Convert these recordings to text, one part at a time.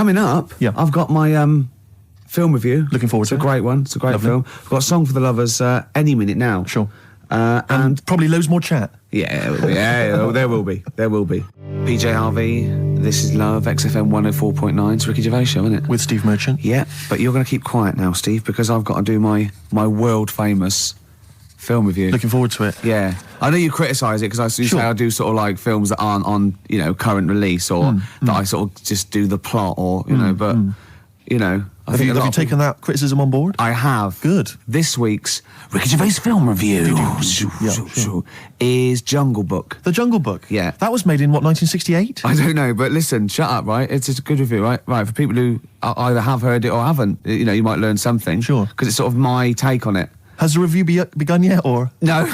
coming up, I've got my film review. Looking forward to it. It's a great one. It's a great film. I've got a song for the lovers any minute now. Sure. And probably loads more chat. Yeah, there will be. There will be. PJ Harvey, This Is Love, XFM 104.9. It's Ricky Gervais show, isn't it? With Steve Merchant. Yeah, but you're going to keep quiet now, Steve, because I've got to do my world-famous film review. Looking forward to it. Yeah. I know you criticise it, because I say I do sort of like films that aren't on, current release, or that I sort of just do the plot, or, but, I think have you taken that criticism on board? I have. Good. This week's Ricky Gervais film review is Jungle Book. The Jungle Book? Yeah. That was made in, what, 1968? I don't know, but listen, shut up, right? It's a good review, right? Right, for people who either have heard it or haven't, you might learn something. Sure. Because it's sort of my take on it. Has the review begun yet, or...? No,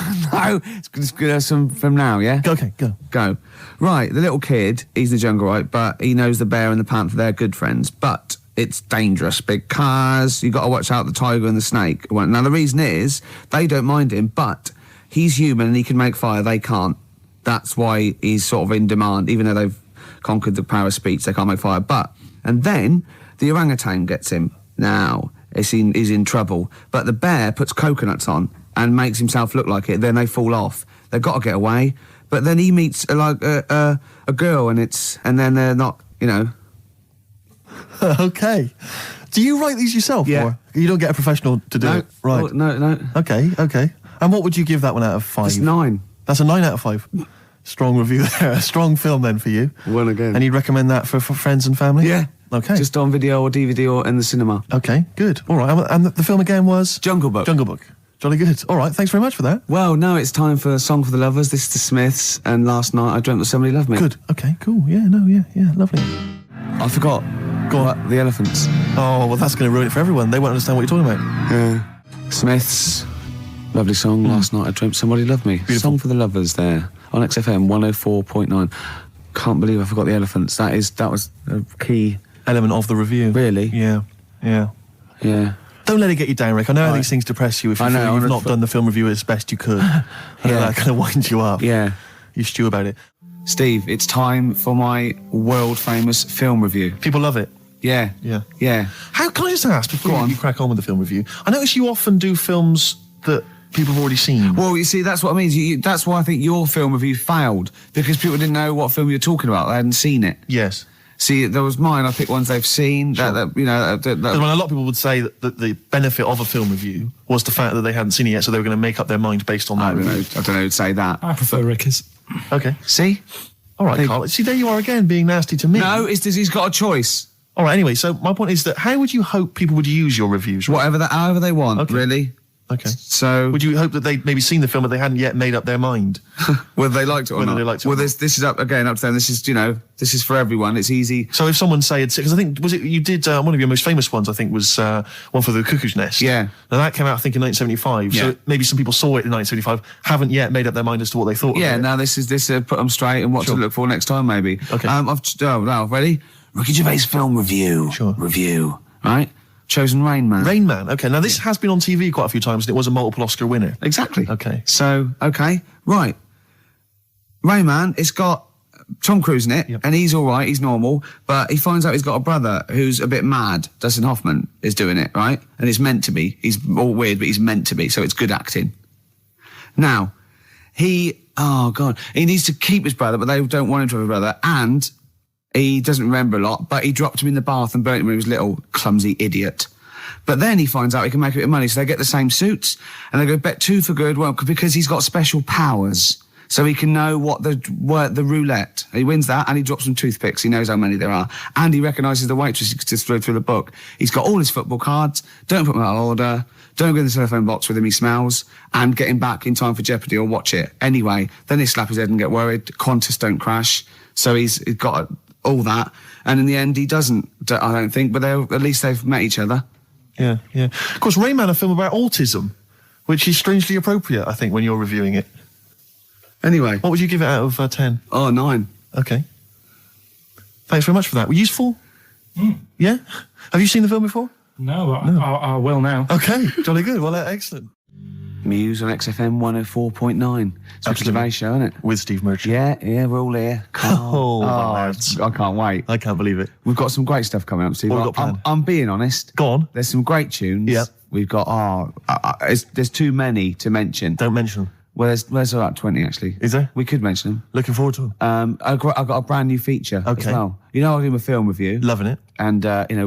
it's good from now, yeah? Okay, Go. Right, the little kid, he's the jungle, right? But he knows the bear and the panther, they're good friends. But it's dangerous because you've got to watch out the tiger and the snake. Well, now, the reason is, they don't mind him, but he's human and he can make fire, they can't. That's why he's sort of in demand, even though they've conquered the power of speech, they can't make fire. And then the orangutan gets him. Now, he's in trouble. But the bear puts coconuts on and makes himself look like it, then they fall off. They've got to get away. But then he meets a girl and then they're not, Okay. Do you write these yourself? Yeah. Or you don't get a professional to do it? Right. Oh, no. Okay. And what would you give that one out of 5? It's 9. That's a 9 out of 5. Strong review there. A strong film then for you. One again. And you'd recommend that for friends and family? Yeah. Okay. Just on video or DVD or in the cinema. Okay, good. All right. And the film again was? Jungle Book. Jungle Book. Jolly good. All right, thanks very much for that. Well, now it's time for a song for the lovers. This is the Smiths, and Last Night I Dreamt That Somebody Loved Me. Good. Okay, cool. Yeah, lovely. I forgot. Go on. The elephants. Oh, well, that's going to ruin it for everyone. They won't understand what you're talking about. Yeah. Smiths, lovely song. Last Night I Dreamt Somebody Loved Me. Beautiful. Song for the lovers there on XFM 104.9. Can't believe I forgot the elephants. That was a key element of the review. Really? Yeah. Don't let it get you down, Rick. I know how these things depress you if you feel you've not done the film review as best you could. That kind of winds you up. Yeah. You stew about it. Steve, it's time for my world-famous film review. People love it. Yeah. How can I just ask, before you crack on with the film review, I notice you often do films that people have already seen. Well, you see, that's what I mean. That's why I think your film review failed, because people didn't know what film you were talking about. They hadn't seen it. Yes. See, there was mine. I picked ones they've seen. Sure. That a lot of people would say that the benefit of a film review was the fact that they hadn't seen it yet, so they were going to make up their mind based on that review. I don't know who'd say that. I prefer Ricky's. Okay. See? All right, Carl. See, there you are again, being nasty to me. No, he's got a choice. All right, anyway, so my point is that how would you hope people would use your reviews? Right? However they want, really. Okay. So... would you hope that they'd maybe seen the film but they hadn't yet made up their mind? Whether they liked it or not. They liked it well, this is up to them. This is, this is for everyone. It's easy. So if someone because I think, you did, one of your most famous ones, I think, was one for The Cuckoo's Nest. Yeah. Now that came out, I think, in 1975. Yeah. So maybe some people saw it in 1975, haven't yet made up their mind as to what they thought of it. Yeah, now this put them straight and what to look for next time, maybe. Okay. Now, ready? Ricky Gervais film review. Sure. Review. Right? Chosen Rain Man. Rain Man, okay. Now, this has been on TV quite a few times, and it was a multiple Oscar winner. Exactly. Okay. So, right. Rain Man, it's got Tom Cruise in it, and he's all right, he's normal, but he finds out he's got a brother who's a bit mad. Dustin Hoffman is doing it, right? And it's meant to be. He's all weird, but he's meant to be, so it's good acting. Now, he needs to keep his brother, but they don't want him to have a brother, and... he doesn't remember a lot, but he dropped him in the bath and burnt him when he was little, clumsy idiot. But then he finds out he can make a bit of money, so they get the same suits, and they go bet 2 for good, because he's got special powers. So he can know what the roulette. He wins that, and he drops some toothpicks. He knows how many there are. And he recognises the waitress just through the book. He's got all his football cards. Don't put them out of order. Don't go in the telephone box with him, he smells. And get him back in time for Jeopardy or watch it. Anyway, then they slap his head and get worried. Qantas don't crash. So he's got... all that, and in the end he doesn't, I don't think, but at least they've met each other. Yeah. Of course, Rain Man, a film about autism, which is strangely appropriate, I think, when you're reviewing it. Anyway. What would you give it out of 10? Oh, 9. Okay. Thanks very much for that. Were you useful? Yeah? Have you seen the film before? No, I will now. Okay, jolly good. Well, excellent. Muse on XFM 104.9. It's a Gervais show, isn't it? With Steve Merchant. Yeah, we're all here. Lads. I can't wait. I can't believe it. We've got some great stuff coming up, Steve. What have we got planned? I'm being honest. Go on. There's some great tunes. Yeah. We've got, there's too many to mention. Don't mention them. Well, there's about 20 actually. Is there? We could mention them. Looking forward to them. I've got a brand new feature as well. You know, I do a film review. Loving it. And,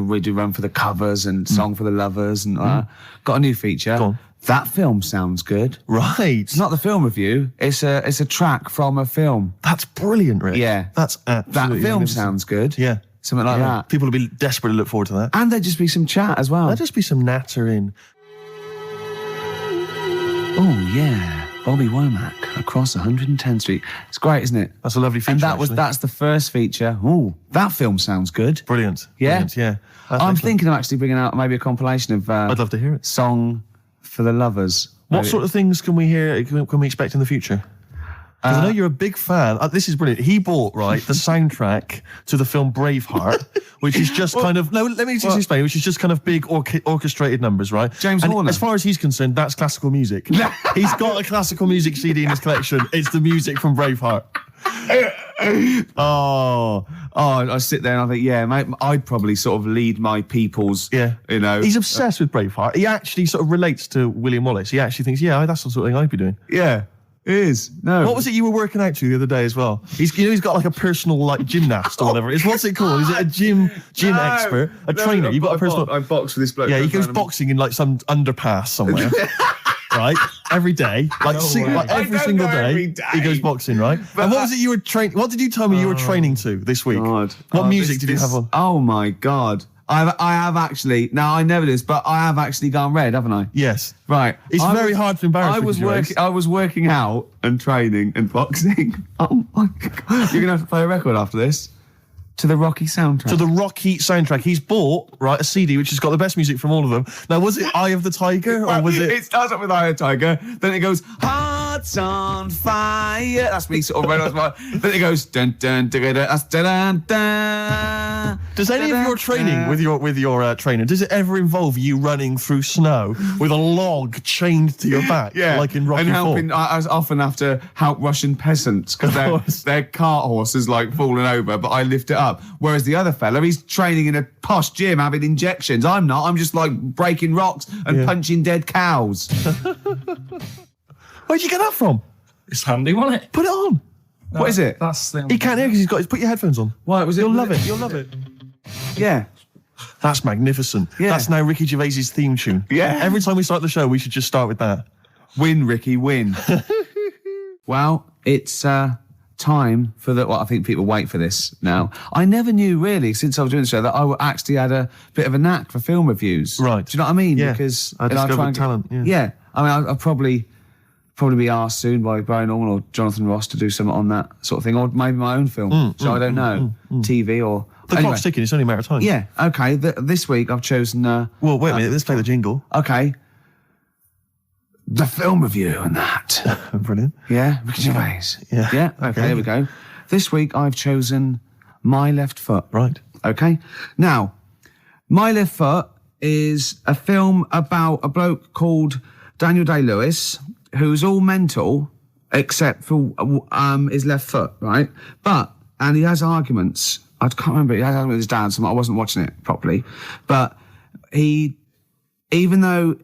we do Run for the Covers and Song for the Lovers and got a new feature. Go on. That film sounds good. Right. It's not the film review. It's a track from a film. That's brilliant, Rick. Yeah. That's absolutely That film sounds good. Yeah. Something like that. People will be desperate to look forward to that. And there'd just be some chat as well. There'll just be some nattering. Oh, yeah. Bobby Womack across 110th Street. It's great, isn't it? That's a lovely feature. And that's the first feature. Oh, that film sounds good. Brilliant. Yeah. Brilliant, yeah. I'm thinking of actually bringing out maybe a compilation of I'd love to hear it. Song for the Lovers. What sort of things can we hear? Can we expect in the future? Because I know you're a big fan. This is brilliant. He bought the soundtrack to the film Braveheart, which is just kind of let me just explain. Which is just kind of big orchestrated numbers, right? James Horner. As far as he's concerned, that's classical music. He's got a classical music CD in his collection. It's the music from Braveheart. I sit there and I think, yeah, mate, I'd probably sort of lead my people's, He's obsessed with Braveheart. He actually sort of relates to William Wallace. He actually thinks, that's the sort of thing I'd be doing. Yeah, it is. No. What was it you were working out to the other day as well? He's got like a personal gymnast or whatever. What's it called? Is it a gym expert? A trainer? You've got a personal... I box with this bloke. Yeah, he goes boxing in like some underpass somewhere. Right, every day, every single day, he goes boxing, right? But and what was it you were training? What did you tell me you were training to this week? God. What music did you have on? Oh my God. I have actually, now I never did, but I have actually gone red, haven't I? Yes. Right. It's very hard to embarrass I was working out and training and boxing. Oh my God. You're going to have to play a record after this. To the Rocky soundtrack. To the Rocky soundtrack. He's bought, a CD which has got the best music from all of them. Now, was it Eye of the Tiger or was it... It starts up with Eye of the Tiger, then it goes, Hearts on Fire. That's me sort of red on fire. Then it goes, dun dun dun dun dun dun dun. Does any of your training with your trainer, does it ever involve you running through snow with a log chained to your back? Yeah. Like in Rocky IV? I often have to help Russian peasants because their cart horse is like falling over, but I lift it up. Whereas the other fella, he's training in a posh gym having injections. I'm not. I'm just like breaking rocks and punching dead cows. Where'd you get that from? It's handy, wasn't it? Put it on. What is it? That's the... He can't hear because put your headphones on. Why was it? You'll love it. You'll love it. Yeah. That's magnificent. Yeah. That's now Ricky Gervais's theme tune. Yeah. Every time we start the show, we should just start with that. Win, Ricky, win. Well, it's time for the... Well, I think people wait for this now. I never knew, really, since I was doing the show, that I actually had a bit of a knack for film reviews. Right. Do you know what I mean? Yeah. Because I discovered talent. Yeah. I mean, I'll probably be asked soon by Brian Norman or Jonathan Ross to do something on that sort of thing, or maybe my own film. So I don't know. TV or... The clock's ticking. It's only a matter of time. Yeah. Okay. This week I've chosen... well, wait a minute. Let's play the jingle. Okay. The film review and that. Brilliant. Yeah, Ricky Gervais. Yeah. Okay, here we go. This week I've chosen My Left Foot. Right. Okay. Now, My Left Foot is a film about a bloke called Daniel Day-Lewis, who's all mental except for his left foot, right? And he has arguments. I can't remember. He has arguments with his dad, so I wasn't watching it properly. But even though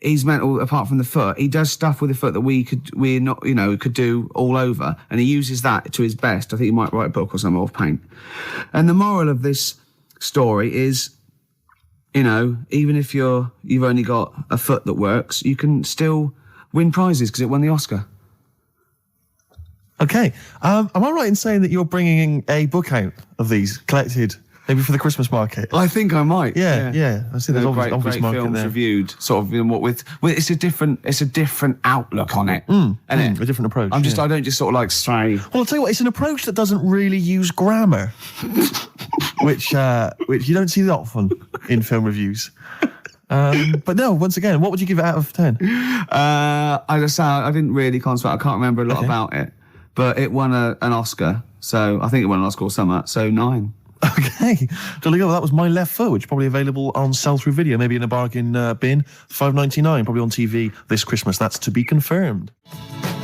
he's mental apart from the foot, he does stuff with the foot that could do all over, and he uses that to his best. I think he might write a book or something, or paint. And the moral of this story is, even if you've only got a foot that works, you can still win prizes because it won the Oscar. Okay. Am I right in saying that you're bringing a book out of these collected, maybe for the Christmas market? I think I might. Yeah. I see there's great obvious market films there. reviewed, sort of, with it's a different outlook on it, isn't it? A different approach. I don't just sort of like stray. Well, I'll tell you what, it's an approach that doesn't really use grammar, which you don't see that often in film reviews. But no, once again, what would you give it out of 10? I didn't really concentrate. I can't remember a lot about it, but it won an Oscar. So I think it won an Oscar or something. So 9. Okay, jolly good. Well, that was My Left Foot, which is probably available on sell-through video, maybe in a bargain bin, $5.99, probably on TV this Christmas. That's to be confirmed.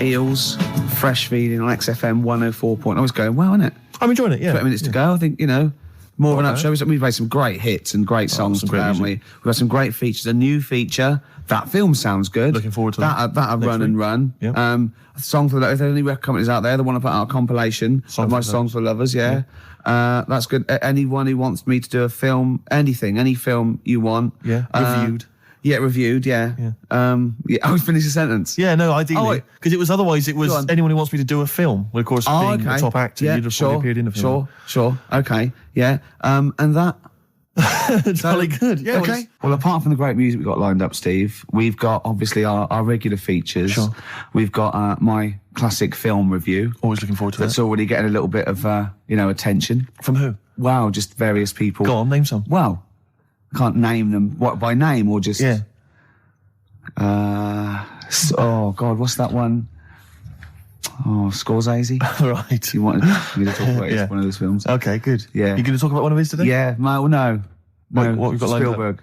Eels, fresh feeding on XFM 104. I was going well, isn't it? I'm enjoying it, yeah. 20 minutes to go. I think, more of an up show. We've made some great hits and great songs, haven't we? We've got some great features. A new feature. That film sounds good. Looking forward to that. That'll run week. and run. Yep. A song for if there are any record companies out there that want to put out a compilation of my songs for lovers, yeah. That's good. Anyone who wants me to do a film, any film you want. Yeah, reviewed. Yeah, reviewed, yeah. I would finish the sentence. Yeah, no, ideally. Because it was anyone who wants me to do a film. Well, of course, being a top actor, you'd have probably appeared in a film. Sure. Okay, yeah. And that... Jolly good. Yeah. Okay. Well, apart from the great music we've got lined up, Steve, we've got obviously our regular features. Sure. We've got my classic film review. Always looking forward to that. That's already getting a little bit of, attention. From who? Wow, just various people. Go on, name some. Well, I can't name them. What, by name or just... Yeah. Oh, God, what's that one? Oh, Scorsese. Right. You wanted me to talk about it? It's one of those films. Okay, good. Yeah. You going to talk about one of his today? Yeah. No. No. What we've got lined up? Spielberg.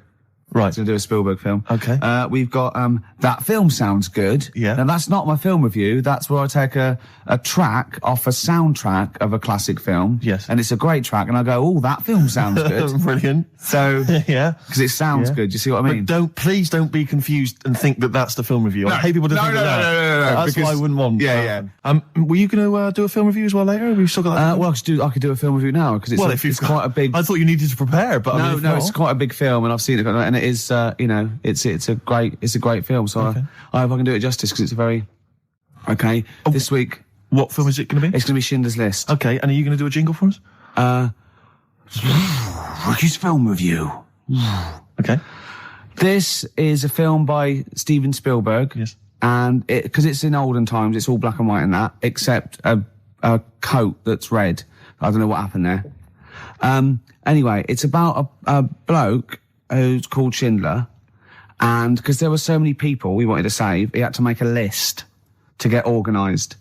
Right. Going to do a Spielberg film. Okay. We've got That Film Sounds Good. Yeah. Now, that's not my film review. That's where I take a track off a soundtrack of a classic film. Yes. And it's a great track. And I go, oh, that film sounds good. Brilliant. So, yeah. Because it sounds good. You see what I mean? But please don't be confused and think that that's the film review. I hate people to think that. No. That's what I wouldn't want. Yeah. Were you going to do a film review as well later? We've still got that. Well, I could do a film review now because it's quite a big. I thought you needed to prepare, but no, it's quite a big film, and I've seen it, and it is, it's a great film. So I hope I can do it justice because it's a very This week, what film is it going to be? It's going to be Schindler's List. Okay, and are you going to do a jingle for us? Ricky's film review. Okay. This is a film by Steven Spielberg. Yes. And because it's in olden times, it's all black and white and that, except a coat that's red. I don't know what happened there. Anyway, it's about a bloke who's called Schindler, and because there were so many people we wanted to save, he had to make a list to get organised,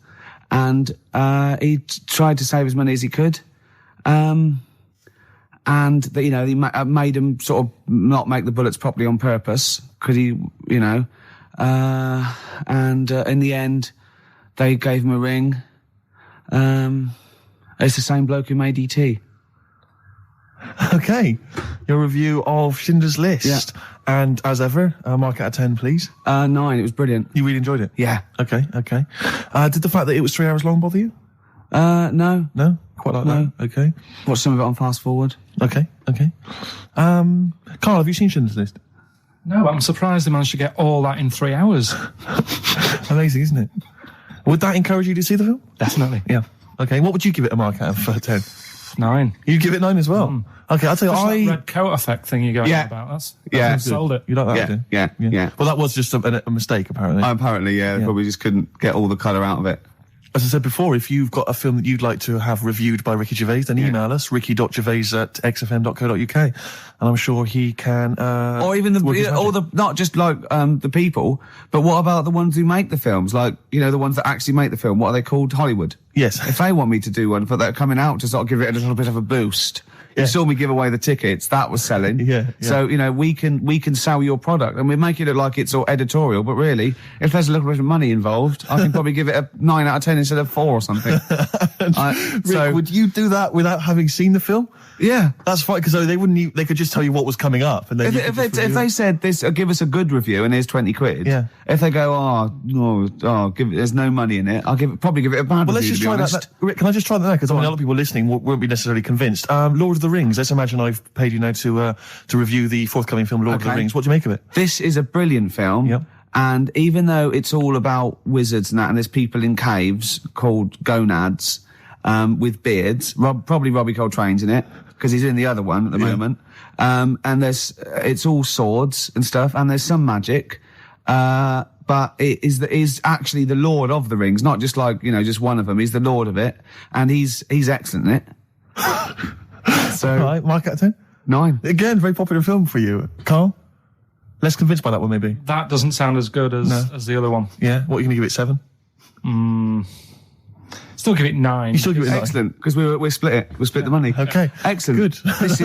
and he tried to save as many as he could, and he made him sort of not make the bullets properly on purpose because and in the end they gave him a ring. It's the same bloke who made E.T. Okay, your review of Schindler's List. Yeah. And as ever, mark out of 10, please. 9. It was brilliant. You really enjoyed it? Yeah. Okay. Did the fact that it was 3 hours long bother you? No. No? Quite like that? Okay. Watched some of it on fast forward. Okay. Carl, have you seen Schindler's List? No, I'm surprised they managed to get all that in 3 hours. Amazing, isn't it? Would that encourage you to see the film? Definitely. Yeah. Okay, what would you give it a mark out of 10? 9. You'd give it 9 as well? Okay, I'll tell you, that red coat effect thing you're going on about. That's sold it. You like that? Yeah. Well, that was just a mistake, apparently. Apparently, yeah. Probably just couldn't get all the colour out of it. As I said before, if you've got a film that you'd like to have reviewed by Ricky Gervais, then email us, ricky.gervais@xfm.co.uk, and I'm sure he can... or even not just like the people, but what about the ones who make the films? Like, the ones that actually make the film, what are they called? Hollywood. Yes. If they want me to do one for that coming out to sort of give it a little bit of a boost... You saw me give away the tickets. That was selling. Yeah. So, we can sell your product and we make it look like it's all editorial, but really, if there's a little bit of money involved, I can probably give it a 9 out of 10 instead of 4 or something. Rick, would you do that without having seen the film? Yeah. That's fine, because they could just tell you what was coming up. And then if they said this, give us a good review and here's 20 quid. Yeah. If they go, there's no money in it, I'll probably give it a bad review. Well, let's just try that. Rick, can I just try that now? Because a lot of people listening won't be necessarily convinced. Lord of the Rings. Let's imagine I've paid you now to review the forthcoming film Lord of the Rings. What do you make of it? This is a brilliant film. Yep. And even though it's all about wizards and that, and there's people in caves called gonads, with beards, probably Robbie Coltrane's in it, because he's in the other one at the moment. And it's all swords and stuff, and there's some magic. But it is actually the Lord of the Rings, not just like, just one of them. He's the Lord of it, and he's excellent in it. So, right, mark out of 10? 9. Again, very popular film for you. Carl? Less convinced by that one, maybe? That doesn't sound as good as the other one. Yeah? What are you going to give it, 7? Still give it 9. You still give it 9. Excellent, because we split it. We split the money. Okay. Excellent. Good. This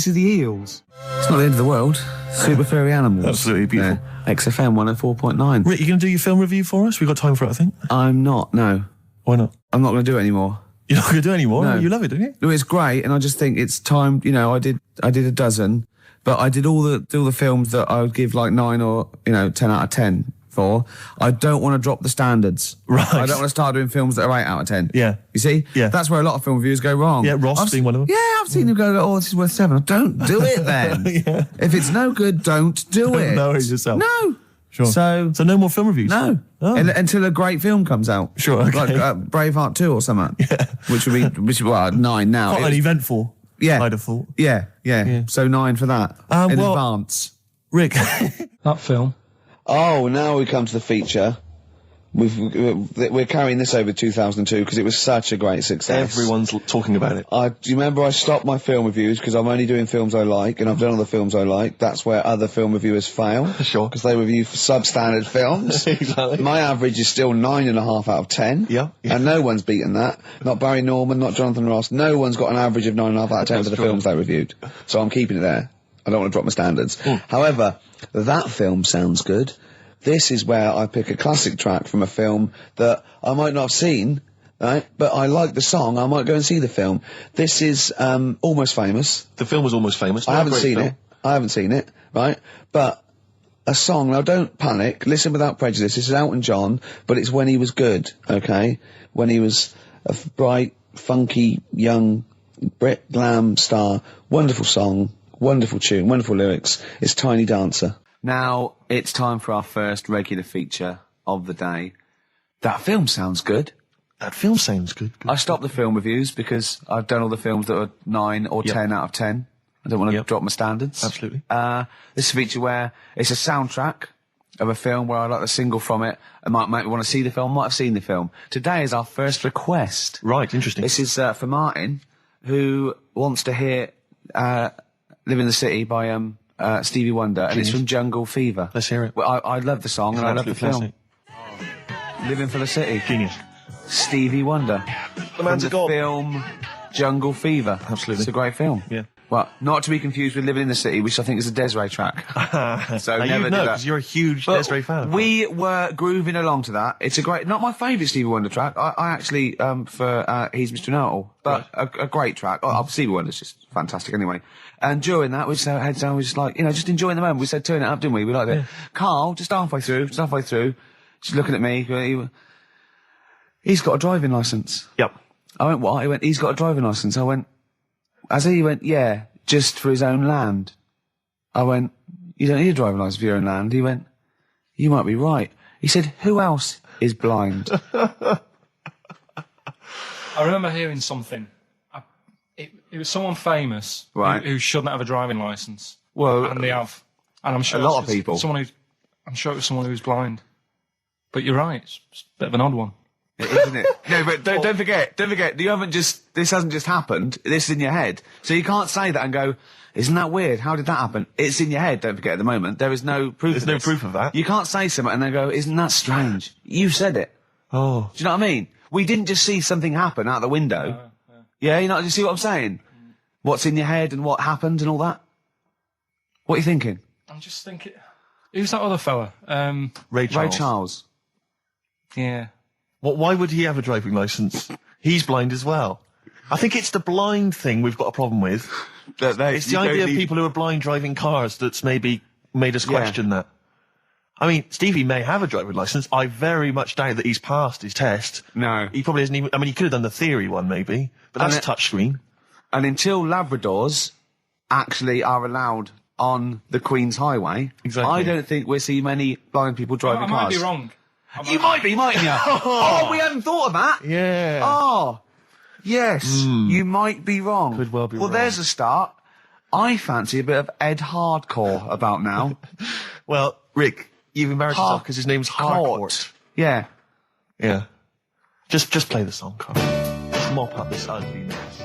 is the eels. It's not the end of the world. Super furry animals. Absolutely beautiful. Yeah. XFM 104.9. Rick, you going to do your film review for us? We've got time for it, I think. I'm not. No, Why not? I'm not going to do it anymore. You're not going to do it anymore? No. You love it, don't you? No, it's great, and I just think it's time. You know, I did a dozen, but I did all the films that I would give like 9 or 10 out of 10 for. I don't want to drop the standards. Right. I don't want to start doing films that are 8 out of 10. Yeah. You see? Yeah. That's where a lot of film reviews go wrong. Yeah, Ross being one of them. Yeah, I've seen them go, oh, this is worth 7. Don't do it then. Yeah. If it's no good, don't do it. Know it yourself. No. Sure. So no more film reviews? no. Oh. Until a great film comes out. Sure, okay. Like Braveheart 2 or something. Yeah. Which would be 9 now. Quite It an was- eventful, Yeah. I'd have thought. Yeah. So 9 for that. In well- advance. Rick, That film. Oh, now we come to the feature. We're carrying this over 2002 because it was such a great success. everyone's talking about it. Do you remember I stopped my film reviews because I'm only doing films I like, and I've done all the films I like. That's where other film reviewers fail. Sure. Because they review substandard films. Exactly. My average is still 9.5 out of 10. Yeah. And no one's beaten that. Not Barry Norman, not Jonathan Ross. No one's got an average of 9.5 out of 10 for the true. films they reviewed. So I'm keeping it there. I don't want to drop my standards. However, that film sounds good. This is where I pick a classic track from a film that I might not have seen, right? But I like the song. I might go and see the film. This is Almost Famous. The film was Almost Famous. I haven't Great seen film. it. I haven't seen it, right? But a song. Now, don't panic. Listen without prejudice. This is Elton John, but it's when he was good, okay? When he was a bright, funky, young Brit glam star. Wonderful song, wonderful tune, wonderful lyrics. It's Tiny Dancer. Now, it's time for our first regular feature of the day. That film sounds good. That film sounds good. I stopped the film reviews because I've done all the films that are 9 or 10 out of 10. I don't want to drop my standards. Absolutely. This is a feature where it's a soundtrack of a film where I like the single from it. It might make me want to see the film, might have seen the film. Today is our first request. Right, interesting. This is for Martin, who wants to hear Live in the City by Stevie Wonder, and it's from Jungle Fever. Let's hear it. Well, I love the song, and I love the film. Living for the City. Genius. Stevie Wonder. The man's a From god. the film Jungle Fever. Absolutely. It's a great film. Yeah. Well, not to be confused with Living in the City, which I think is a Desiree track. So Now never you do know, that. because you're a huge But Desiree fan. we were grooving along to that. It's a great, not my favourite Stevie Wonder track. I actually, for He's Mr. Know-It-All, but a great track. Stevie Wonder's just fantastic anyway. And during that, we just had heads down, we just like, just enjoying the moment. We said, turn it up, didn't we? We liked it. Carl, just halfway through, just looking at me, he's got a driving licence. Yep. I went, what? He went, he's got a driving licence. I went, he went, yeah, just for his own land. I went, you don't need a driving licence for your own land. He went, you might be right. He said, who else is blind? I remember hearing something. It was someone famous Right. who shouldn't have a driving licence. Well, And they have. And I'm sure a lot it's of people. I'm sure it was someone who's blind. But you're right, it's a bit of an odd one. Isn't it? No, but don't forget, this hasn't just happened, this is in your head. So you can't say that and go, isn't that weird? How did that happen? It's in your head, don't forget at the moment. There is no proof There's of no this. proof of that. You can't say something and then go, isn't that strange? You said it. Oh. Do you know what I mean? We didn't just see something happen out the window. Yeah, you know, do you see what I'm saying? What's in your head and what happened and all that? What are you thinking? I'm just thinking, who's that other fella? Ray Charles. Ray Charles. Yeah. Why would he have a driving licence? He's blind as well. I think it's the blind thing we've got a problem with. It's the idea of people who are blind driving cars that's maybe made us question that. I mean, Stevie may have a driving licence. I very much doubt that he's passed his test. No. He probably hasn't even... I mean, he could have done the theory one, maybe. But that's touchscreen. And until Labradors actually are allowed on the Queen's Highway, Exactly. I don't think we'll see many blind people driving I cars. might be wrong. You might be, mightn't you? Oh, we hadn't thought of that. Yeah. Oh, yes, you might be wrong. Could well be Well, wrong. there's a start. I fancy a bit of Ed Hardcore about now. Well, Rick, you've embarrassed yourself because his name's Harcourt. Yeah. Yeah. Just play the song, Carl. Just mop up this ugliness.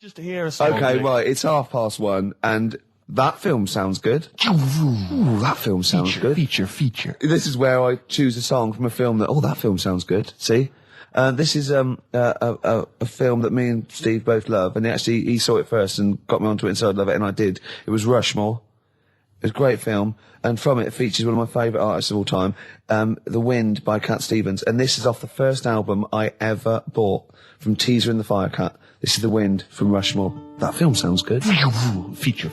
Just to hear a song. Okay, Rick. right, it's 1:30, and that film sounds good. Ooh, that film sounds good. Feature. This is where I choose a song from a film that, that film sounds good. See? This is a film that me and Steve both love, and he saw it first and got me onto it and said I'd love it, and I did. It was Rushmore. It was a great film, and from it features one of my favourite artists of all time, The Wind by Cat Stevens, and this is off the first album I ever bought from Teaser and the Firecat. This is The Wind from Rushmore. That film sounds good. Feature.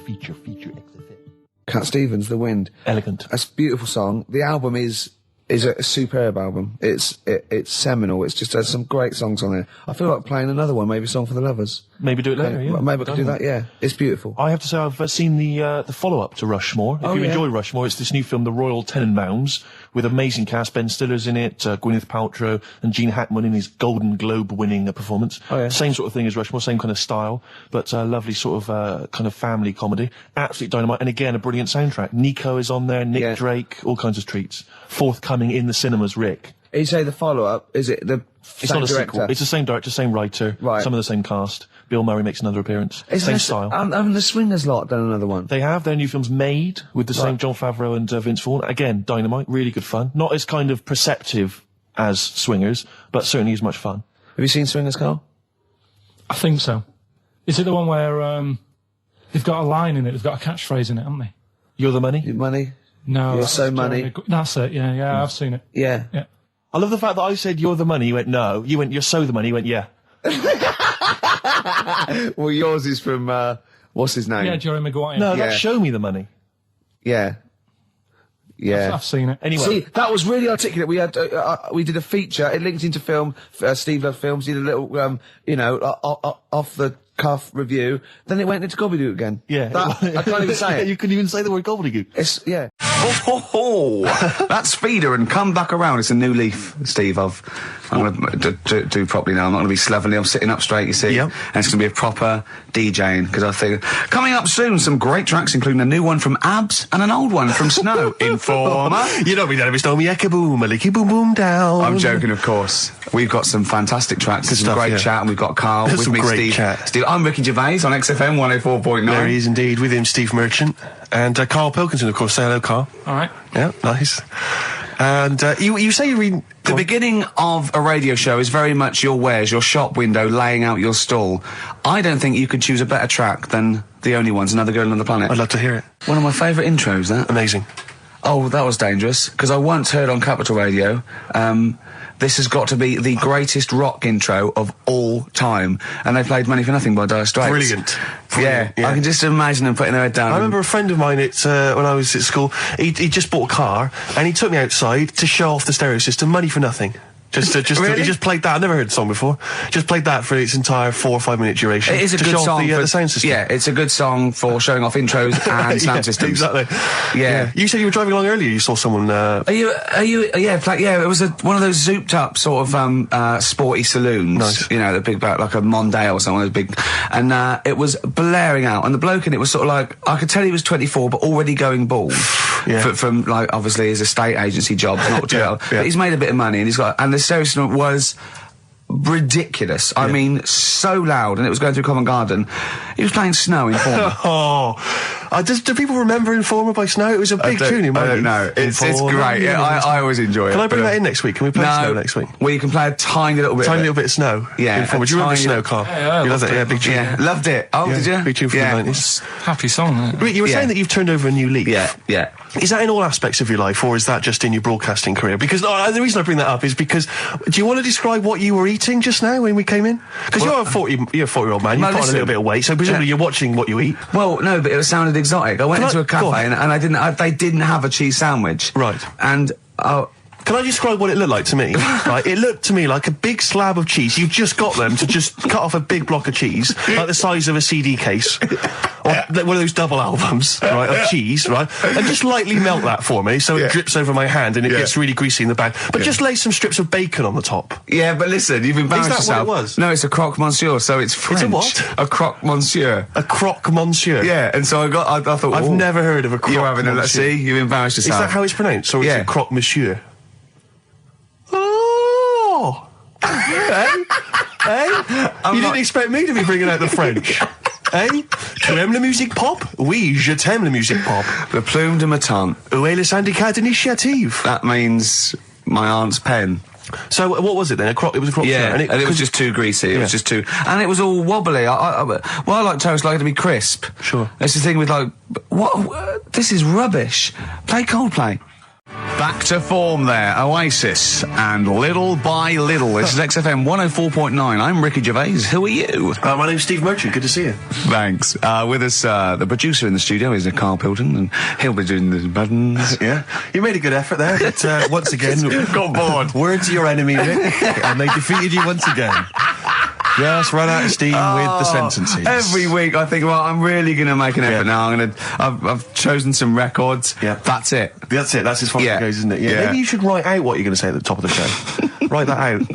Cat Stevens, The Wind. Elegant. It's a beautiful song. The album is a superb album. It's seminal. It's just has some great songs on it. I feel like playing another one, maybe Song for the Lovers. Maybe do it later, yeah. Maybe I could do that, yeah. It's beautiful. I have to say I've seen the follow-up to Rushmore. If you enjoy Rushmore, it's this new film, The Royal Tenenbaums, with amazing cast. Ben Stiller's in it, Gwyneth Paltrow, and Gene Hackman in his Golden Globe-winning performance. Oh, yeah. Same sort of thing as Rushmore, same kind of style, but lovely sort of kind of family comedy. Absolute dynamite, and again, a brilliant soundtrack. Nico is on there, Nick Drake, all kinds of treats. Forthcoming in the cinemas, Rick. You say the follow-up, is it the It's same not a director? sequel. It's the same director, same writer, Right. some of the same cast. Bill Murray makes another appearance. Same style. Haven't the Swingers lot done another one? They have their new films Made with the same Jon Favreau and Vince Vaughn. Again, dynamite, really good fun. Not as kind of perceptive as Swingers, but certainly as much fun. Have you seen Swingers, Carl? I think so. Is it the one where they've got a line in it? They've got a catchphrase in it, haven't they? You're the money? Your money? No. You're that's so money. Jeremy That's it. Yeah, I've seen it. Yeah. Yeah. I love the fact that I said you're the money, you went no. You went you're so the money, you went yeah. Well, yours is from, what's his name? Yeah, Jerry Maguire. No, Yeah. that's show me the money. Yeah. Yeah. I've seen it. Anyway. See, that was really articulate. We had, we did a feature. It linked into film. Steve Love Films did a little, off the cuff review. Then it went into gobbledygook again. Yeah. I can't even say it. You couldn't even say the word gobbledygook. It's, yeah. That's Feeder and come back around. It's a new leaf, Steve. I'm going to do properly now. I'm not going to be slovenly. I'm sitting up straight, you see. Yep. And it's going to be a proper DJing, because I think coming up soon, some great tracks, including a new one from Abs and an old one from Snow. Informer. You know me, don't be stormy, eka boom, a licky boom boom down. I'm joking, of course. We've got some fantastic tracks. There's some stuff, great yeah. chat, and we've got Carl There's with some me, great Steve. chat. Steve, I'm Ricky Gervais on XFM 104.9. There he is indeed, with him Steve Merchant. And Karl Pilkington, of course. Say hello, Karl. All right. Yeah, nice. And you say you read... The beginning of a radio show is very much your wares, your shop window, laying out your stall. I don't think you could choose a better track than The Only Ones, Another Girl on the Planet. I'd love to hear it. One of my favourite intros, that. Amazing. Oh, that was dangerous, because I once heard on Capital Radio, this has got to be the greatest rock intro of all time. And they played Money for Nothing by Dire Straits. Brilliant. Yeah, I can just imagine them putting their head down. I remember a friend of mine, when I was at school, he just bought a car, and he took me outside to show off the stereo system, Money for Nothing. He just played that. I've never heard the song before. Just played that for its entire 4 or 5 minute duration. It is a to good show song off for the sound system. Yeah, it's a good song for showing off intros and sound systems. Exactly. Yeah. You said you were driving along earlier. You saw someone. It was one of those zooped up sort of sporty saloons. Nice. You know, the big like a Mondale or something, big, and it was blaring out, and the bloke in it was sort of like, I could tell he was 24, but already going bald. Yeah. From like obviously his estate agency job, not jail. Yeah. But he's made a bit of money, and the stereo system was ridiculous. I mean, so loud, and it was going through Covent Garden. He was playing Snow in Informer. Do people remember Informer by Snow? It was a big tune in my I don't know. It's great. Yeah, I always enjoy it. Can I bring that in next week? Can we play Snow next week? Well, you can play a tiny little bit. Tiny little bit of Snow. Yeah. Informer. Do you remember Snow, Carl? Yeah, you loved it. Yeah, big tune. Yeah, loved it. Oh, did you? Big tune from the 90s. Happy song, isn't it? Rick, you were saying that you've turned over a new leaf. Yeah. Is that in all aspects of your life, or is that just in your broadcasting career? Because the reason I bring that up is because, do you want to describe what you were eating just now when we came in? Because you're a 40-year-old man, you've put on a little bit of weight, so presumably you're watching what you eat. Well, no, but it sounded exotic. I went into a cafe and they didn't have a cheese sandwich. Right. And can I describe what it looked like to me? Right, it looked to me like a big slab of cheese. You've just got them to just cut off a big block of cheese, like the size of a CD case, or one of those double albums, right, of cheese, right, and just lightly melt that for me so it drips over my hand and it gets really greasy in the bag. But just lay some strips of bacon on the top. Yeah, but listen, you've embarrassed yourself. Is that what it was? No, it's a croque monsieur, so it's French. It's a what? A croque monsieur. A croque monsieur. Yeah, and so I thought, I've never heard of a croque You're having monsieur. let's see, you've embarrassed yourself. Is that how it's pronounced, or is it croque monsieur? Oh! Hey? You didn't expect me to be bringing out the French. Eh? Tu aimes la musique pop? Oui, je t'aime la musique pop. Le plume de ma tante. Où est le syndicat d'initiative? That means my aunt's pen. So what was it then? It was a crop Yeah, shirt, and it was just too greasy. It was just too, and it was all wobbly. I like toast like it to be crisp. Sure. That's the thing with like, what? This is rubbish. Play Coldplay. Back to form there, Oasis and Little by Little. This is XFM 104.9. I'm Ricky Gervais. Who are you? My name's Steve Merchant. Good to see you. Thanks. With us, the producer in the studio is Karl Pilkington, and he'll be doing the buttons. Yeah, you made a good effort there. But, once again, got bored. Words are your enemy, Rick, and they defeated you once again. Just run out of steam with the sentences. Every week I think, well, I'm really going to make an effort now. I've chosen some records. Yeah. That's it. That's it. That's as far as it goes, isn't it? Yeah. Maybe you should write out what you're going to say at the top of the show. Write that out.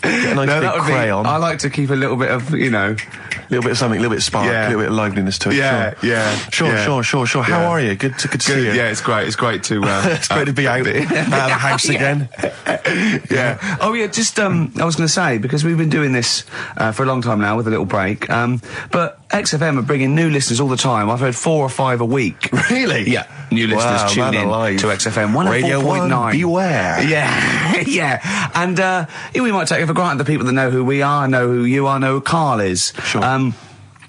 Get a nice big crayon. I like to keep a little bit of, you know... A little bit of something, a little bit of spark, a little bit of liveliness to it. Sure. How are you? Good to see you. Yeah, it's great. It's great to... it's great to be out of the house again. Yeah. Oh, yeah, just, I was going to say, because we've been doing this for a long time now with a little break, but XFM are bringing new listeners all the time. I've heard 4 or 5 a week. Really? Yeah. New listeners tune in to XFM 104.9. Radio 1, beware. Yeah, yeah. And we might take it for granted the people that know who we are, know who you are, know who Karl is. Sure.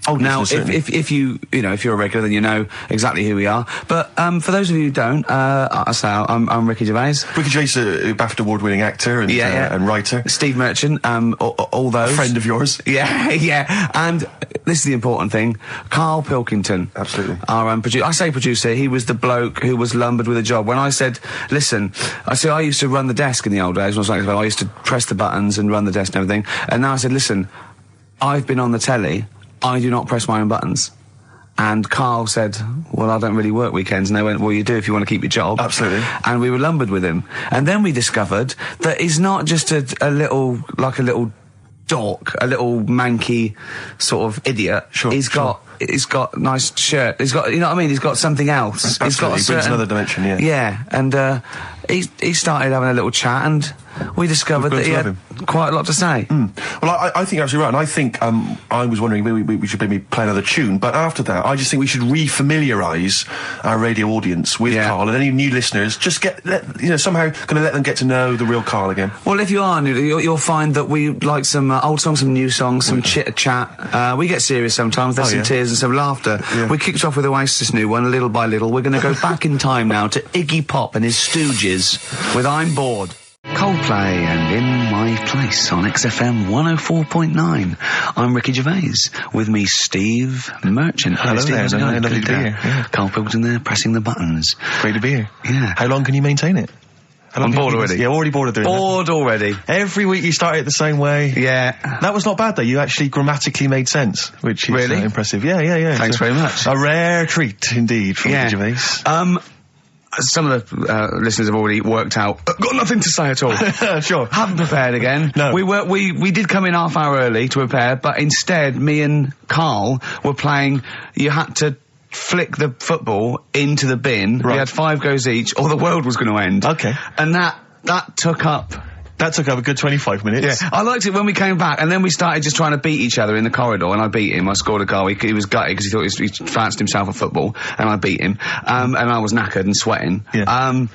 Now, if you're a regular, then you know exactly who we are. But for those of you who don't, I'm Ricky Gervais. Ricky Gervais, a BAFTA award-winning actor and writer. Steve Merchant, all those. A friend of yours. Yeah. And this is the important thing. Karl Pilkington. Absolutely. Our producer. I say producer, he was the bloke who was lumbered with a job. When I said, listen, I used to run the desk in the old days. I used to press the buttons and run the desk and everything. And now I said, listen, I've been on the telly. I do not press my own buttons. And Karl said, well, I don't really work weekends. And they went, well, you do if you want to keep your job. Absolutely. And we were lumbered with him. And then we discovered that he's not just a little dork, a little manky sort of idiot. Sure. He's got nice shirt. He's got, you know what I mean? He's got something else. Absolutely. He's got He brings another dimension, yeah. Yeah. And, he started having a little chat and we discovered that he had quite a lot to say. Well, I think you're absolutely right. And I think, I was wondering we should maybe play another tune, but after that, I just think we should re-familiarise our radio audience with Karl, and any new listeners, just somehow gonna let them get to know the real Karl again. Well, if you are new, you'll find that we like some old songs, some new songs, some chit-chat. We get serious sometimes, there's some tears and some laughter. Yeah. We kicked off with Oasis' new one, Little by Little. We're gonna go back in time now to Iggy Pop and his Stooges with I'm Bored. Coldplay and In My Place on XFM 104.9. I'm Ricky Gervais. With me, Steve Merchant. Hello Steve, there. Lovely to be here. Yeah. Karl Pilkington there, pressing the buttons. Great to be here. Yeah. How long can you maintain it? I'm bored already. Yeah, already bored of doing Bored already. Every week you start it the same way. Yeah. That was not bad though. You actually grammatically made sense, which is really impressive. Yeah. Thanks very much. A rare treat indeed from Ricky Gervais. Some of the listeners have already worked out. Got nothing to say at all. Sure. Haven't prepared again. No. We did come in half hour early to prepare, but instead me and Karl were playing. You had to flick the football into the bin. Right. We had 5 goes each, or the world was going to end. Okay. And that took up. That took up a good 25 minutes. Yeah, I liked it when we came back, and then we started just trying to beat each other in the corridor, and I beat him. I scored a goal. He was gutted because he thought he fancied himself at football, and I beat him. And I was knackered and sweating. Yeah.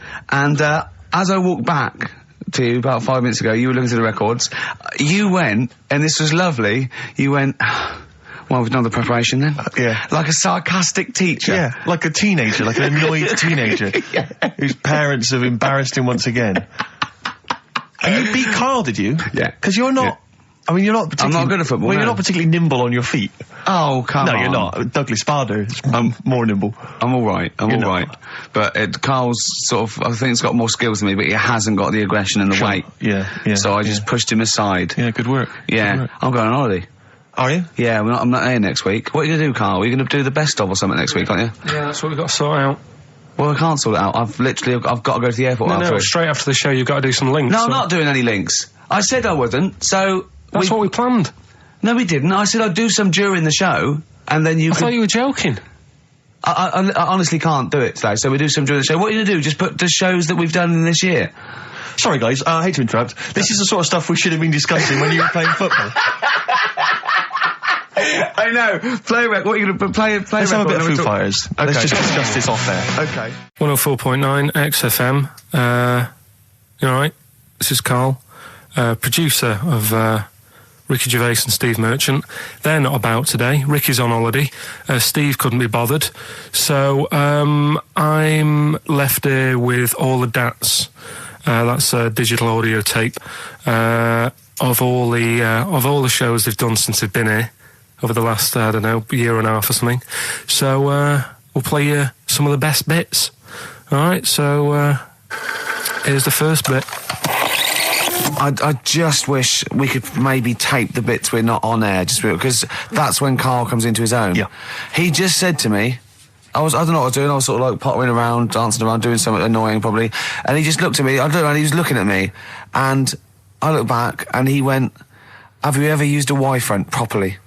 As I walked back to you about 5 minutes ago, you were looking at the records. You went, and this was lovely, you went... Well, we've done the preparation then. Yeah. Like a sarcastic teacher. Yeah, like a teenager, like an annoyed teenager whose parents have embarrassed him once again. And you beat Karl, did you? Yeah. Because you're not... Yeah. I mean, you're not particularly... I'm not good at football, Well, you're not particularly nimble on your feet. Oh, come on. No, you're not. Douglas Bader is more nimble. I'm all right. I'm all right. But Karl's sort of... I think he's got more skills than me, but he hasn't got the aggression and the weight. Yeah. So I just pushed him aside. Yeah, good work. Yeah. Good work. I'm going on holiday. Are you? Yeah, I'm not here next week. What are you going to do, Karl? Are you going to do the best of or something next week, aren't you? Yeah, that's what we've got to sort out. Well, I can't sort it out. I've got to go to the airport. No, straight after the show you've got to do some links. No, I'm not doing any links. I said I wasn't, so... That's what we planned. No, we didn't. I said I'd do some during the show, and then I thought you were joking. I honestly can't do it today, so we do some during the show. What are you going to do? Just put the shows that we've done in this year? Sorry, guys. I hate to interrupt. This is the sort of stuff we should have been discussing when you were playing football. I know. Play record. What are you going to play? Let's have a bit of Foo Fighters. Okay. Let's just discuss this off there. Okay. 104.9 XFM. You alright? This is Karl. producer of Ricky Gervais and Steve Merchant. They're not about today. Ricky's on holiday. Steve couldn't be bothered. So I'm left here with all the DATs. That's a digital audio tape of all the shows they've done since they've been here over the last, I don't know, year and a half or something. So we'll play you some of the best bits. All right, so here's the first bit. I just wish we could maybe tape the bits we're not on air, just because that's when Karl comes into his own. Yeah. He just said to me, I don't know what I was doing, I was sort of like pottering around, dancing around, doing something annoying probably, and he just looked at me, and he was looking at me, and I looked back, and he went, have you ever used a Y-front properly?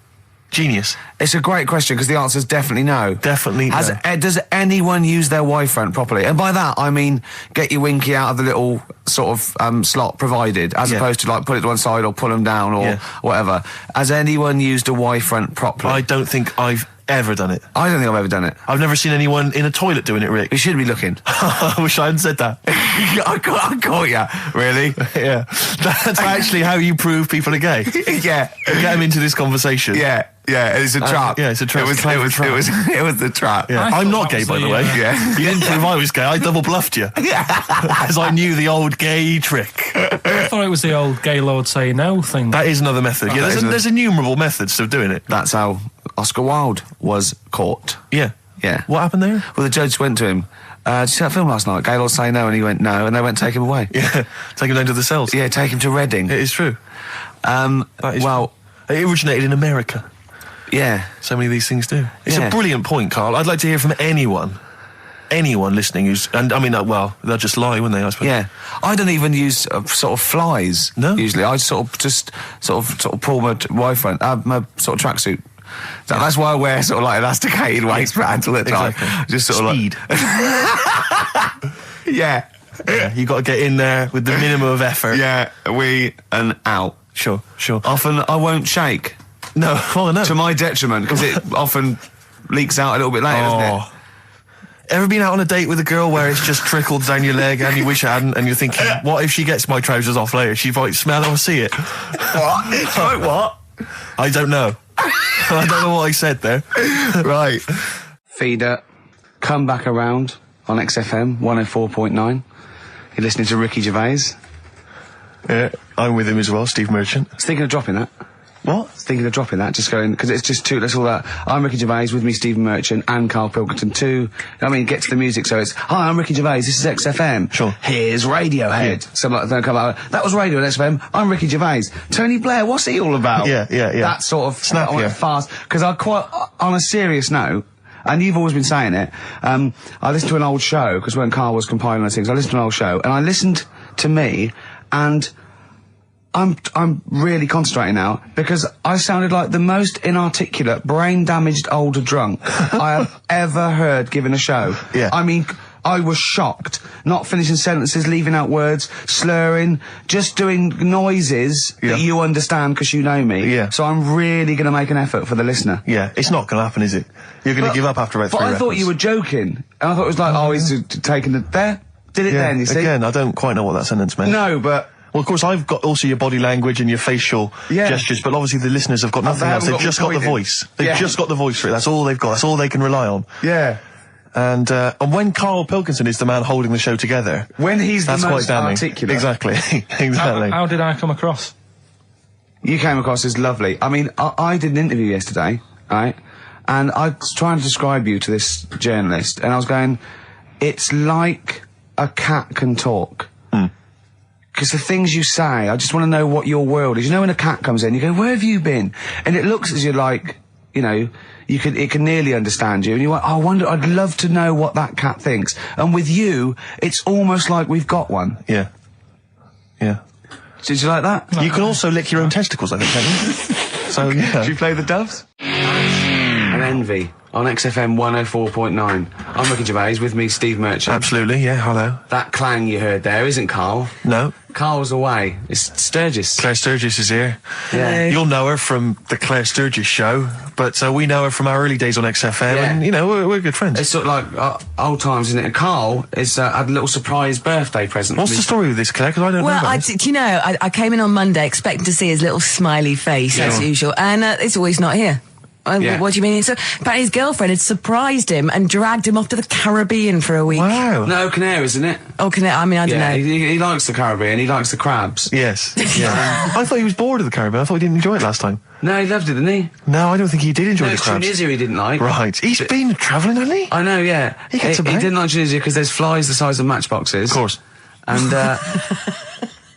Genius. It's a great question, because the answer is definitely no. Definitely no. Does anyone use their Y-front properly? And by that, I mean, get your winky out of the little sort of slot provided, as opposed to like put it to one side or pull them down or whatever. Has anyone used a Y-front properly? I don't think I've ever done it. I don't think I've ever done it. I've never seen anyone in a toilet doing it, Rick. You should be looking. I wish I hadn't said that. I caught you. Really? Yeah. That's actually how you prove people are gay. Yeah. Get them into this conversation. Yeah. It's a trap. Yeah, it's a trap. It was the trap. Yeah. I'm not gay, by the way. Yeah. You didn't prove I was gay. I double bluffed you. Yeah. As I knew the old gay trick. I thought it was the old gay lord say no thing. That is another method. Yeah, there's innumerable methods of doing it. That's how Oscar Wilde was caught. Yeah. Yeah. What happened there? Well, the judge went to him, did you see that film last night? Gay Lord Say No, and he went, no, and they went, take him away. Yeah. Take him down to the cells. Yeah, take him to Reading. It is true. That is well... true. It originated in America. Yeah. So many of these things do. It's a brilliant point, Karl. I'd like to hear from anyone listening who's... And, I mean, well, they'll just lie, wouldn't they, I suppose? Yeah. I don't even use sort of flies, usually. I sort of pull my Y-front, my sort of tracksuit. So that's why I wear sort of like elasticated waistbands all the time. Exactly. Just sort Speed. of like... Yeah. You got to get in there with the minimum of effort. Yeah, and out. Sure. Often I won't shake. No, oh no. To my detriment, because it often leaks out a little bit later, doesn't it? Ever been out on a date with a girl where it's just trickled down your leg and you wish it hadn't, and you're thinking, what if she gets my trousers off later? She might smell it or see it. What? What? I don't know. I don't know what I said there. Right. Feeder, come back around on XFM 104.9. You're listening to Ricky Gervais. Yeah, I'm with him as well, Steve Merchant. I was thinking of dropping that. What? Thinking of dropping that, just going, because it's just too, that's all that. I'm Ricky Gervais, with me Stephen Merchant and Karl Pilkington too. I mean, get to the music, so it's, hi, I'm Ricky Gervais, this is XFM. Sure. Here's Radiohead. Yeah. Something like that, come out, that was Radio on XFM, I'm Ricky Gervais. Tony Blair, what's he all about? Yeah. That sort of, snap, fast, because I quite, on a serious note, and you've always been saying it, I listened to an old show, because when Karl was compiling those things, I listened to an old show, and I listened to me, and I'm really concentrating now, because I sounded like the most inarticulate, brain-damaged older drunk I have ever heard giving a show. Yeah. I mean, I was shocked. Not finishing sentences, leaving out words, slurring, just doing noises that you understand because you know me. Yeah. So I'm really going to make an effort for the listener. Yeah, it's not going to happen, is it? You're going to give up after about 3 But I records. thought you were joking. And I thought it was like, oh, he's taking it there. Did it then, you see? Again, I don't quite know what that sentence meant. No, but... Well, of course, I've got also your body language and your facial gestures, but obviously the listeners have got nothing else. They've just got the voice. They've just got the voice for it. That's all they've got. That's all they can rely on. Yeah. And when Karl Pilkington is the man holding the show together... When he's the that's most quite damning. articulate. Exactly. Exactly. How did I come across? You came across as lovely. I mean, I did an interview yesterday, right? And I was trying to describe you to this journalist, and I was going, it's like a cat can talk. Because the things you say, I just want to know what your world is. You know, when a cat comes in, you go, where have you been? And it looks as you're like, you know, it can nearly understand you. And you're like, oh, I wonder, I'd love to know what that cat thinks. And with you, it's almost like we've got one. Yeah. Yeah. Did you like that? You can also lick your own testicles, I think, can't you? So, yeah. Did you play the doves? And Envy on XFM 104.9. I'm Ricky Gervais, with me Steve Merchant. Absolutely, yeah, hello. That clang you heard there isn't Karl. No. Karl's away. It's Sturgis. Claire Sturgis is here. Yeah. You'll know her from the Claire Sturgis show, but we know her from our early days on XFM, and, you know, we're good friends. It's sort of like old times, isn't it? And Karl has had a little surprise birthday present. What's the story with this, Claire? Because I don't know about this. Do you know, I came in on Monday expecting to see his little smiley face, as usual, and it's always not here. What do you mean? So apparently his girlfriend had surprised him and dragged him off to the Caribbean for a week. Wow. No, Canaries, isn't it? Oh, I mean, I don't know. He likes the Caribbean. He likes the crabs. Yes. Yeah. I thought he was bored of the Caribbean. I thought he didn't enjoy it last time. No, he loved it, didn't he? No, I don't think he did enjoy the it's crabs. Tunisia he didn't like. Right. He's been travelling, hasn't he? I know, yeah. He gets about. He didn't like Tunisia because there's flies the size of matchboxes. Of course. And,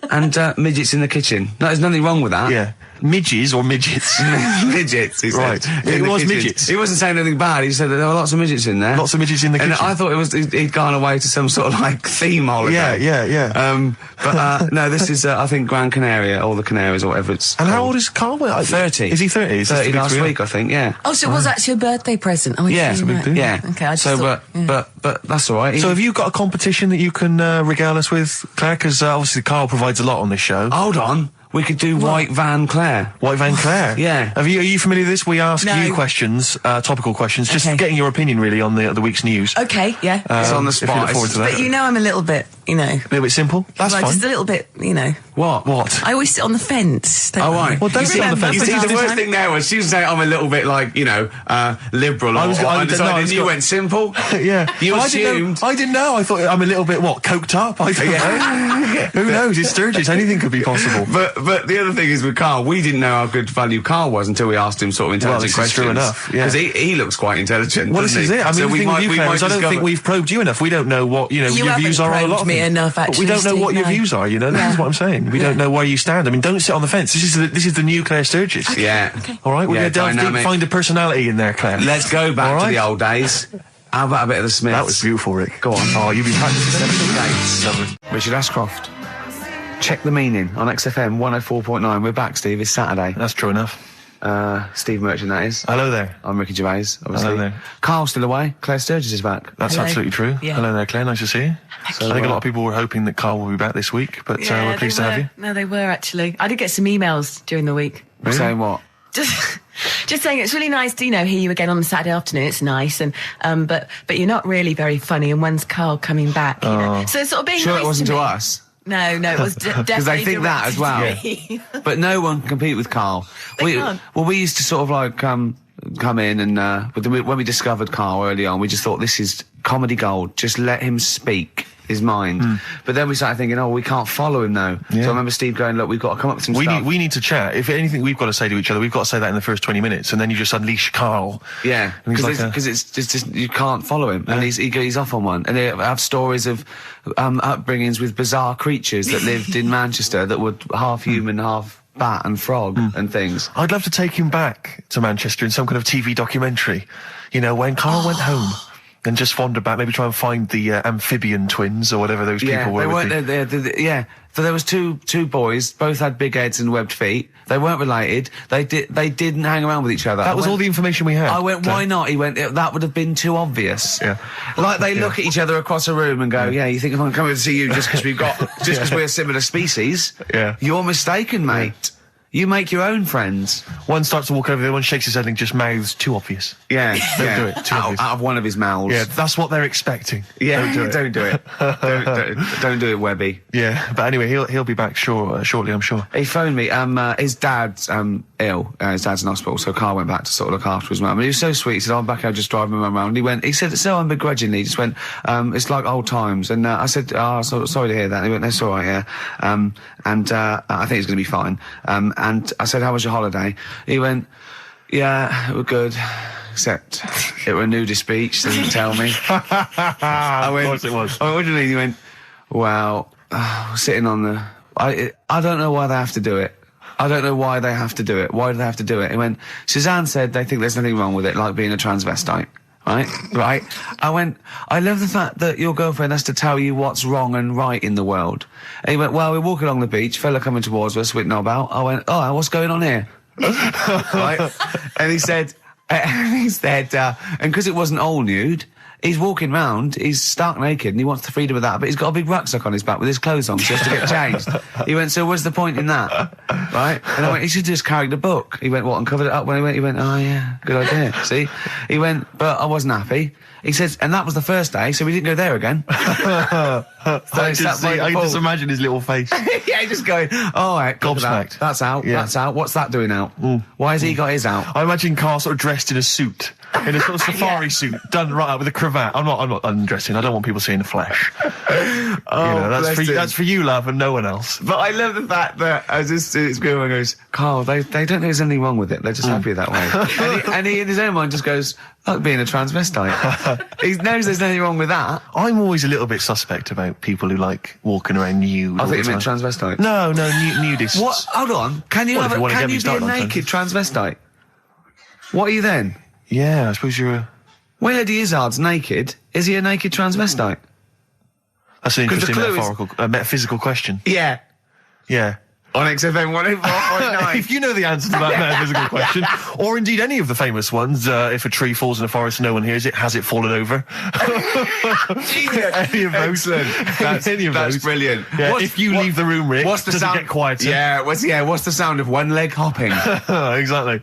and midgets in the kitchen. No, there's nothing wrong with that. Yeah. Midges or midgets? Midgets, he said. Right. It was midgets. He wasn't saying anything bad. He said that there were lots of midgets in there. Lots of midgets in the kitchen. And I thought he'd gone away to some sort of, like, theme holiday. Yeah. But, no, this is, I think, Gran Canaria, or the Canaries, or whatever it's And called. how old is Karl? 30. Is he 30? Is 30 last week, I think, yeah. Oh, so it was actually a birthday present. Oh, Yeah, it's a big deal. Yeah. Okay, I just so, thought, but that's all right. So have you got a competition that you can regale us with, Claire? Because obviously Karl provides a lot on this show. Hold on. We could do White Van Claire. White Van Claire? Yeah. Are you familiar with this? We ask No. you questions, topical questions, just Okay. getting your opinion really on the week's news. Okay, yeah. It's on the If you spot. look forward to that. But you know I'm a little bit, A little bit simple? That's well, fine. just a little bit, What? I always sit on the fence. Oh, right. Well, don't You sit on the remember? fence. You see, This the is- worst thing there was she was saying I'm a little bit like, liberal or undecided, and you went simple. Yeah. You Well, assumed. I didn't know. I thought I'm a little bit, coked up? I don't know. Who knows? It's Sturgis. Anything could be possible. But the other thing is with Karl, we didn't know how good value Karl was until we asked him sort of intelligent this is questions. true enough, yeah. Because he looks quite intelligent. Well, this doesn't is he? it. I mean, So the thing with you, Claire, is I don't discover- think we've probed you enough. We don't know what, your haven't views are on a lot probed of me things. enough, But we actually, don't know what Steve, your no. views are, This is what I'm saying. We don't know where you stand. I mean, don't sit on the fence. This is the new Claire Sturgis. Yeah. All right, we're Yeah, going to delve deep, dynamic. find a personality in there, Claire. Let's go back All to right? the old days. How about a bit of the Smiths? That was beautiful, Rick. Go on. Oh, you've been practicing Dates. Lovely. Richard Ashcroft. Check the meaning on XFM 104.9. We're back, Steve. It's Saturday. That's true enough. Steve Merchant, that is. Hello there. I'm Ricky Gervais, obviously. Hello there. Karl's still away. Claire Sturgis is back. That's Hello. absolutely true. Yeah. Hello there, Claire. Nice to see you. I think a lot of people were hoping that Karl will be back this week, but we're pleased to have you. No, they were actually. I did get some emails during the week. Really? Saying what? Just saying it's really nice to, hear you again on the Saturday afternoon. It's nice, and but you're not really very funny. And when's Karl coming back? So it's sort of being Sure nice it wasn't to to me. us. No, it was definitely Because they think that as well. directed to me. But no one can compete with Karl. They can't. Well, we used to sort of like come in and when we discovered Karl early on, we just thought this is comedy gold. Just let him speak his mind. But then we started thinking, we can't follow him now. Yeah. So I remember Steve going, look, we've got to come up with some We stuff. need to chat. If anything we've got to say to each other, we've got to say that in the first 20 minutes, and then you just unleash Karl. Yeah, And he's because like it's just you can't follow him, and he's off on one. And they have stories of upbringings with bizarre creatures that lived in Manchester that were half human, half bat and frog and things. I'd love to take him back to Manchester in some kind of TV documentary. When Karl went home. And just wander back, maybe try and find the amphibian twins or whatever those people were. They with weren't. the- So there was two boys, both had big heads and webbed feet. They weren't related. They didn't hang around with each other. That was all the information we had. I went, why not? He went, that would have been too obvious. Yeah. Like they look at each other across a room and go, you think I'm coming to see you just because we're a similar species? Yeah. You're mistaken, mate. You make your own friends. One starts to walk over, the other one shakes his head and just mouths too obvious. Yeah. Don't do it. Too obvious. Out of one of his mouths. Yeah, that's what they're expecting. Yeah. Don't do it. Don't do it, Webby. Yeah, but anyway, he'll be back shortly, I'm sure. He phoned me. His dad's ill. His dad's in hospital, so Karl went back to sort of look after his mum. And he was so sweet. He said, I'm back. I'll just drive my mum around. He said, so unbegrudgingly. He just went, it's like old times. And I said, sorry to hear that. And he went, that's all right, yeah. I think it's going to be fine. And I said, how was your holiday? He went, yeah, it was good. Except it were a nudist beach, didn't tell me. Of course it was. I went, what do you mean? He went, well, sitting on the... I don't know why they have to do it. I don't know why they have to do it. Why do they have to do it? He went, Suzanne said they think there's nothing wrong with it, like being a transvestite. Right? I went, I love the fact that your girlfriend has to tell you what's wrong and right in the world. And he went, well, we're walking along the beach, fella coming towards us with knob out. I went, what's going on here? Right? And he said, And he said, and because it wasn't all nude, he's walking round, he's stark naked, and he wants the freedom of that, but he's got a big rucksack on his back with his clothes on just to get changed. He went, so what's the point in that? Right? And I went, he should just carry the book. He went, what, and covered it up? When he went, oh yeah, good idea. See? He went, but I wasn't happy. He says, and that was the first day, so we didn't go there again. I can just imagine his little face. Yeah, just going, all right, gobsmacked. That's out, that's out. What's that doing out? Why has he got his out? I imagine Karl sort of dressed in a suit, in a sort of safari suit, done right up with a cravat. I'm not undressing. I don't want people seeing the flesh. That's for you, love, and no one else. But I love the fact that it's going, goes, Karl, they don't think there's anything wrong with it. They're just happy that way. and he in his own mind just goes, like being a transvestite. He knows there's nothing wrong with that. I'm always a little bit suspect about people who like walking around nude. I think you meant transvestite. No, nudists. What? Hold on. Can you be a naked transvestite? What are you then? Yeah, I suppose you're a... When Eddie Izzard's naked, is he a naked transvestite? That's an interesting metaphysical question. Yeah. Yeah. On XFM 104.9. If you know the answer to that metaphysical question, or indeed any of the famous ones, if a tree falls in a forest and no one hears it, has it fallen over? Any of those. Excellent. That's brilliant. Yeah, if you leave the room, Rick, does it get quieter? Yeah, what's the sound of one leg hopping? Exactly.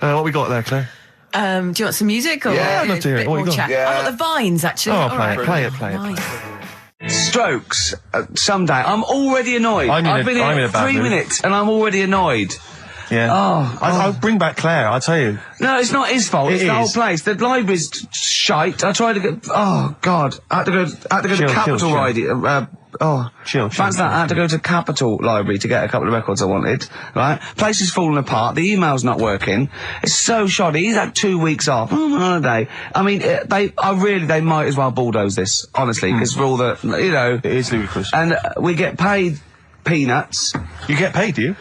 What we got there, Claire? Do you want some music? Or I'd love to hear it. What you got? Yeah. I've got the Vines, actually. Oh, play it. Strokes. Someday. I'm already annoyed. I've been here 3 minutes and I'm already annoyed. Yeah. I'll bring back Claire, I'll tell you. No, it's not his fault. It's the whole place. The library's shite. I tried to get... Oh, God. I had to go to Capitol Library. Chill. Fancy that. I had to go to Capitol Library to get a couple of records I wanted. Right? Place is falling apart. The email's not working. It's so shoddy. He's had 2 weeks off. On holiday. I mean, they might as well bulldoze this, honestly, because for all the, It is ludicrous. And we get paid peanuts. You get paid, do you?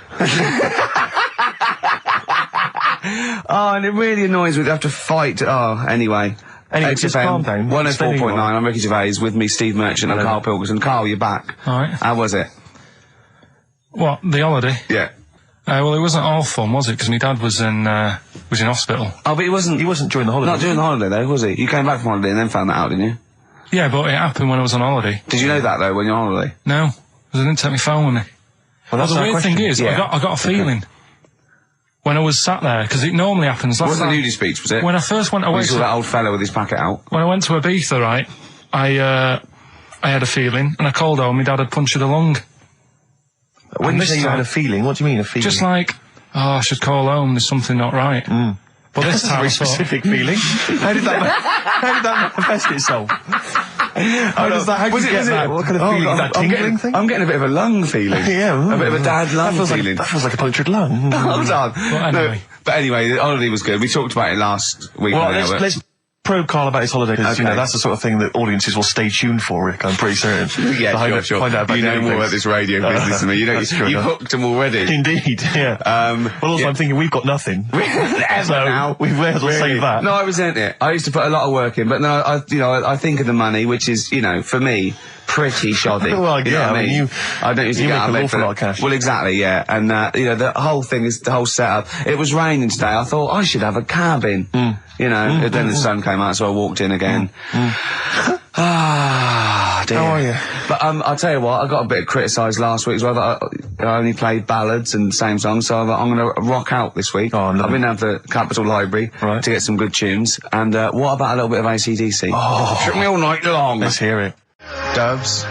Oh, and it really annoys me to have to fight. Anyway, just calm down. 104.9, I'm Ricky Gervais, with me, Steve Merchant and Karl Pilkington. Karl, you're back. All right. How was it? What, the holiday? Yeah. Well, it wasn't all fun, was it? Because my dad was in hospital. Oh, but he wasn't during the holiday. Not during the holiday, though, was he? You came back from holiday and then found that out, didn't you? Yeah, but it happened when I was on holiday. Did you know that, though, when you're on holiday? No, because I didn't take my phone with me. Well, the weird thing is, I got a feeling when I was sat there, because it normally happens. It wasn't a nudie speech, was it? When I first went away, you saw that old fellow with his packet out. When I went to Ibiza, right, I had a feeling, and I called home. My dad had punctured a lung. When you say you had a feeling, what do you mean a feeling? Just like, I should call home. There's something not right. But this time, a very specific feeling. How did that manifest itself? How did you get that? What kind of feeling? Is that tingling thing? I'm getting a bit of a lung feeling. Yeah. A bit of a dad lung feeling. That feels like a punctured lung. Hold on. Well, anyway. But anyway, the holiday was good. We talked about it last week. Well, let's probe Karl about his holiday, because that's the sort of thing that audiences will stay tuned for, Rick, I'm pretty certain. Yeah, sure. Find out about you know more about this radio business than me. You hooked them already. Indeed, yeah. Well, also I'm thinking we've got nothing. So now we may as well save that. No, I resent it. I used to put a lot of work in, but no, I think of the money, which is, for me, pretty shoddy. Well, yeah, I mean, I don't usually get out of bed an awful lot of cash. Well, exactly, yeah. And, the whole thing is the whole setup. It was raining today. I thought I should have a cabin. And then the sun came out, so I walked in again. Ah, dear. How are you? But I'll tell you what, I got a bit criticised last week as well that I only played ballads and same songs, so I'm going to rock out this week. I've been down to the Capitol Library to get some good tunes. And what about a little bit of AC/DC? Took me all night long. Let's hear it. Doves,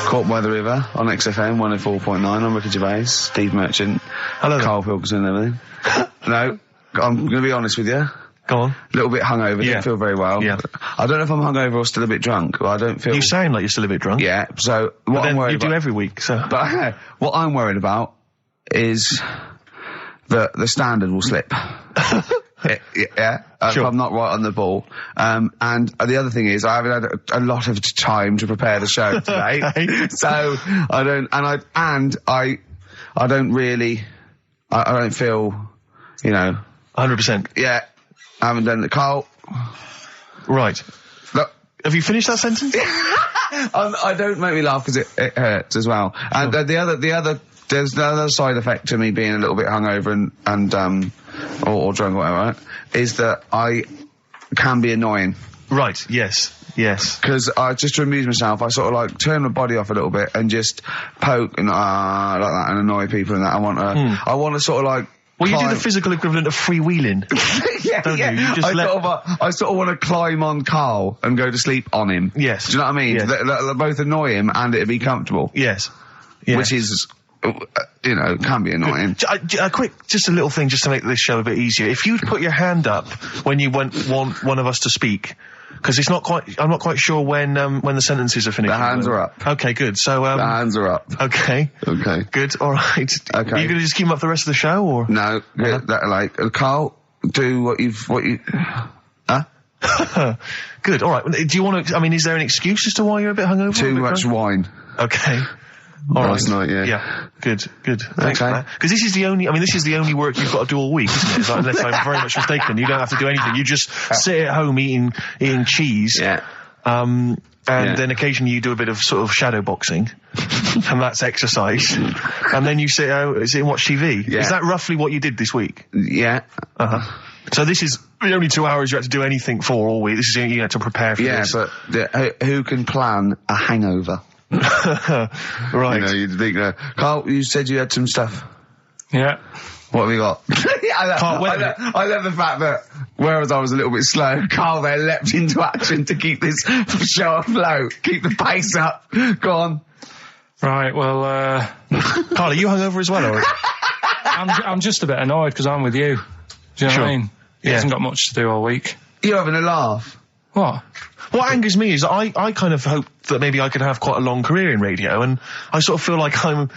Caught by the River on XFM 104.9. I'm Ricky Gervais, Steve Merchant, Karl Pilkington and everything. No, I'm going to be honest with you. Go on. A little bit hungover, didn't feel very well. Yeah. I don't know if I'm hungover or still a bit drunk, but I don't feel... You sound like you're still a bit drunk. Yeah, so what I'm worried about... You do every week, so... But what I'm worried about is that the standard will slip. If I'm not right on the ball. And the other thing is I haven't had a lot of time to prepare the show today. So I don't feel, 100%. Yeah. I haven't done the Karl. Right. Look. Have you finished that sentence? I don't make me laugh because it hurts as well. And there's another side effect to me being a little bit hungover and or drunk or whatever, right, is that I can be annoying. Right, yes. Because just to amuse myself, I sort of like turn my body off a little bit and just poke and like that and annoy people and that. I want to sort of like. Well, you do the physical equivalent of freewheeling. Don't you? You just I sort of want to climb on Karl and go to sleep on him. Yes. Do you know what I mean? Yes. They both annoy him and it'd be comfortable. Yes. Which is, can be annoying. Just a little thing just to make this show a bit easier. If you'd put your hand up when you want one of us to speak, because I'm not quite sure when the sentences are finished. The hands are up. Okay, good. So, the hands are up. Okay. Good, alright. Okay. Are you gonna just keep them up the rest of the show, or? No, Karl, do what you, huh? Good, alright. Do you want to, is there an excuse as to why you're a bit hungover? Too much wine. Okay. Last night, yeah. Yeah, good. Thanks for that. Because this is the only work you've got to do all week, isn't it? It's like, unless I'm very much mistaken, you don't have to do anything. You just sit at home eating cheese. Yeah. Then occasionally you do a bit of sort of shadow boxing, and that's exercise. And then you sit and watch TV. Yeah. Is that roughly what you did this week? Yeah. So this is the only 2 hours you had to do anything for all week. This is you had to prepare for this. Yeah, but who can plan a hangover? Right. You'd think, Karl, you said you had some stuff. Yeah. What have you got? I love the fact that, whereas I was a little bit slow, Karl there leapt into action to keep this show afloat, keep the pace up. Go on. Right, well, Karl, are you hungover as well, or? I'm just a bit annoyed because I'm with you. Do you know what I mean? He hasn't got much to do all week. You're having a laugh. What? What angers me is I kind of hope that maybe I could have quite a long career in radio, and I sort of feel like I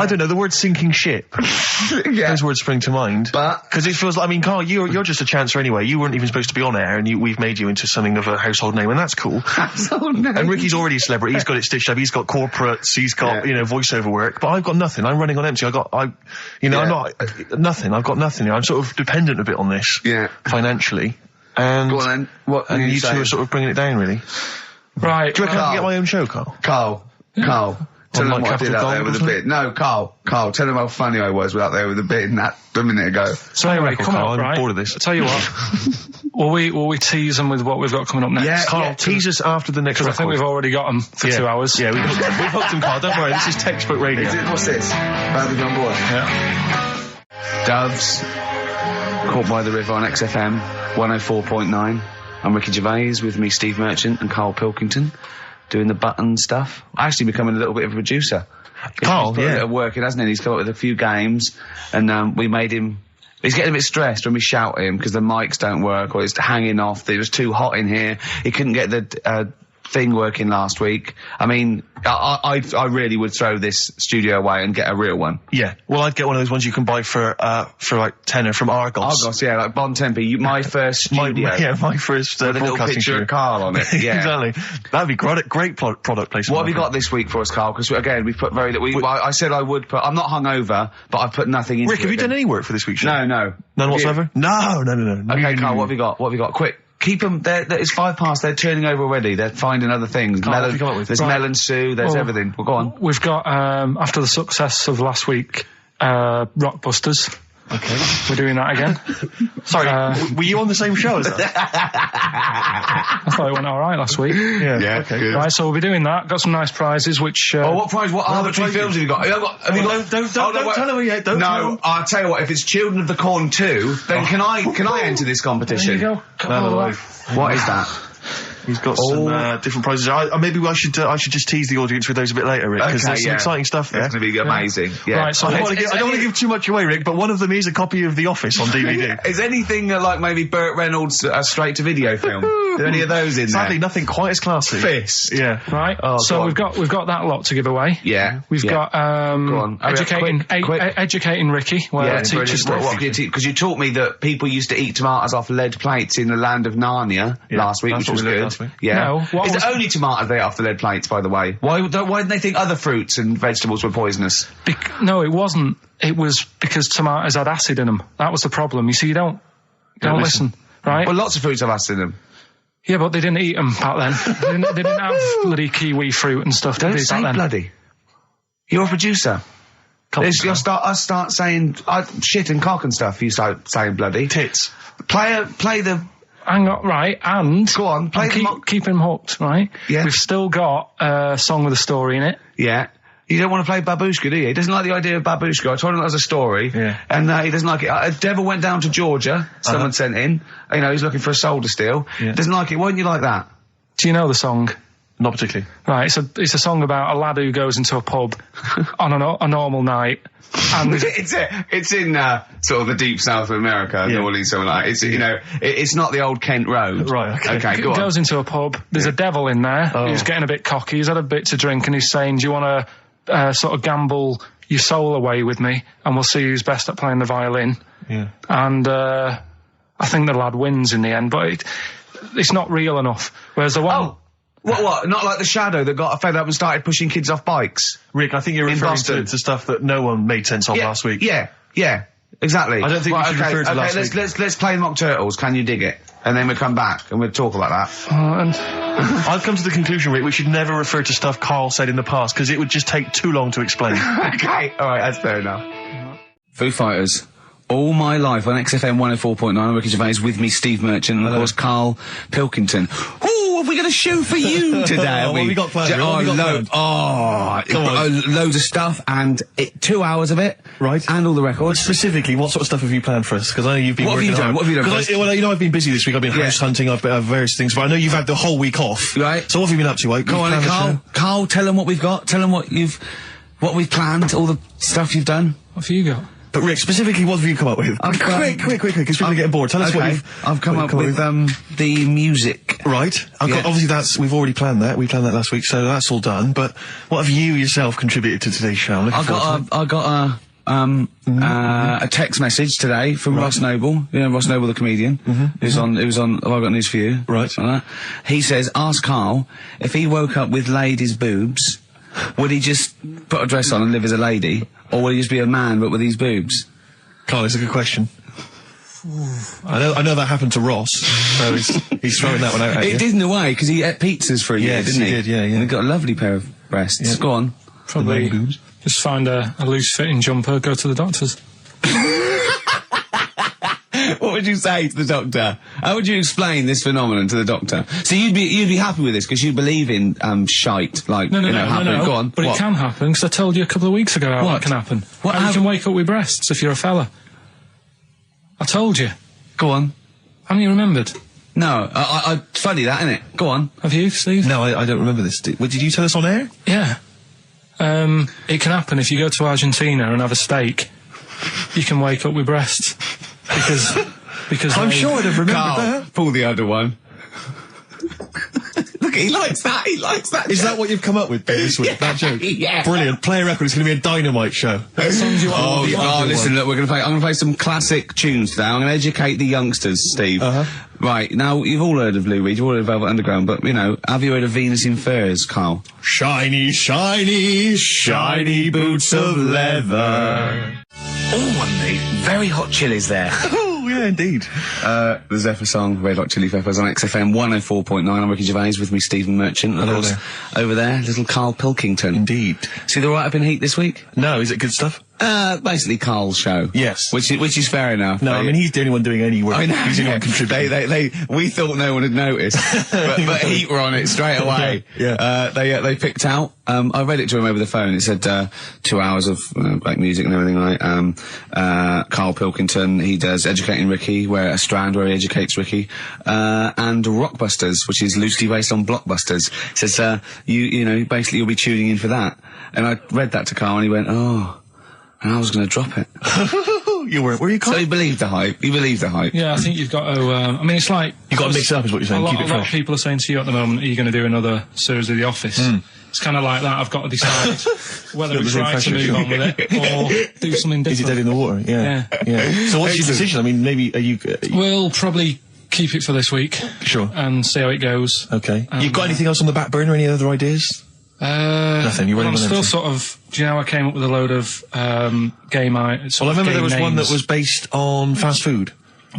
don't know, the word sinking ship. Those words spring to mind. But because it feels like, Karl, you're just a chancer anyway. You weren't even supposed to be on air, and we've made you into something of a household name, and that's cool. Household name. And Ricky's already a celebrity. He's got it stitched up. He's got corporates. He's got voiceover work. But I've got nothing. I'm running on empty. I'm not nothing. I've got nothing. I'm sort of dependent a bit on this. Yeah. Financially. And, go on then. What and you two are sort of bringing it down, really. Right. Do you reckon I can get my own show, Karl? Karl. Tell them what I did out there with a bid. No, Karl, tell them how funny I was out there with a bid and that a minute ago. So anyway, come on, I'm bored of this. I'll tell you what. will we tease them with what we've got coming up next? Yeah, Karl, tease us after the next record. I think we've already got them for 2 hours. Yeah, we've hooked them, Karl. Don't worry, this is textbook radio. What's this? Baby on board. Yeah. Doves, Caught by the River on XFM 104.9. I'm Ricky Gervais, with me Steve Merchant and Karl Pilkington, doing the button stuff. Actually becoming a little bit of a producer. Karl, he's put a bit of work in, hasn't he? He's come up with a few games, and we made him. He's getting a bit stressed when we shout at him because the mics don't work or it's hanging off. It was too hot in here. He couldn't get the thing working last week. I mean, I really would throw this studio away and get a real one. Yeah. Well, I'd get one of those ones you can buy for like tenner from Argos. Argos, yeah, like Bon Tempe. My first studio. my first with a little picture of Karl on it. Yeah. Exactly. That'd be great product placement. What have you got this week for us, Karl? Because again, we've put very little. I said I would put. I'm not hungover, but I've put nothing into it. Rick, have you done any work for this week's show? No. None whatsoever? No. Okay, Karl, what have you got? What have you got? Quick. Keep them. It's 5 past. They're turning over already. They're finding other things. There's melon stew. There's everything. Well, go on. We've got after the success of last week, Rockbusters. Okay. We're doing that again. Sorry, were you on the same show as us? I thought it went all right last week. Yeah. Okay. Good. Right, so we'll be doing that. Got some nice prizes, which. What prize? What other 3 films have you got? Have you got? Don't tell him yet. Don't. No, I'll tell you what. If it's Children of the Corn 2, then can I enter this competition? There you go. What is that? He's got some different prizes. Maybe I should just tease the audience with those a bit later, Rick, because there's some exciting stuff there. It's going to be amazing. Yeah. Right, so I don't want to give too much away, Rick, but one of them is a copy of The Office on DVD. Is anything like maybe Burt Reynolds' straight-to-video film? Are there any of those in there? Sadly, nothing quite as classy. Fist. Yeah. Right. So we've got that lot to give away. Yeah. We've got Go on. educating Ricky. Well, teachers because you taught me that people used to eat tomatoes off lead plates in the land of Narnia last week, which was good. Yeah. No, is it only tomatoes they ate off the lead plates, by the way? Why didn't they think other fruits and vegetables were poisonous? No, it wasn't. It was because tomatoes had acid in them. That was the problem. You see, you don't listen, right? Well, lots of fruits have acid in them. Yeah, but they didn't eat them back then. they didn't have bloody kiwi fruit and stuff. Don't did say back then. bloody. You're a producer. I start saying shit and cock and stuff. You start saying bloody tits. Play the. Hang on, right, and go on. Keep him hooked, right? Yeah. We've still got a song with a story in it. Yeah. You don't want to play Babushka, do you? He doesn't like the idea of Babushka. I told him that was a story. Yeah. And he doesn't like it. Devil went down to Georgia. Someone sent in. You know, he's looking for a soul to steal. Yeah. Doesn't like it. Why don't you like that? Do you know the song? Not particularly. Right, it's a song about a lad who goes into a pub on a normal night. And it's in sort of the deep south of America, New Orleans, something like that. It's, you know, it's not the old Kent Road. Right, okay. Go on. Goes into a pub, there's a devil in there, who's getting a bit cocky, he's had a bit to drink, and he's saying, do you want to sort of gamble your soul away with me, and we'll see who's best at playing the violin. Yeah. And I think the lad wins in the end, but it's not real enough. Whereas the one... What? Not like the Shadow that got fed up and started pushing kids off bikes? Rick, I think you're referring to stuff that no one made sense of last week. Yeah, exactly. I don't think we should refer to last week. Let's play Mock Turtles, Can You Dig It? And then we'll come back and we'll talk about that. I've come to the conclusion, Rick, we should never refer to stuff Carl said in the past, because it would just take too long to explain. Okay, alright, that's fair enough. Foo Fighters. All my life on XFM 104.9, I'm Ricky Gervais, with me Steve Merchant, and of course Karl Pilkington. Ooh, have we got a show for you today? What have we got planned? Loads of stuff, and 2 hours of it. Right. And all the records. Specifically, what sort of stuff have you planned for us? Because I know you've been working hard. What have you done? Well, you know, I've been busy this week. I've been house hunting, I've various things, but I know you've had the whole week off. Right. So what have you been up to? Go on, Karl, tell them what we've got. Tell them what we've planned, all the stuff you've done. What have you got? But Rick, specifically, what have you come up with? Quick, because people are getting bored. Tell us what I've come up with the music. Right. Obviously, we've already planned that. We planned that last week, so that's all done. But what have you yourself contributed to today's show? I got a text message today from Ross Noble. You know Ross Noble, the comedian. It was on. Have I got news for you? Right. He says, ask Karl if he woke up with ladies' boobs, would he just put a dress on and live as a lady? Or will he just be a man, but with these boobs? Carl, it's a good question. I know that happened to Ross, so he's throwing that one out at you. It did in a way, because he ate pizzas for a year, didn't he? Yes, he did, yeah. And he got a lovely pair of breasts. Yeah. Go on. Probably just find a loose-fitting jumper, go to the doctor's. What would you say to the doctor? How would you explain this phenomenon to the doctor? So you'd be happy with this because you believe in shite, like no. Go on. But it can happen because I told you a couple of weeks ago how that can happen. You can wake up with breasts if you're a fella. I told you. Go on. Haven't you remembered? No, it's funny that, isn't it? Go on. Have you, Steve? No, I don't remember this. Did you tell us on air? Yeah. It can happen if you go to Argentina and have a steak. You can wake up with breasts. Because I'm sure I'd have remembered that. Pull the other one. Look, he likes that. Is that what you've come up with this week? That joke? Yeah. Brilliant. Play a record. It's going to be a dynamite show. Listen, look, I'm going to play some classic tunes today. I'm going to educate the youngsters, Steve. Right, now, you've all heard of Lou Reed, you've all heard of Velvet Underground, but, you know, have you heard of Venus in Furs, Karl? Shiny, shiny, shiny boots of leather. Oh, and the very hot chilies there. Oh, yeah, indeed. The Zephyr song, Red Hot Chili Peppers on XFM 104.9. I'm Ricky Gervais, with me Stephen Merchant. Hello there. Over there, little Karl Pilkington. Indeed. See the write-up in Heat this week? No, is it good stuff? Basically Karl's show. Yes. Which is fair enough. No, I mean, he's the only one doing any work. I know. He's the only one contributing. We thought no one had noticed. but Heat were on it straight away. Yeah. They picked out, I read it to him over the phone. It said, 2 hours of, black music and everything, right? Karl Pilkington, he does Educating Ricky, where a strand where he educates Ricky, and Rockbusters, which is loosely based on Blockbusters. It says, you know, basically you'll be tuning in for that. And I read that to Karl and he went, oh. And I was going to drop it. You weren't, were you, Karl? So he believed the hype. Yeah, I think you've got to, I mean, it's like... You've got to mix it up, is what you're saying. A Keep it lot of fresh. people are saying to you at the moment, are you going to do another series of The Office? It's kind of like that. I've got to decide whether it's right to move on with it or do something different. Is it dead in the water? Yeah. So what's your decision? I mean, maybe, are you... We'll probably keep it for this week. Sure. And see how it goes. Okay. You got anything else on the back burner? Any other ideas? Nothing. You're I'm still sort of. Do you know I came up with a load of game. Well, I remember there was one that was based on fast food.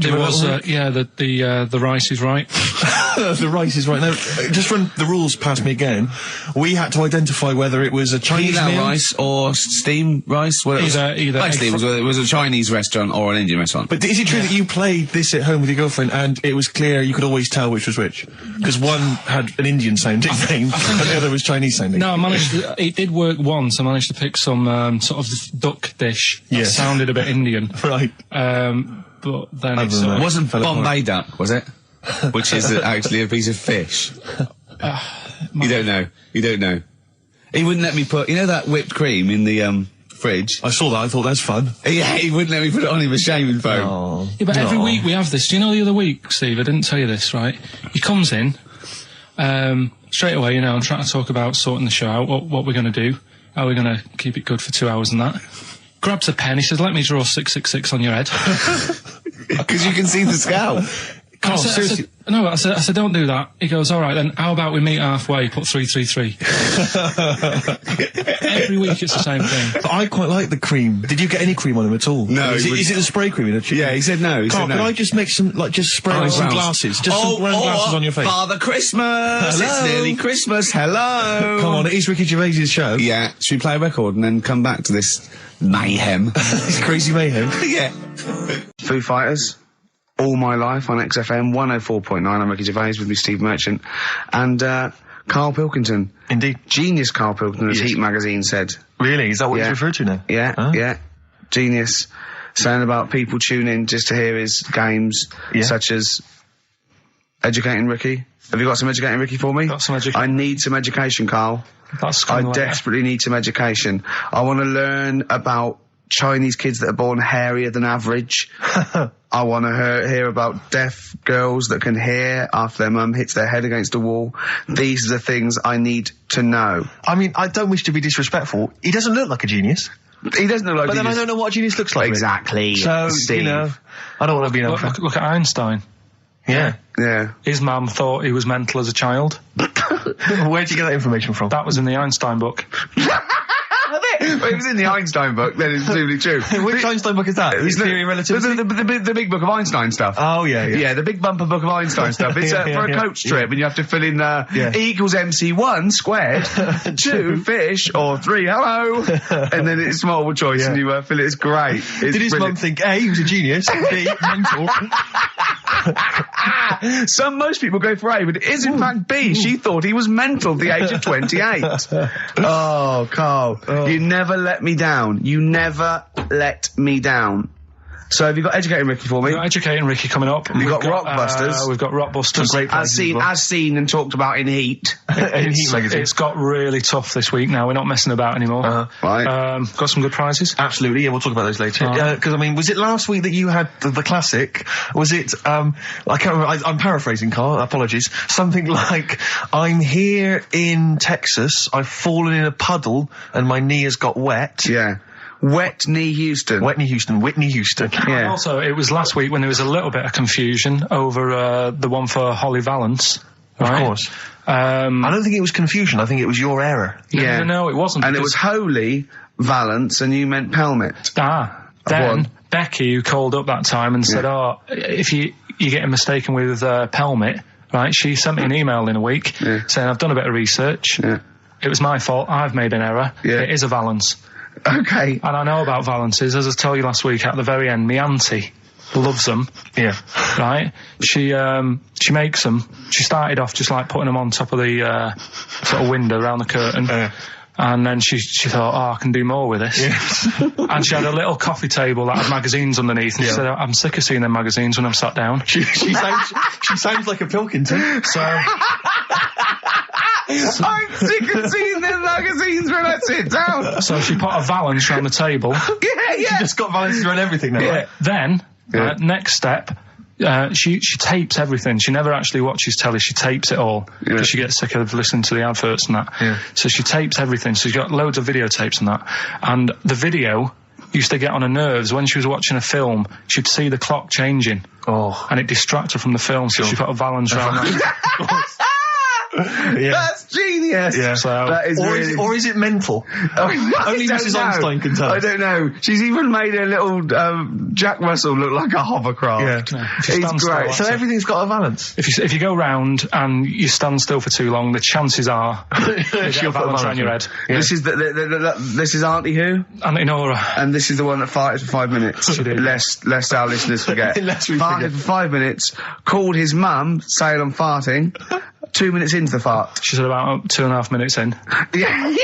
It was, the rice is right. The rice is right. Now, just run the rules past me again. We had to identify whether it was a Chinese meal, rice or steamed rice. Well, either basically, it was a Chinese restaurant or an Indian restaurant. But is it true that you played this at home with your girlfriend and it was clear you could always tell which was which? Because one had an Indian sounding name and the other was Chinese sounding. No, it did work once. I managed to pick some sort of duck dish that sounded a bit Indian. Right. But then it wasn't Bombay duck, was it? Which is actually a piece of fish. You don't know. He wouldn't let me put, that whipped cream in the fridge. I saw that. I thought that's fun. Yeah, he wouldn't let me put it on. He was shaming phone. Oh. Yeah, but every week we have this. Do you know the other week, Steve? I didn't tell you this, right? He comes in straight away. I'm trying to talk about sorting the show out. What we're going to do? How we're going to keep it good for 2 hours and that. Grabs a pen. He says, "Let me draw 666 on your head." Because you can see the scalp. Seriously. I said, don't do that. He goes, all right, then how about we meet halfway, put 333. Every week it's the same thing. But I quite like the cream. Did you get any cream on him at all? No. Is it the spray cream in a chicken? Yeah, he said no. Carl, can I just make some, just spray on some glasses? Just some round glasses on your face. Father Christmas! Hello. It's nearly Christmas, hello! Come on, it is Ricky Gervais' show. Yeah, should we play a record and then come back to this mayhem? This crazy mayhem? Yeah. Foo Fighters. All My Life on XFM 104.9. I'm Ricky Gervais, with me Steve Merchant and Karl Pilkington. Indeed. Genius Karl Pilkington, as Heat magazine said. Really? Is that what he's referred to now? Yeah, huh? Yeah. Genius. Saying about people tune in just to hear his games, such as Educating Ricky. Have you got some Educating Ricky for me? Got some education. I need some education, Karl. I desperately need some education. I want to learn about Chinese kids that are born hairier than average. I want to hear about deaf girls that can hear after their mum hits their head against a wall. These are the things I need to know. I mean, I don't wish to be disrespectful. He doesn't look like a genius. He doesn't look like a genius. But then I don't know what a genius looks like. Exactly. So, Steve. I don't want to be an look at Einstein. Yeah. Yeah. His mum thought he was mental as a child. Where'd you get that information from? That was in the Einstein book. Well, it was in the Einstein book, then it's presumably true. Which Einstein book is that? Theory of Relativity? The big book of Einstein stuff. Oh, yeah. Yeah, the big bumper book of Einstein stuff. It's for a coach trip, and you have to fill in E equals MC1 squared, 2 fish, or 3 hello, and then it's multiple choice, and you fill it. It's great. Did his mum think, A, he was a genius, B, mental? Most people go for A, but it is in fact B. She thought he was mental at the age of 28. Oh, Karl, you never let me down. You never let me down. So have you got Educating Ricky for me? We've got Educating Ricky coming up. We've got Rockbusters. We've got Rockbusters. Great as seen and talked about in Heat. In Heat magazine. It's got really tough this week now. We're not messing about anymore. Right. Got some good prizes. Absolutely, yeah, we'll talk about those later. Because, was it last week that you had the classic? Was it, I can't remember, I'm paraphrasing, Karl, apologies. Something like, I'm here in Texas, I've fallen in a puddle, and my knee has got wet. Yeah. Whitney Houston. Yeah. And also, it was last week when there was a little bit of confusion over the one for Holly Valance. Right? Of course. I don't think it was confusion. I think it was your error. No, it wasn't. And it was Holy Valance, and you meant Pelmet. Then Becky, who called up that time and said, if you're getting mistaken with Pelmet, right, she sent me an email in a week saying, I've done a bit of research. Yeah. It was my fault. I've made an error. Yeah. It is a Valance. Okay. And I know about Valances, as I told you last week, at the very end, my auntie loves them. Yeah. Right? She makes them. She started off just like putting them on top of the sort of window around the curtain. And then she thought, I can do more with this. Yeah. And she had a little coffee table that had magazines underneath. And she said, I'm sick of seeing them magazines when I'm sat down. She sounds like a Pilkington. So... I'm sick of seeing them magazines when I sit down. So she put a Valance around the table. She just got Valances around everything now. Right? Then, next step, she tapes everything. She never actually watches telly. She tapes it all because she gets sick of listening to the adverts and that. Yeah. So she tapes everything. So she's got loads of videotapes and that. And the video used to get on her nerves. When she was watching a film, she'd see the clock changing. And it distracted her from the film. So she put a Valance around that. Yeah. That's genius. Yeah. So, That is Or is it mental? Only Mrs. Einstein can tell. I don't know. She's even made a little Jack Russell look like a hovercraft. Yeah. He's great. So everything's got a balance. If you go round and you stand still for too long, the chances are you get a balance around your head. Yeah. This is this is Auntie Who, Auntie Nora. and this is the one that farted for 5 minutes. She did. Lest our listeners forget. Lest we Farted forget. for 5 minutes. Called his mum, saying I'm farting. 2 minutes into the fart. She said about 2.5 minutes in. Yeah.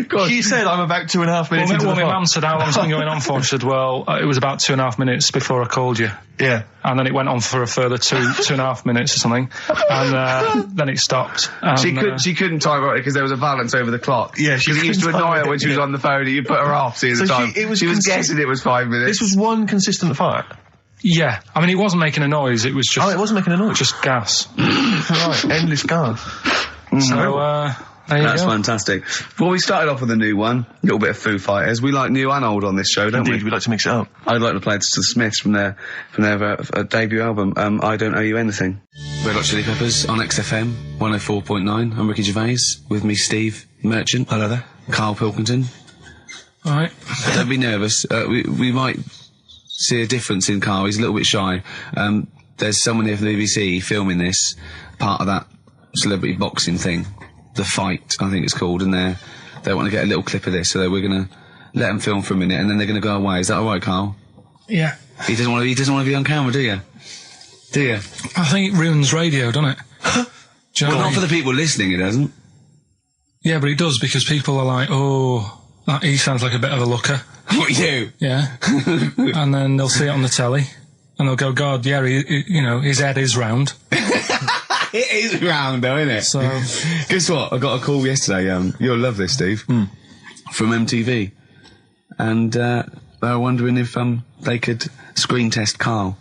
God. She said I'm about 2.5 minutes into Well, the my fart. mum said, how long's it been going on for? She said, well, it was about 2.5 minutes before I called you. Yeah. And then it went on for a further 2.5 minutes or something. And then it stopped. And, She couldn't time it because there was a balance over the clock. Yeah, she Because it used to couldn't annoy time her it, when she was yeah. on the phone and you put her off seeing the So time. she was guessing it was 5 minutes. This was one consistent fart. yeah. I mean, it wasn't making a noise. It was just... Oh, it wasn't making a noise. Just gas. Right. Endless gas. So, there you That's go. fantastic. Well, we started off with a new one, a little bit of Foo Fighters. We like new and old on this show, don't Indeed, we? we like to mix it up. I'd like to play this to the Smiths from their debut album, I Don't Owe You Anything. Red Hot Chili Peppers on XFM 104.9. I'm Ricky Gervais. With me, Steve Merchant. Hello there. Karl Pilkington. All right. Don't be nervous. We might see a difference in Karl. He's a little bit shy. There's someone here from the BBC filming this, part of that celebrity boxing thing. The Fight, I think it's called, and they want to get a little clip of this, so we're going to let them film for a minute, and then they're going to go away. Is that all right, Karl? Yeah. He doesn't want to be on camera, do you? Do you? I think it ruins radio, doesn't it? Do you know Well, what I not mean? for the people listening, it doesn't. Yeah, but it does, because people are like, oh, he sounds like a bit of a looker. What, you? Yeah. And then they'll see it on the telly, and they'll go, God, yeah, his head is round. It is round, though, isn't it? So, Guess what? I got a call yesterday. You'll love this, Steve. From MTV, and they were wondering if they could screen test Karl.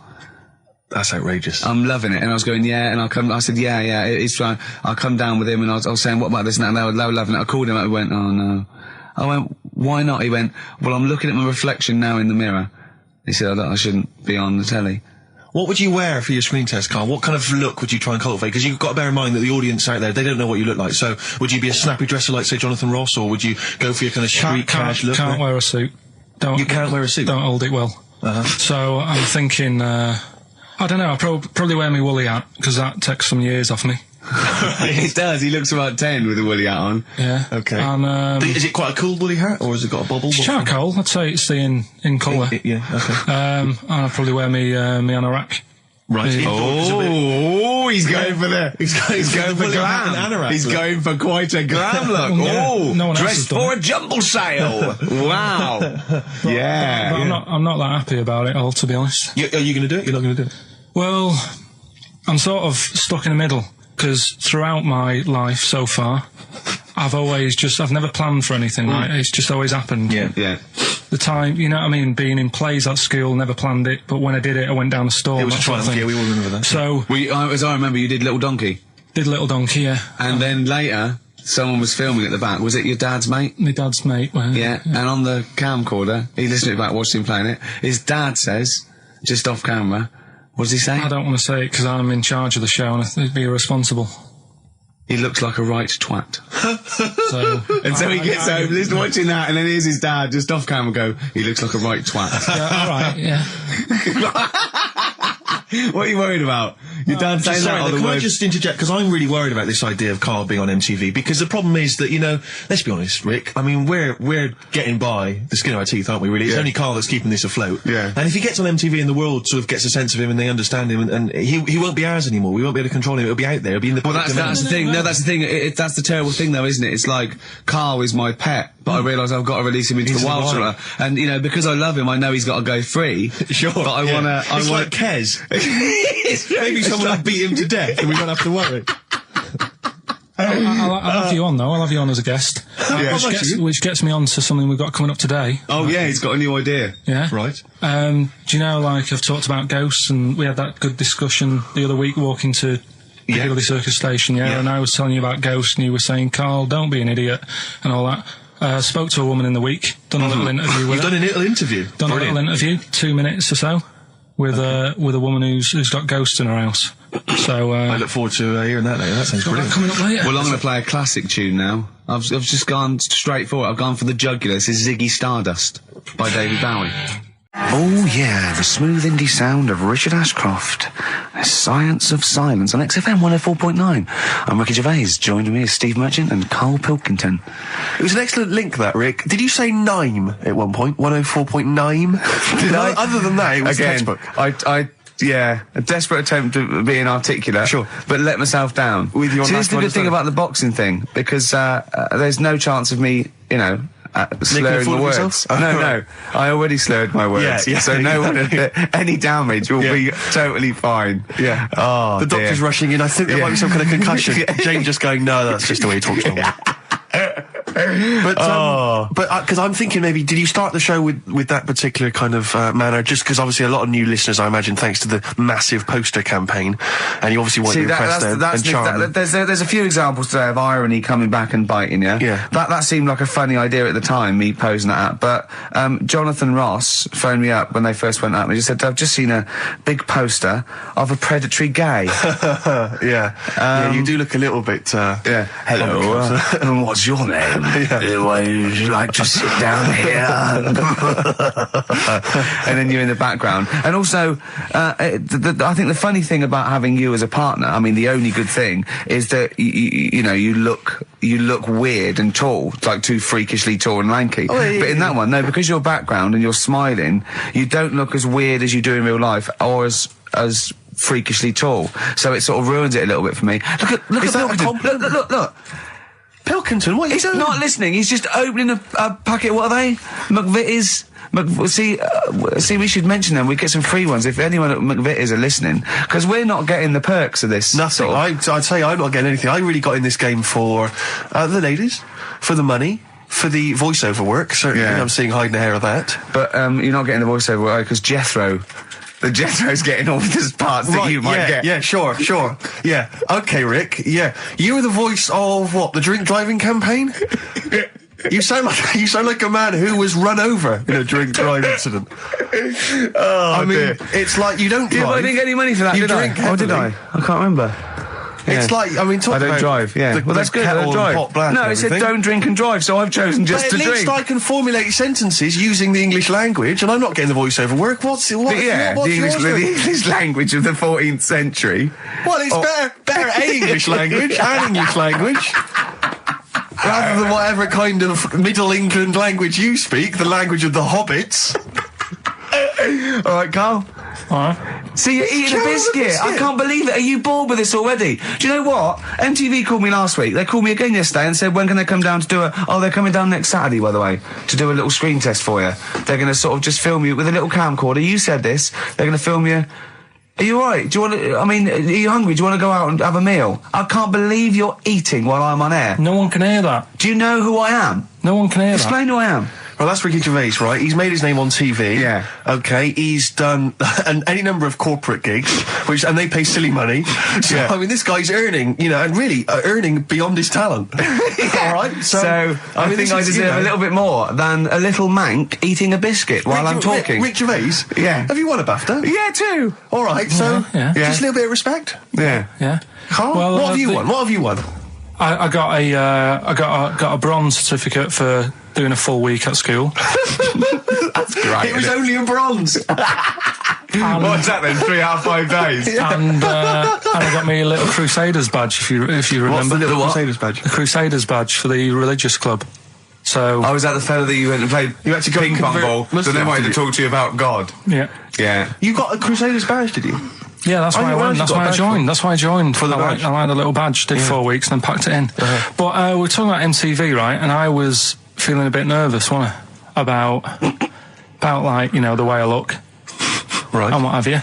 That's outrageous. I'm loving it, and I was going, yeah, and I said, yeah, it's fine. I'll come down with him, and I was saying, what about this and that, and they were loving it. I called him up, he went, oh no. I went, why not? He went, well, I'm looking at my reflection now in the mirror. He said, I shouldn't be on the telly. What would you wear for your screen test, Karl? What kind of look would you try and cultivate? Because you've got to bear in mind that the audience out there, they don't know what you look like. So would you be a snappy dresser like, say, Jonathan Ross, or would you go for your kind of street cash look? Can't wear a suit. You can't wear a suit? Don't hold it well. So I'm thinking, I don't know, I'll probably wear my woolly hat, because that takes some years off me. It does. He looks about 10 with a woolly hat on. Yeah. Okay. And, is it quite a cool woolly hat, or has it got a bubble? charcoal, I'd say it's the in colour. Yeah, okay. And I'll probably wear me anorak. Right. Oh, he's going for the he's going for glam. He's going for quite a glam look. No one else dressed has done for it. a jumble sale. Wow. Yeah. But I'm not that happy about it all, to be honest. Are you going to do it? You're not going to do it? Well, I'm sort of stuck in the middle, because throughout my life so far, I've never planned for anything, right? It's just always happened. Yeah. The time, you know what I mean, being in plays at school, never planned it, but when I did it, I went down the store. It was a triumph, yeah, we all remember that. So, As I remember, you did Little Donkey. did Little Donkey, yeah. And then later, someone was filming at the back. Was it your dad's mate? My dad's mate. Well, Yeah. And on the camcorder, he listened to it back, watched him playing it. His dad says, just off camera, what does he say? I don't want to say it because I'm in charge of the show and I'd be irresponsible. He looks like a right twat. So, And so he gets home, listening, watching that, and then here's his dad just off camera go, he looks like a right twat. yeah, all right, yeah. What are you worried about? Your dad saying that, or the Can I word? just interject, because I'm really worried about this idea of Karl being on MTV, because the problem is that, let's be honest, Rick, I mean, we're getting by the skin of our teeth, aren't we, really? It's only Karl that's keeping this afloat. Yeah. And if he gets on MTV and the world sort of gets a sense of him and they understand him, and he won't be ours anymore, we won't be able to control him, it'll be out there, it'll be in the Well, public domain. that's the thing. No, that's the thing. That's the terrible thing, though, isn't it? It's like, Karl is my pet, but I realise I've got to release him into the wild. And, because I love him, I know he's got to go free. Sure. But I want to... It's like Kez. Maybe someone will beat him to death and we won't have to worry. I'll have you on, though. I'll have you on as a guest. Which gets me on to something we've got coming up today. Oh, yeah, he's got a new idea. Yeah. Right. Do you know, like, I've talked about ghosts, and we had that good discussion the other week walking to Piccadilly Circus Station, and I was telling you about ghosts, and you were saying, Karl, don't be an idiot, and all that. Spoke to a woman in the week, done a little interview with her. You've done a little interview? Done a little interview, 2 minutes or so, with a woman who's got ghosts in her house. So I look forward to hearing that later. That sounds brilliant. coming up later. Well, I'm going to play a classic tune now. I've just gone straight for it. I've gone for the jugular. This is Ziggy Stardust by David Bowie. Oh yeah, the smooth indie sound of Richard Ashcroft. The Science of Silence on XFM 104.9. I'm Ricky Gervais. Joined me is Steve Merchant and Karl Pilkington. It was an excellent link, that, Rick. Did you say Nime at one point? 104.9? Did I? Other than that, it was textbook. Yeah, a desperate attempt at being articulate. Sure. But let myself down. With your See, this is the good thing about the boxing thing, because there's no chance of me, slurring the words. No, I already slurred my words. Yeah, so no one, any damage will be totally fine. Yeah. Oh, the doctor's rushing in. I think there might be some kind of concussion. James just going, no, that's just the way he talks normally. But because I'm thinking maybe, did you start the show with that particular kind of manner? Just because obviously a lot of new listeners, I imagine, thanks to the massive poster campaign, and you obviously want to impress them and charm them. There's a few examples today of irony coming back and biting you. Yeah. That seemed like a funny idea at the time, me posing that up. But Jonathan Ross phoned me up when they first went up and he just said, I've just seen a big poster of a predatory gay. Yeah, you do look a little bit... Hello, and what's your name? Would you like to sit down here? And then you're in the background. And also, I think the funny thing about having you as a partner, I mean, the only good thing is that you look weird and tall, like too freakishly tall and lanky. Oh, yeah, but in that one, no, because your background and you're smiling, you don't look as weird as you do in real life, or as freakishly tall. So it sort of ruins it a little bit for me. Look at Pilkington. Look. Pilkington, what are you doing? He's not listening. He's just opening a packet. What are they? McVitie's. See, we should mention them. We get some free ones if anyone at McVitie's are listening, because we're not getting the perks of this. Nothing. I'd say I'm not getting anything. I really got in this game for the ladies, for the money, for the voiceover work. Certainly, I'm seeing hide and hair of that. But you're not getting the voiceover work because Jethro's getting all the parts that you might get. Yeah, sure. Yeah. Okay, Rick. Yeah. You were the voice of what? The drink driving campaign? You sound like a man who was run over in a drink drive incident. I mean, it's like you don't drive. Yeah, but I didn't get any money for that, did I? Oh, did I? I can't remember. It's like, I mean, I don't drive, well, that's good, I don't drive. No, it said don't drink and drive, so I've chosen just to drink. At least I can formulate sentences using the English language, and I'm not getting the voiceover work. The English language of the 14th century. Well, it's better English language and English language. Rather than whatever kind of Middle England language you speak, the language of the hobbits. All right, Carl. All right. See, you're eating a biscuit. I can't believe it. Are you bored with this already? Do you know what? MTV called me last week. They called me again yesterday and said, when can they come down to do they're coming down next Saturday, by the way, to do a little screen test for you. They're going to sort of just film you with a little camcorder. You said this. They're going to film you. Are you alright? Do you want to, are you hungry? Do you want to go out and have a meal? I can't believe you're eating while I'm on air. No one can hear that. Do you know who I am? No one can hear that. Explain who I am. Well, that's Ricky Gervais, right? He's made his name on TV. Yeah. Okay, he's done any number of corporate gigs, and they pay silly money. So, I mean, this guy's earning, and really earning beyond his talent. All right? So I think I deserve a little bit more than a little mank eating a biscuit while I'm talking. Rick Gervais? Yeah. Have you won a BAFTA? Yeah, too. All right, so just a little bit of respect. Yeah. Yeah. Carl, well, what have you won? What have you won? I got a bronze certificate for doing a full week at school. That's great. It was only a bronze. What's that then? 3.5, 5 days. And I got me a little Crusaders badge. If you remember. What's the little Crusaders badge? The Crusaders badge for the religious club. So I was at the fellow that you went and played. You had to go ping pong ball. So they wanted to talk to you about God. Yeah. You got a Crusaders badge, did you? Yeah, that's why I went. That's why I joined. That's why I joined. For the badge. I like the little badge. Did 4 weeks and then packed it in. But we're talking about MTV, right? And I was feeling a bit nervous, wasn't I? About like, the way I look. Right. And what have you.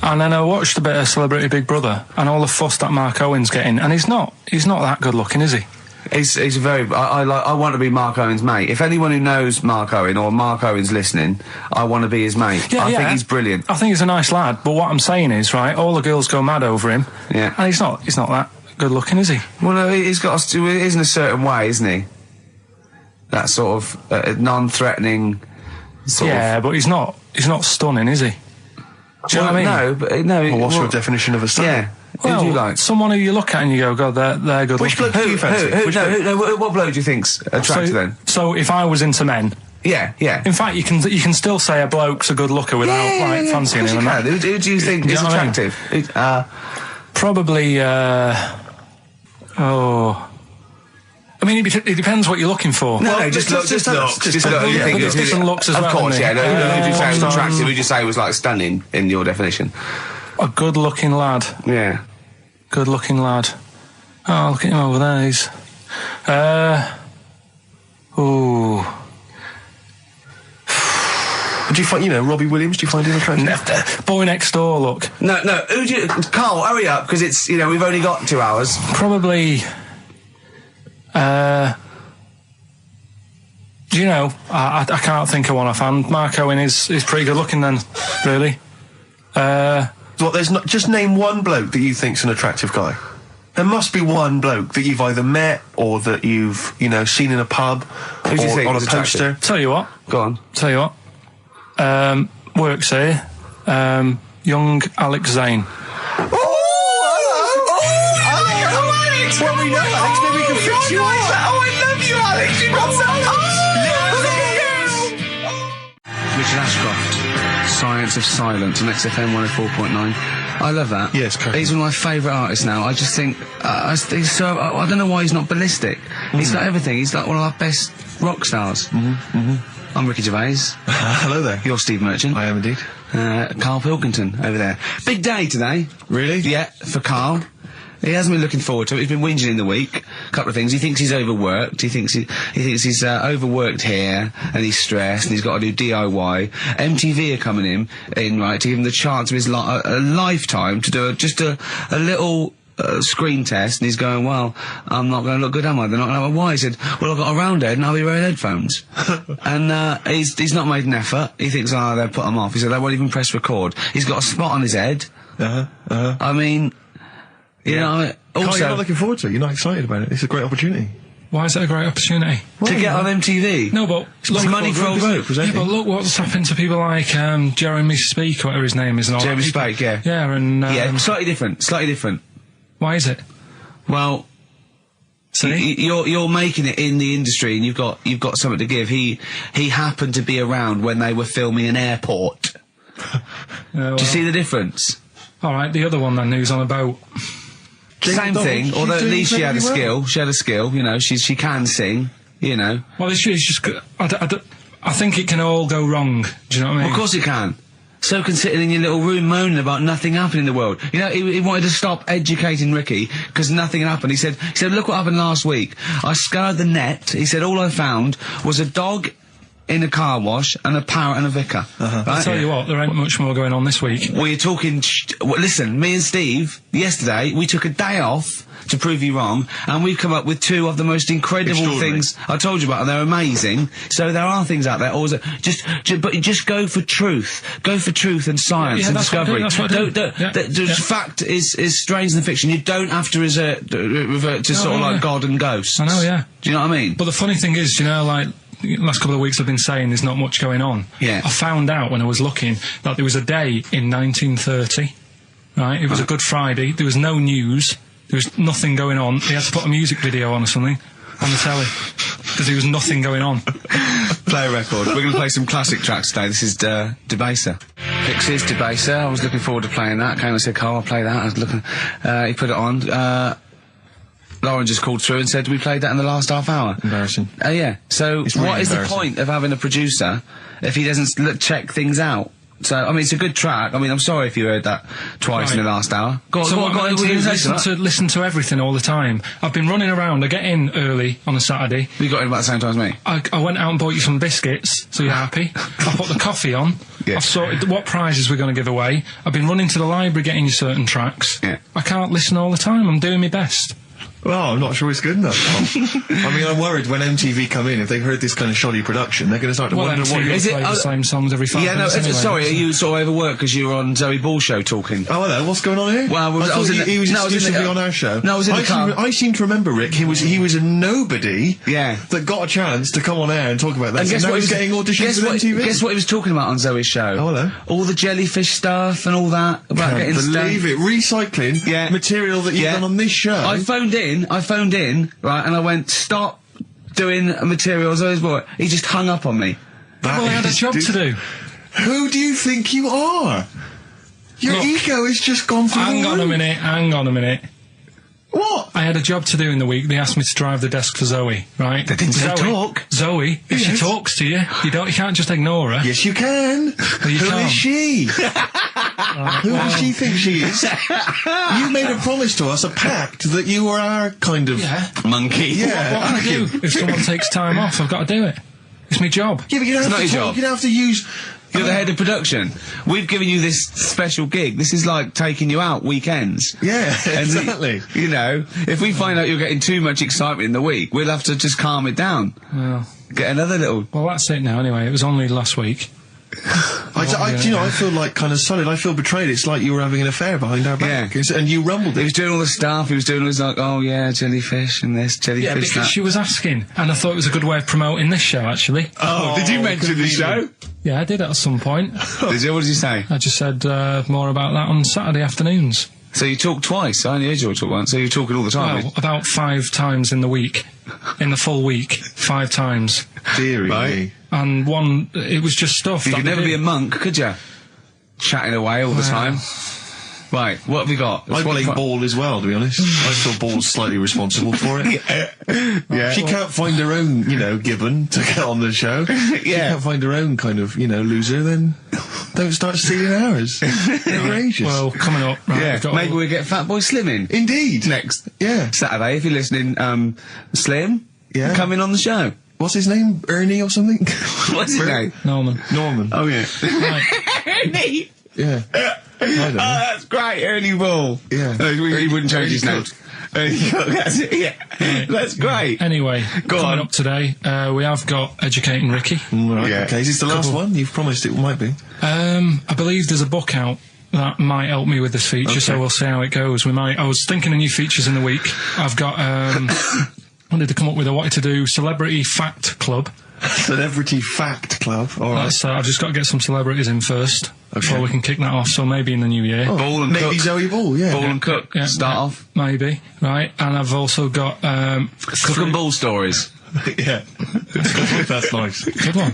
And then I watched a bit of Celebrity Big Brother and all the fuss that Mark Owen's getting. And he's not that good looking, is he? He's very. I want to be Mark Owen's mate. If anyone who knows Mark Owen or Mark Owen's listening, I want to be his mate. I think he's brilliant. I think he's a nice lad. But what I'm saying is, right, all the girls go mad over him. Yeah. And he's not that good looking, is he? Well, no, he's got to. It is in a certain way, isn't he? That sort of non-threatening. But he's not stunning, is he? Do you know what I mean? No. Well, what's your definition of a stunning? Yeah. Who do you like? Someone who you look at and you go, God, they're good. Which looking. bloke do you fancy? What bloke do you think's attractive then? So if I was into men, Yeah. in fact, you can still say a bloke's a good looker without fancying him. Who do you think is attractive? Probably. I mean, it depends what you're looking for. No, just looks. Just looks. You think different looks as well. Of course, yeah. Who do you say was Hold on. attractive? Who do you say was like stunning in your definition? A good-looking lad. Yeah. Good-looking lad. Oh, look at him over there. He's. Do you find, Robbie Williams? Do you find him attractive? Boy next door. Look. No. Who do you? Carl, hurry up, because it's we've only got 2 hours. Probably. I can't think of one offhand. Mark Owen is pretty good looking then, really. There's not. Just name one bloke that you think's an attractive guy. There must be one bloke that you've either met or that you've seen in a pub Who do you think on a is poster. attractive? Tell you what. Go on. Tell you what. Works here. Young Alex Zane. Alex! Well, we know Alex, maybe we can fix you up. Oh, I love you, Alex! You've got Richard Ashcroft, Science of Silence on XFM 104.9. I love that. Yes, correct. He's one of my favourite artists now. I just think he's so. I don't know why he's not ballistic. He's got everything. He's like one of our best rock stars. I'm Ricky Gervais. Hello there. You're Steve Merchant. I am indeed. Karl Pilkington over there. Big day today. Really? Yeah, for Karl. He hasn't been looking forward to it. He's been whinging in the week. A couple of things. He thinks he's overworked. He thinks he's overworked here, and he's stressed, and he's got to do DIY. MTV are coming in right, to give him the chance of his a lifetime to do just a little screen test, and he's going, well, I'm not going to look good, am I? They're not going to have a why. He said, well, I've got a round head and I'll be wearing headphones. And he's not made an effort. He thinks, they'll put him off. He said, they won't even press record. He's got a spot on his head. I mean, you know, also... Carl, you're not looking forward to it? You're not excited about it? It's a great opportunity. Why is it a great opportunity? To get on MTV? No, but... Look, money for old folk, yeah, but look what's happened to people like Jeremy Speak, whatever his name is. And all Jeremy that. Spake, yeah. Yeah, and... yeah, slightly different. Why is it? Well... See? You're making it in the industry, and you've got something to give. He happened to be around when they were filming an airport. Well, do you see the difference? All right, the other one then, who's on a boat. Same thing, although at least she had a skill. She had a skill, you know. She can sing, you know. Well, it's just. I think it can all go wrong. Do you know what I mean? Of course it can. So can sitting in your little room moaning about nothing happening in the world. You know, he wanted to stop educating Ricky because nothing happened. He said, look what happened last week. I scoured the net. He said, all I found was a dog in a car wash and a parrot and a vicar. Right? I'll tell you what, there ain't much more going on this week. Well, you're talking... listen, me and Steve, yesterday, we took a day off to prove you wrong, and we've come up with two of the most incredible things I told you about, and they're amazing. So there are things out there. Or but just go for truth. Go for truth and science and discovery. Fact is stranger than fiction. You don't have to revert to sort of like God and ghosts. I know, yeah. Do you know what I mean? But the funny thing is, you know, like... last couple of weeks I've been saying there's not much going on. Yeah. I found out when I was looking that there was a day in 1930, right? It was a Good Friday. There was no news. There was nothing going on. They had to put a music video on or something on the telly because there was nothing going on. Play a record. We're going to play some classic tracks today. This is Debaser. Ensues Debaser. I was looking forward to playing that. Came and said, Carl, I'll play that. I was looking... he put it on. Lauren just called through and said we played that in the last half hour. Embarrassing. Yeah. So It's really what is the embarrassing. point of having a producer if he doesn't check things out? So, I mean, it's a good track. I mean, I'm sorry if you heard that twice in the last hour. Go on, So go what on, I'm go on. going to do is listen to everything all the time. I've been running around. I get in early on a Saturday. You got in about the same time as me. I went out and bought you some biscuits, so you're happy. I put the coffee on. Yeah. I've sorted what prizes we're going to give away. I've been running to the library getting you certain tracks. Yeah. I can't listen all the time. I'm doing my best. Well, I'm not sure it's good enough. I mean, I'm worried when MTV come in, if they've heard this kind of shoddy production, they're going to start to wonder what is it. The same songs every 5 minutes. Anyway, sorry, are you sort of overworked because you were on Zoe Ball's show talking? Oh, hello, what's going on here? Well, I was exclusively on our show. No, I was in the car. I seem to remember, Rick, he was a nobody that got a chance to come on air and talk about that. And guess what he was getting auditions for MTV? Guess what he was talking about on Zoe's show? Oh, hello. All the jellyfish stuff and all that. About getting believe it. Recycling material that you've done on this show. I phoned in, right, and I went, stop doing material. He just hung up on me. Well, I had a job to do. Who do you think you are? Your ego has just gone through the roof. Hang on a minute. What? I had a job to do in the week. They asked me to drive the desk for Zoe, right? They didn't say talk. Zoe, if she talks to you, you can't just ignore her. Yes, you can. Well, you Who can't. is she? Who does she think she is? You made a promise to us, a pact, that you were our kind of monkey. Yeah. What can I do? If someone takes time off, I've got to do it. It's my job. Yeah, but you don't have to talk. You don't have to use... You're the head of production. We've given you this special gig. This is like taking you out weekends. Yeah, exactly. You know, if we find out you're getting too much excitement in the week, we'll have to just calm it down. Well, get another little... Well, that's it now anyway. It was only last week. I feel like kind of solid. I feel betrayed. It's like you were having an affair behind our back. Yeah. And you rumbled it. He was doing all the stuff. He was doing all this like, oh yeah, jellyfish and this, jellyfish Yeah, because she was asking. And I thought it was a good way of promoting this show, actually. Oh, did you mention the show? Yeah, I did at some point. Did you? What did you say? I just said more about that on Saturday afternoons. So you talk twice? I only heard you talk once. So you're talking all the time? Well, about 5 times in the week. In the full week. 5 times. Deary me. And one, it was just stuff. You could never be a monk, could you? Chatting away all the time. Right, what have we got? I blame Ball as well, to be honest. I feel Ball's slightly responsible for it. Yeah. She can't find her own, Gibbon to get on the show. She can't find her own kind of, loser, then don't start stealing ours. Outrageous. Well, coming up, right, maybe we'll get Fatboy Slim in. Indeed. Next. Yeah. Saturday, if you're listening, Slim, come in on the show. What's his name? Ernie or something? What's his name? Norman. Oh, yeah. Right. Ernie! Yeah. I don't know. That's great, Ernie Ball. Yeah. He wouldn't change his name. That's it, yeah. Right. That's great. Anyway, coming up today, we have got Educating Ricky. Right, yeah. Okay, is this the last one? You've promised it might be. I believe there's a book out that might help me with this feature, so we'll see how it goes. I was thinking of new features in the week. I've got, wanted to come up with I wanted to do Celebrity Fact Club. Celebrity Fact Club, alright. I've just got to get some celebrities in first before we can kick that off, so maybe in the new year. Ball and maybe Cook. Zoe Ball, yeah. Ball and Cook, start off. Maybe, right. And I've also got... Cook and Ball stories. Yeah. That's nice. Good one.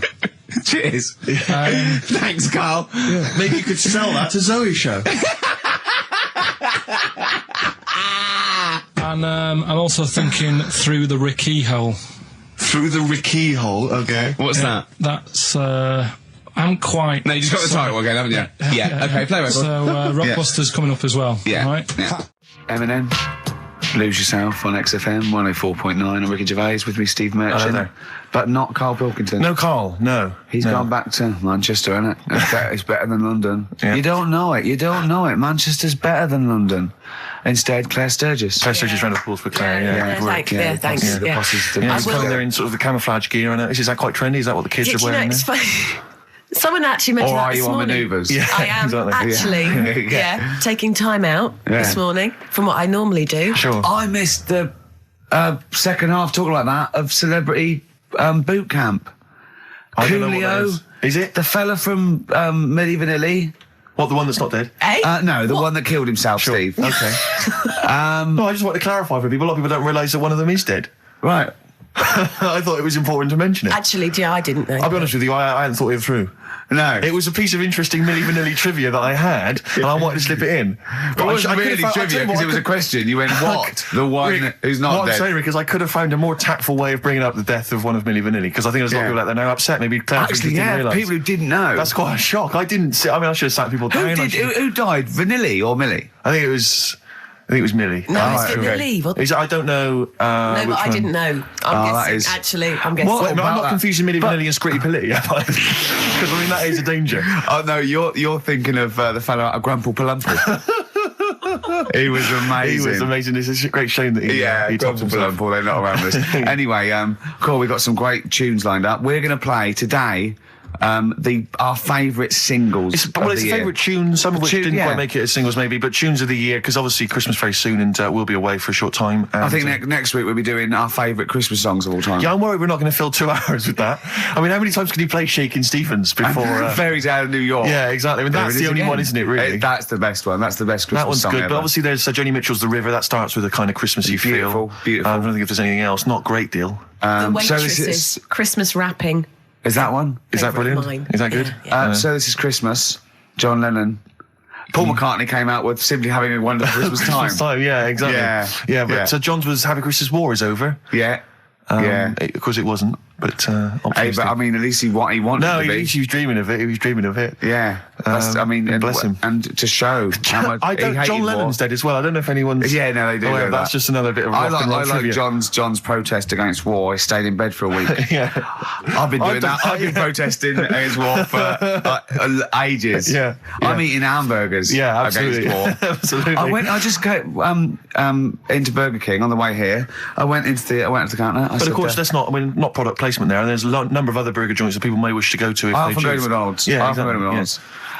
Cheers. Thanks, Carl. Yeah. Maybe you could sell that to Zoe's show. And I'm also thinking Through the Ricky Hole. Through the Ricky Hole, okay. What's that? That's, I'm quite... No, you just got the title again, haven't you? Yeah, okay, play record. So, Rockbuster's coming up as well. Yeah. Right? Yeah. Eminem, Lose Yourself on XFM 104.9, and Ricky Gervais with me, Steve Merchant. Hello. But not Karl Pilkington. No, Carl, no. He's gone back to Manchester, innit? It's better than London. Yeah. You don't know it. Manchester's better than London. Instead, Claire Sturgis. Claire Sturgis, round of applause for Claire. Thanks. Yeah, the posse's he's coming there in sort of the camouflage gear, and is that quite trendy? Is that what the kids are wearing? It's funny. Someone actually mentioned that this morning. Or are you on manoeuvres? Yeah, I am exactly. actually, taking time out this morning from what I normally do. Sure. I missed the second half, talking like that, of Celebrity Boot Camp. Coolio. Is it? The fella from Milli Vanilli. What, the one that's not dead? No, the one that killed himself, Steve. Okay. No, I just want to clarify for people. A lot of people don't realise that one of them is dead. Right. I thought it was important to mention it. Actually, I didn't know. I'll be honest with you, I hadn't thought it through. No. It was a piece of interesting Milli Vanilli trivia that I had, and I wanted to slip it in. But it wasn't really trivia, because it was a question. You went, what? The one who's not dead. What I'm saying, Rick, is I could have found a more tactful way of bringing up the death of one of Milli Vanilli, because I think there's a lot of people out there now upset. Maybe Claire actually, didn't realise. People who didn't know. That's quite a shock. I didn't see. I mean, I should have sat people down. Who died? Vanilli or Milli? I think it was Milli. No, it's Vanilli. I don't know. No, but I didn't know. I'm guessing. Actually, I'm guessing. I'm not confusing Milli Vanilli and Scritti Politti, because I mean that is a danger. Oh no, you're thinking of the fellow out of Grumple Palumple. He was amazing. He was amazing. It's a great shame that he topped himself. They're not around us. Anyway, cool. We've got some great tunes lined up. We're going to play today our favourite singles. It's favourite tunes, some of which didn't quite make it as singles maybe, but tunes of the year, because obviously Christmas very soon and we'll be away for a short time. And, I think next week we'll be doing our favourite Christmas songs of all time. Yeah, I'm worried we're not going to fill 2 hours with that. I mean, how many times can you play Shakin' Stevens before... Fairy Tale of New York. Yeah, exactly. I mean, that's the only one, isn't it, really? That's the best one. That's the best Christmas song That one's good, ever. but obviously there's Joni Mitchell's The River. That starts with a kind of Christmassy feel. Beautiful. I don't think if there's anything else. Not a great deal. The Waitresses, Christmas Wrapping. Is that one? Is that brilliant? Mine. Is that good? Yeah. So This Is Christmas, John Lennon. Paul McCartney came out with Simply Having a Wonderful Christmas Time. Christmas time, yeah, exactly. Yeah, but so John's was Happy Christmas War is over. Yeah. Of course it wasn't, but but I mean, at least he wanted No, to be. he was dreaming of it. He was dreaming of it. Yeah. I mean, and bless him. And to show how much John Lennon's dead as well. I don't know if anyone's... Yeah, no, they do. Oh, that's just another bit of rock and roll trivia. I like John's protest against war. He stayed in bed for a week. Yeah. I've been doing that. I've been protesting against war for ages. Yeah. I'm eating hamburgers absolutely. against war. Absolutely. I just go into Burger King on the way here. I went to the counter. But of course, that's not product placement there. And there's a number of other burger joints that people may wish to go to if I they often go to choose. McDonald's. Yeah, I often go to McDonald's.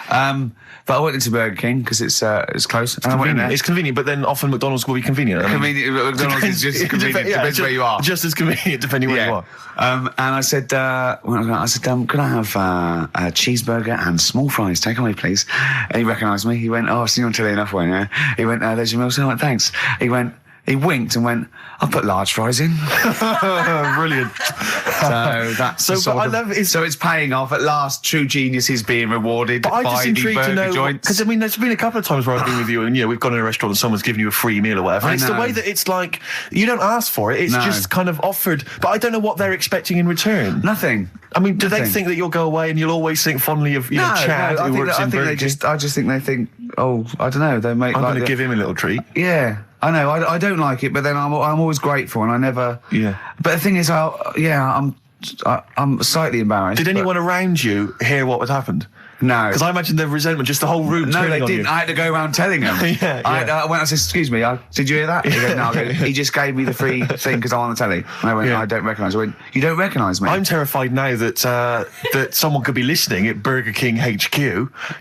But I went into Burger King because it's close. It's convenient. It's convenient, but then often McDonald's will be convenient. McDonald's is just convenient. Depends where you are. Just as convenient depending where you are. And I said, could I have a cheeseburger and small fries? Take away, please. And he recognised me. He went, I've seen you on telly enough, won't you? He went, there's your meal. So I went, thanks. He winked and went, I'll put large fries in. Brilliant. So that's so it's paying off. At last, true genius is being rewarded by the burger joints. Because I mean, there's been a couple of times where I've been with you and we've gone in a restaurant and someone's given you a free meal or whatever. It's the way that it's like, you don't ask for it. It's just kind of offered. But I don't know what they're expecting in return. Nothing. I mean, do they think that you'll go away and you'll always think fondly of Chad who works in Burger King? I just think they think, I don't know. They make. I'm going to give him a little treat. Yeah. I know, I don't like it, but then I'm always grateful, and I never. Yeah. But the thing is, I'm slightly embarrassed. Did anyone around you hear what had happened? No. Because I imagine the resentment, just the whole room. No, they didn't. I had to go around telling them. I said, excuse me, did you hear that? He goes, no. He just gave me the free thing because I'm on the telly. And I went, I don't recognise. I went, you don't recognise me? I'm terrified now that that someone could be listening at Burger King HQ.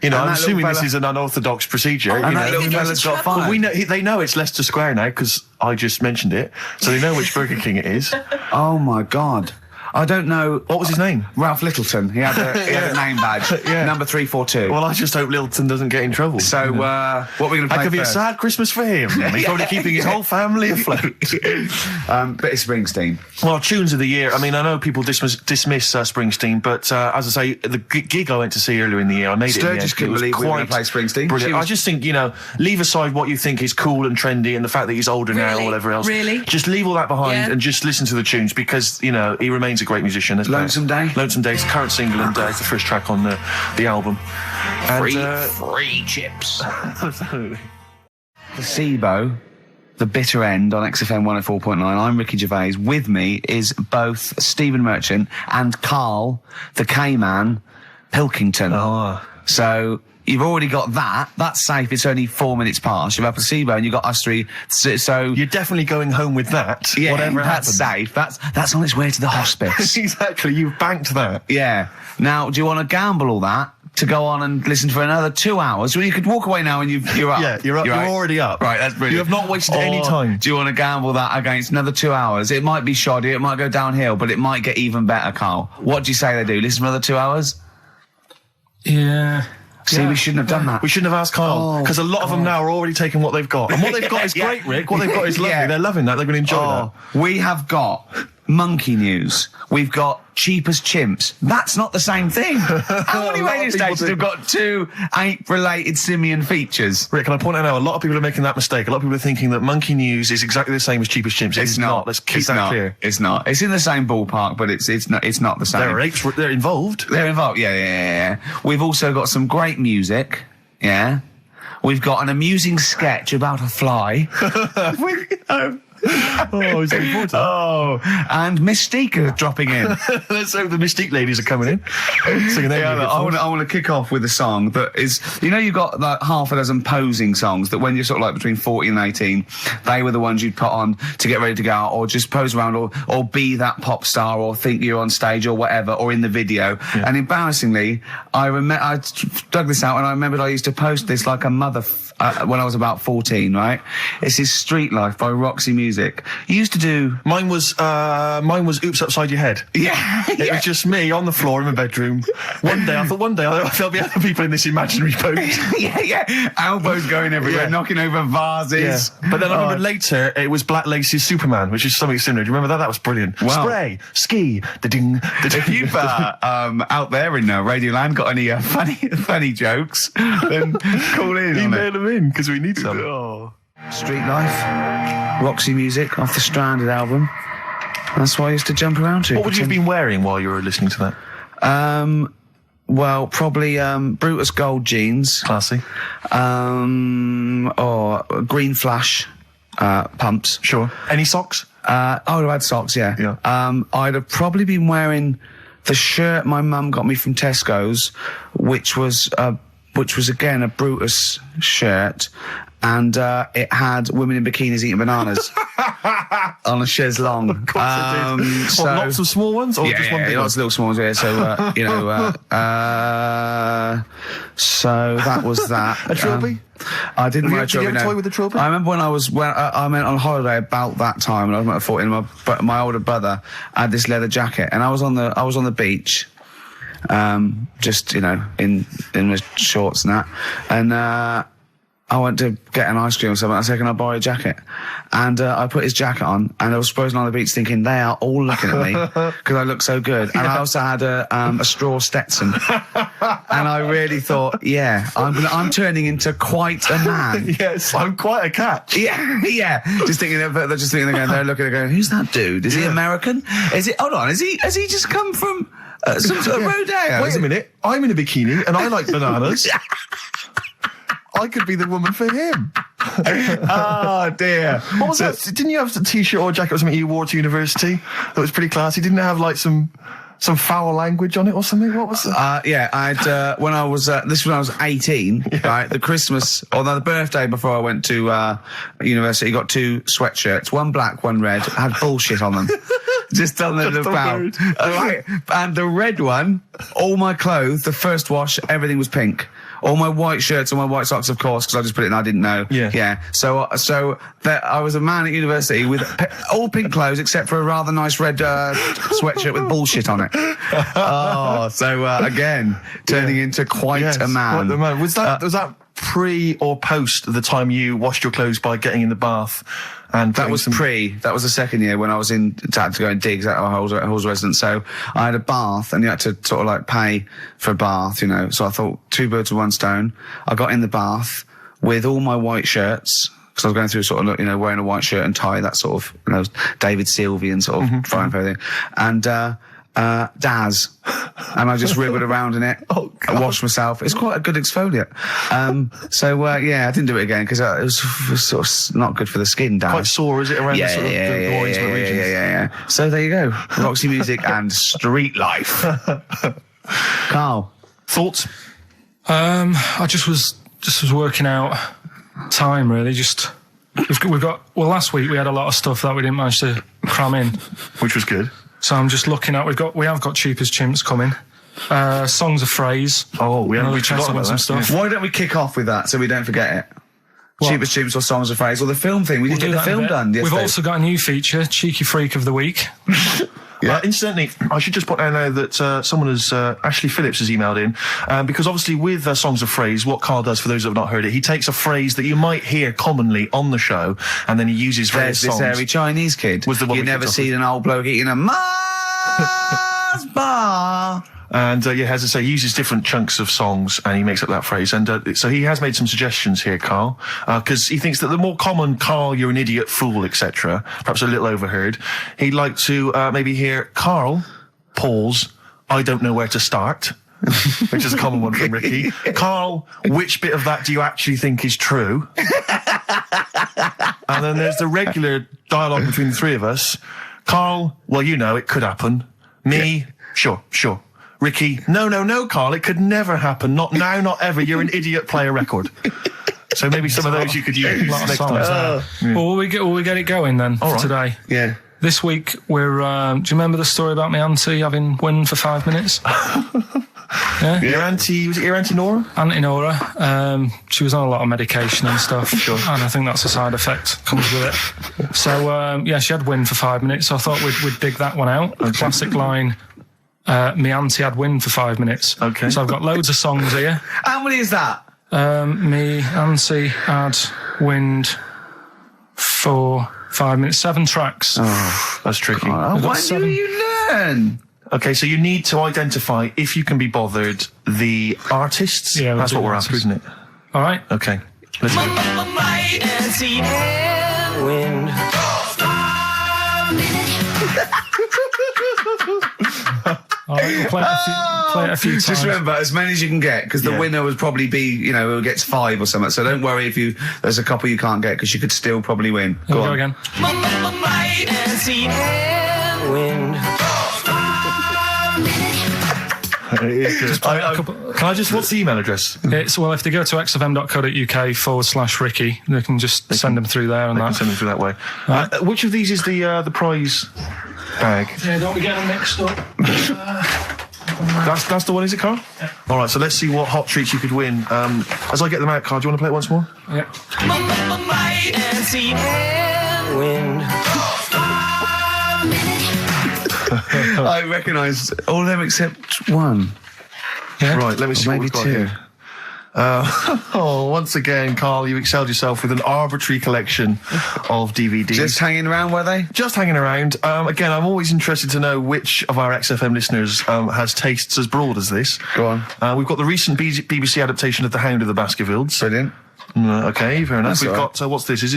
I'm assuming this is an unorthodox procedure. And that little fella's got fired. Well, they know it's Leicester Square now because I just mentioned it. So they know which Burger King it is. Oh, my God. I don't know. What was his name? Ralph Littleton. He had a name badge. Number 342. Well, I just hope Littleton doesn't get in trouble. So, what are we going to play? That could be a sad Christmas for him. He's probably keeping his whole family afloat. But it's Springsteen. Well, tunes of the year. I mean, I know people dismiss Springsteen, but as I say, the gig I went to see earlier in the year, I made Sturgis it. Just couldn't believe we were going to play Springsteen. Brilliant. I just think, leave aside what you think is cool and trendy and the fact that he's older now or whatever else. Really? Just leave all that behind and just listen to the tunes because, he remains a great musician. Lonesome Day? Lonesome Day, it's the current single and it's the first track on the album. Free chips. Absolutely. Placebo, The Bitter End on XFM 104.9. I'm Ricky Gervais. With me is both Stephen Merchant and Karl, the K-Man, Pilkington. So you've already got that. That's safe. It's only 4 minutes past. You've had Placebo and you've got us three. So you're definitely going home with that. Yeah, whatever that's happens. Safe. That's on its way to the hospice. Exactly. You've banked that. Yeah. Now, do you want to gamble all that to go on and listen for another 2 hours? Well, you could walk away now and you're up. Yeah, you're up. You're already up. Right, that's brilliant. You have not wasted any time. Do you want to gamble that against another 2 hours? It might be shoddy, it might go downhill, but it might get even better, Karl. What do you say they do? Listen for another 2 hours? Yeah. See, we shouldn't have done that. We shouldn't have asked Karl, because a lot of them now are already taking what they've got. And what they've got is great, Rick. What they've got is lovely. Yeah. They're loving that. They're going to enjoy that. We have got monkey news. We've got cheap as chimps. That's not the same thing. How many radio stations have got two ape-related simian features? Rick, can I point out now, a lot of people are making that mistake. A lot of people are thinking that monkey news is exactly the same as cheap as chimps. It's not. Let's keep that clear. It's not. It's in the same ballpark, but it's not the same. There are apes. They're involved. They're involved. Yeah. We've also got some great music. Yeah. We've got an amusing sketch about a fly. Oh, he's looking forward to that. Oh, and Mystique are dropping in. Let's hope the Mystique ladies are coming in. Singing their music I for us. want to kick off with a song that is, you've got like half a dozen posing songs that when you're sort of like between 40 and 18, they were the ones you'd put on to get ready to go out, or just pose around, or be that pop star, or think you're on stage or whatever, or in the video. Yeah. And embarrassingly, I dug this out, and I remembered I used to post this like a mother when I was about 14, right? This is Street Life by Roxy Music. You used to do... Mine was Oops Upside Your Head. Yeah. It was just me on the floor in my bedroom. One day there'll be other people in this imaginary pose. yeah. Elbows going everywhere, knocking over vases. Yeah. But then I remember later, it was Black Lace's Superman, which is something similar. Do you remember that? That was brilliant. Wow. Spray, ski, da-ding, da-ding. If you've out there in Radioland got any funny jokes, then call in. Email them in, because we need some. Oh. Street Life, Roxy Music off the Stranded album. That's what I used to jump around to. What would you have been wearing while you were listening to that? Well, probably Brutus Gold jeans. Classy. Or Green Flash pumps. Sure. Any socks? I would have had socks, yeah. I'd have probably been wearing the shirt my mum got me from Tesco's, which was again a Brutus shirt, and it had women in bikinis eating bananas on a chaise longue. Of course it did. So, lots of small ones, or just one big one? Lots of little small ones. Yeah, so so that was that. A trilby? I didn't wear a trilby. trilby. Did you have a toy with a trilby? I remember when I went on holiday about that time, and I was about 14. My older brother had this leather jacket, and I was on the beach. Just in my shorts and that, and I went to get an ice cream or something. I said, "Can I borrow a jacket?" And I put his jacket on, and I was posing on the beach thinking they are all looking at me because I look so good. And I also had a straw Stetson, and I really thought, I'm turning into quite a man. Yes, I'm quite a catch. Yeah. Just thinking they're going, who's that dude? Is he American? Is it? Hold on, has he just come from? Some sort of rodeo. Wait a minute, I'm in a bikini and I like bananas. I could be the woman for him. Oh dear. What was that? Didn't you have a t-shirt or a jacket or something you wore to university that was pretty classy? Didn't it have like some foul language on it or something? What was that? I'd when I was 18, right? The Christmas or the birthday before I went to university, got 2 sweatshirts, one black, one red, had bullshit on them. Just on the bow. Right. And the red one, all my clothes, the first wash, everything was pink. All my white shirts and my white socks, of course, because I just put it in, I didn't know. Yeah. So that I was a man at university with all pink clothes except for a rather nice red sweatshirt with bullshit on it. Again, turning into quite a man. Quite the man. Was that pre or post the time you washed your clothes by getting in the bath? And that was that was the second year when I was had to go in digs at our Halls residence. So I had a bath, and you had to sort of like pay for a bath, So I thought 2 birds with 1 stone. I got in the bath with all my white shirts, because I was going through sort of, wearing a white shirt and tie, that sort of, David Sylvian sort of frying for everything. And, Daz. And I just wriggled around in it. Oh, God. I washed myself. It's quite a good exfoliant. I didn't do it again because it was sort of not good for the skin, Daz. Quite sore, is it, around the sort of the groins regions? Yeah. So there you go. Roxy Music and Street Life. Carl. Thoughts? I just was working out time, really. We've got last week we had a lot of stuff that we didn't manage to cram in, which was good. So I'm just looking at we have got Cheap as Chimps coming. Songs of Phrase. Oh, we haven't chatted about some stuff. Why don't we kick off with that so we don't forget it? What? Cheap as Chimps or Songs of Phrase or the film thing. We didn't get the film done yesterday. We've also got a new feature, Cheeky Freak of the Week. Incidentally, I should just point out now that someone Ashley Phillips has emailed in, because obviously with Songs of Phrase, what Carl does, for those who have not heard it, he takes a phrase that you might hear commonly on the show, and then he uses various songs. There's this hairy Chinese kid. Was the one you never seen an old bloke eating a Mars bar. And as I say, he uses different chunks of songs and he makes up that phrase. And so he has made some suggestions here, Carl, because he thinks that the more common Carl, you're an idiot, fool, etc., perhaps a little overheard, he'd like to maybe hear Carl, pause, I don't know where to start, which is a common one from Ricky. Carl, which bit of that do you actually think is true? And then there's the regular dialogue between the three of us. Karl, well, you know, it could happen. Me, sure. Ricky, no, Karl, it could never happen. Not now, not ever. You're an idiot, play a record. So maybe some of those you could use next time. Well, will we get it going then for today? Yeah. This week we're. Do you remember the story about my auntie having wind for 5 minutes? Yeah. Your auntie, was it your auntie Nora? Auntie Nora. She was on a lot of medication and stuff, and I think that's a side effect comes with it. So she had wind for 5 minutes. So I thought we'd dig that one out. Okay. Classic line. Me auntie had wind for 5 minutes. Okay. So I've got loads of songs here. How many is that? Me auntie had wind for 5 minutes. 7 tracks. Oh, that's tricky. Why do you learn? Okay, so you need to identify, if you can be bothered, the artists. Yeah, that's what we're after, isn't it? All right. Okay. Let's go. Wind. All right, we'll play it a few times. Just remember, as many as you can get, because the winner would probably be, who gets 5 or something. So don't worry if there's a couple you can't get, because you could still probably win. Go on. Again. Wind. Can I just, what's the email address? It's, well, if they go to xfm.co.uk/Ricky, they can just send them through there and that. Send them through that way. Which of these is the prize bag? Yeah, don't we get them mixed up? That's the one, is it, Karl? Yeah. All right, so let's see what hot treats you could win. As I get them out, Karl, do you want to play it once more? Yeah. Wind. I recognise all of them except one. Yeah. Right, let me see what we've got 2. here. Once again, Karl, you excelled yourself with an arbitrary collection of DVDs. Just hanging around, were they? Just hanging around. Again, I'm always interested to know which of our XFM listeners has tastes as broad as this. Go on. We've got the recent BBC adaptation of The Hound of the Baskervilles. Brilliant. Okay, fair enough. That's We've got, what's this? This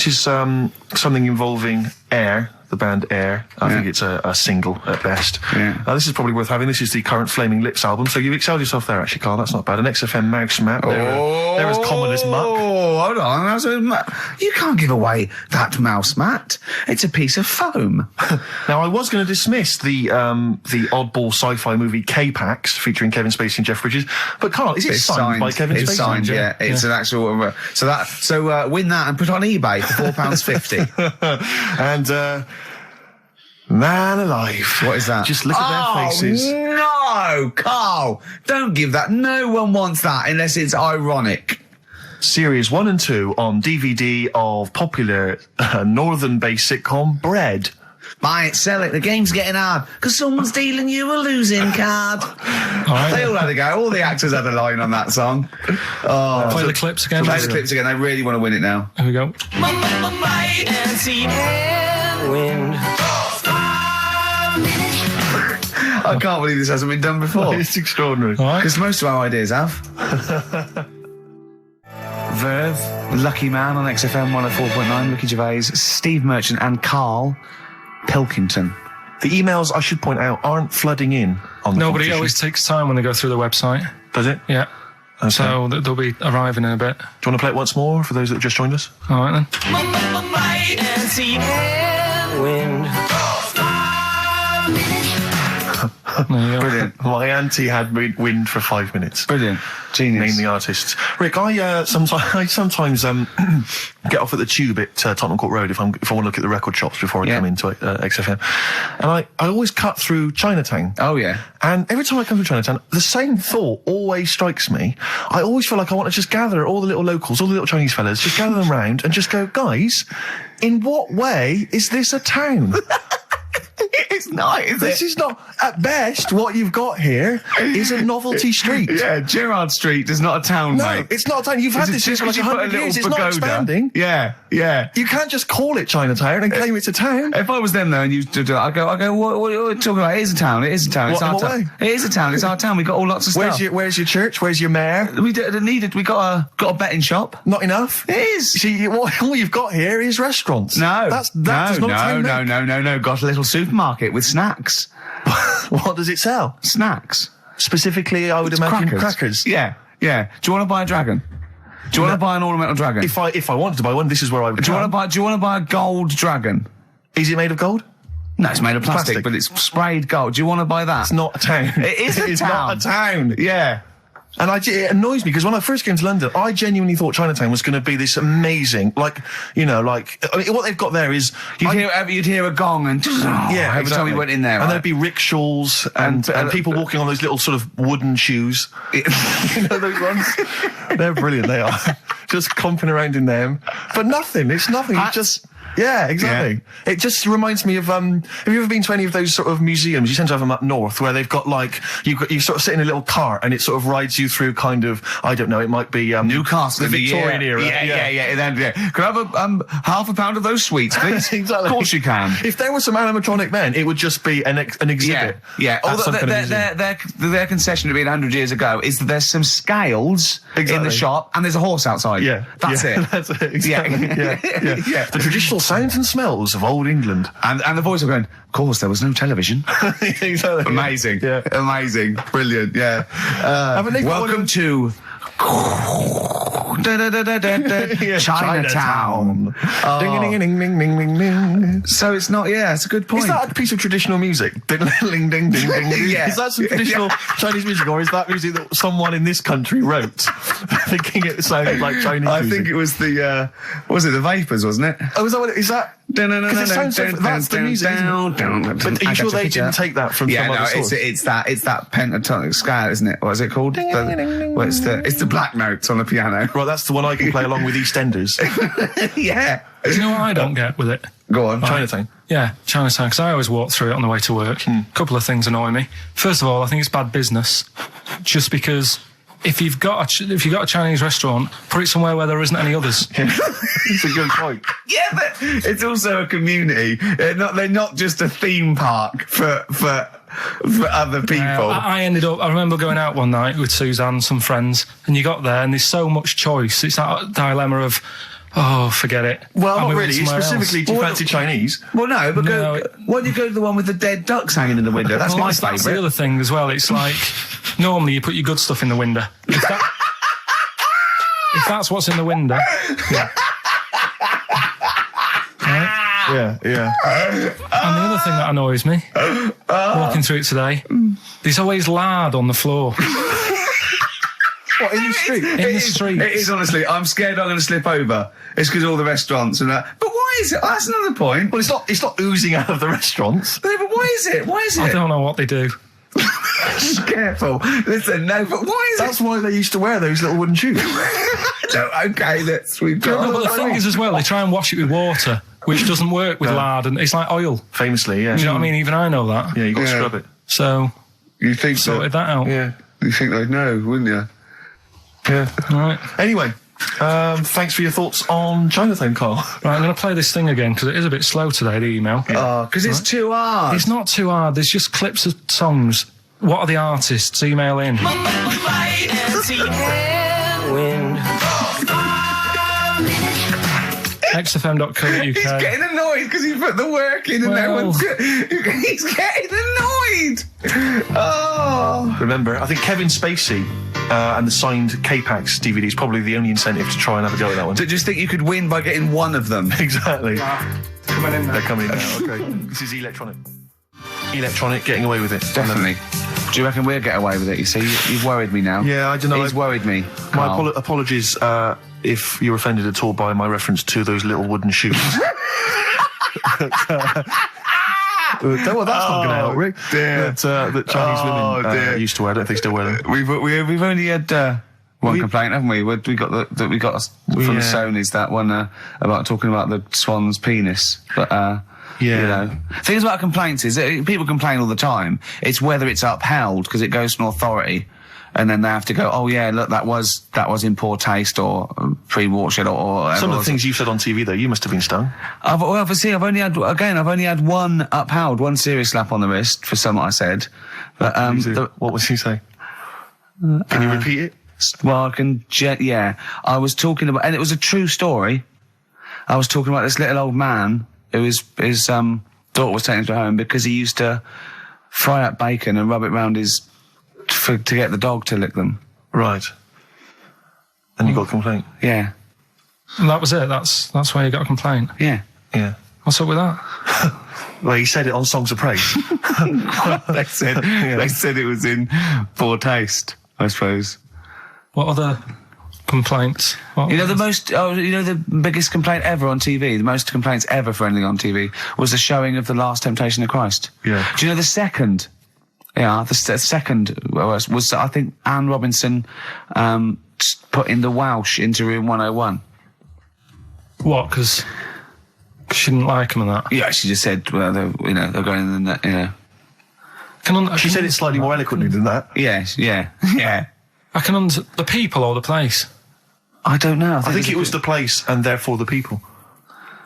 is something involving Air. The band Air. I think it's a single at best. Yeah. This is probably worth having. This is the current Flaming Lips album. So you've excelled yourself there, actually, Karl. That's not bad. An XFM mouse map. They're as common as muck. Oh, hold on. You can't give away that mouse mat. It's a piece of foam. Now, I was going to dismiss the oddball sci-fi movie K-Pax featuring Kevin Spacey and Jeff Bridges, but Karl, is it signed by Kevin Spacey? It's signed, yeah. It's an actual. So win that and put it on eBay for £4.50. And. Man alive. What is that? Just look at their faces. No, Karl, don't give that. No one wants that unless it's ironic. Series 1 and 2 on DVD of popular northern-based sitcom Bread. Buy it, sell it. The game's getting hard because someone's dealing you a losing card. They all had a go. All the actors had a line on that song. Play the clips again. Play the clips again. They really want to win it now. Here we go. Wind. I can't believe this hasn't been done before. It's extraordinary. Because most of our ideas have. Verve, Lucky Man on XFM 104.9, Ricky Gervais, Steve Merchant and Karl Pilkington. The emails, I should point out, aren't flooding in on the Nobody always takes time when they go through the website. Does it? Yeah. Okay. So they'll be arriving in a bit. Do you want to play it once more for those that have just joined us? All right, then. Wind. Brilliant. My auntie had wind for 5 minutes. Brilliant. Genius. Name the artists. Rick, I sometimes get off at the Tube at Tottenham Court Road if I want to look at the record shops before I come into XFM. And I always cut through Chinatown. Oh, yeah. And every time I come through Chinatown, the same thought always strikes me. I always feel like I want to just gather all the little locals, all the little Chinese fellas, just gather them round and just go, guys, in what way is this a town? It's not, is it? This is not, at best, what you've got here is a novelty street. Yeah, Gerrard Street is not a town, mate. No, it's not a town. You've had this for like 100 years. It's not expanding. Yeah, yeah. You can't just call it Chinatown and claim it's a town. If I was them though and you do that, I go, what are you talking about? It is a town. It is a town. It's our town. It is a town. It's our town. We've got all lots of stuff. Where's your church? Where's your mayor? We needed. We got a betting shop. Not enough. It is. See, all you've got here is restaurants. No, No. Got a little supermarket with snacks. What does it sell? Snacks. Specifically, I would imagine crackers. Yeah. Do you want to buy a dragon? Do you want to buy an ornamental dragon? If I wanted to buy one, this is where I would. Do you want to buy a gold dragon? Is it made of gold? No, it's made of plastic, but it's sprayed gold. Do you want to buy that? It's not a town. It is a town. It's not a town. Yeah. And it annoys me because when I first came to London, I genuinely thought Chinatown was going to be this amazing, what they've got there is you'd hear a gong and every time you went in there, and there'd be rickshaws and people walking on those little sort of wooden shoes. You know those ones? They're brilliant. They are just comping around in them, but nothing. It's nothing. It's just. Yeah, exactly. Yeah. It just reminds me of, have you ever been to any of those sort of museums? You tend to have them up north where they've got you sort of sit in a little cart and it sort of rides you through kind of, I don't know, it might be, Newcastle, the Victorian era. Yeah. Could I have half a pound of those sweets, please? Exactly. Of course you can. If there was some animatronic then, it would just be an exhibit. Yeah. Although their concession to be 100 years ago is that there's some scales in the shop and there's a horse outside. Yeah. That's it. That's it. Exactly. Yeah. The traditional sounds and smells of old England. And the voice of going, of course, there was no television. Exactly. Amazing. Yeah. Amazing. Brilliant. Yeah. Welcome to Chinatown. Ding, ding, ding, ding, ding, ding. So it's not, it's a good point. Is that a piece of traditional music? Ding, ding, ding, ding, ding. Yeah. Is that some traditional Chinese music, or is that music that someone in this country wrote, thinking it sounded like Chinese music? I think it was the Vapors, wasn't it? Oh, is that what it is? That? Because it sounds so, that's the music, isn't it? But are you sure they didn't take that from some other source? It's that pentatonic scale, isn't it? What is it called? It's the black notes on the piano. Right, that's the one I can play along with EastEnders. Yeah. Do you know what I don't get with it? Go on. Chinatown. Yeah, Chinatown, because I always walk through it on the way to work. A couple of things annoy me. First of all, I think it's bad business, just because if you've got a Chinese restaurant, put it somewhere where there isn't any others. It's a good point. Yeah, but it's also a community. They're not just a theme park for other people. I remember going out one night with Suzanne and some friends, and you got there and there's so much choice. It's that dilemma of, forget it. Well, not really. Specifically, do you fancy Chinese? Well, no, but why do you go to the one with the dead ducks hanging in the window? That's my favourite. That's the other thing as well. It's like, normally you put your good stuff in the window. If that's what's in the window, yeah. Right? Yeah. And the other thing that annoys me, walking through it today, there's always lard on the floor. What, in the street? It is, honestly. I'm scared I'm going to slip over. It's because all the restaurants and that. But why is it? That's another point. Well, it's not oozing out of the restaurants. No, but why is it? I don't know what they do. Careful. Listen, no, but why is That's why they used to wear those little wooden shoes. Okay, we've got... No, but the thing is as well, they try and wash it with water, which doesn't work with lard, and it's like oil. Famously, yeah. You know what I mean? Even I know that. Yeah, you've got to scrub it. So, you think sorted that out. Yeah. You think they'd know, wouldn't you? Yeah. Right. Anyway, thanks for your thoughts on Chinatown, Carl. Right, I'm going to play this thing again, because it is a bit slow today, the email. Because it's too hard. It's not too hard. There's just clips of songs. What are the artists? Email in. XFM.co.uk. He's getting annoyed because he put the work in and no one's... He's getting annoyed. Oh. Remember, I think Kevin Spacey and the signed K-Pax DVD is probably the only incentive to try and have a go at that one. Do you just think you could win by getting one of them? Exactly. Coming in now. They're coming in now, okay. This is electronic. Electronic, getting away with it. Definitely. Do you reckon we'll get away with it? You see, you've worried me now. Yeah, I don't know. He's worried me. My apologies if you're offended at all by my reference to those little wooden shoes. Well, that's not going to help, Rick. That Chinese women used to wear. I don't think they still wear them. We've only had one complaint, haven't we? We got from the Sony's that one about talking about the swan's penis, but. You know, things about complaints is that people complain all the time. It's whether it's upheld because it goes to an authority, and then they have to go, oh yeah, look, that was in poor taste or pre-watershed or some of the things you said on TV though, you must have been stung. I've only had one upheld, one serious slap on the wrist for something I said. But what was he saying? Can you repeat it? Well, I can. I was talking about, and it was a true story. I was talking about this little old man. His daughter was taken to home because he used to fry up bacon and rub it round to get the dog to lick them. Right. And you got a complaint? Yeah. And that was it. That's why you got a complaint. Yeah. Yeah. What's up with that? Well, he said it on Songs of Praise. They said it was in poor taste, I suppose. What other complaints? What the biggest complaint ever on TV, the most complaints ever for anything on TV, was the showing of The Last Temptation of Christ. Yeah. Do you know the second? Yeah, the second was I think Anne Robinson putting the Welsh into room 101. What? Because she didn't like him and that. Yeah, she just said, well, they're going in the, She said it slightly more eloquently than that. Yes, yeah. I can the people or the place. I don't know. I think it was the place and therefore the people.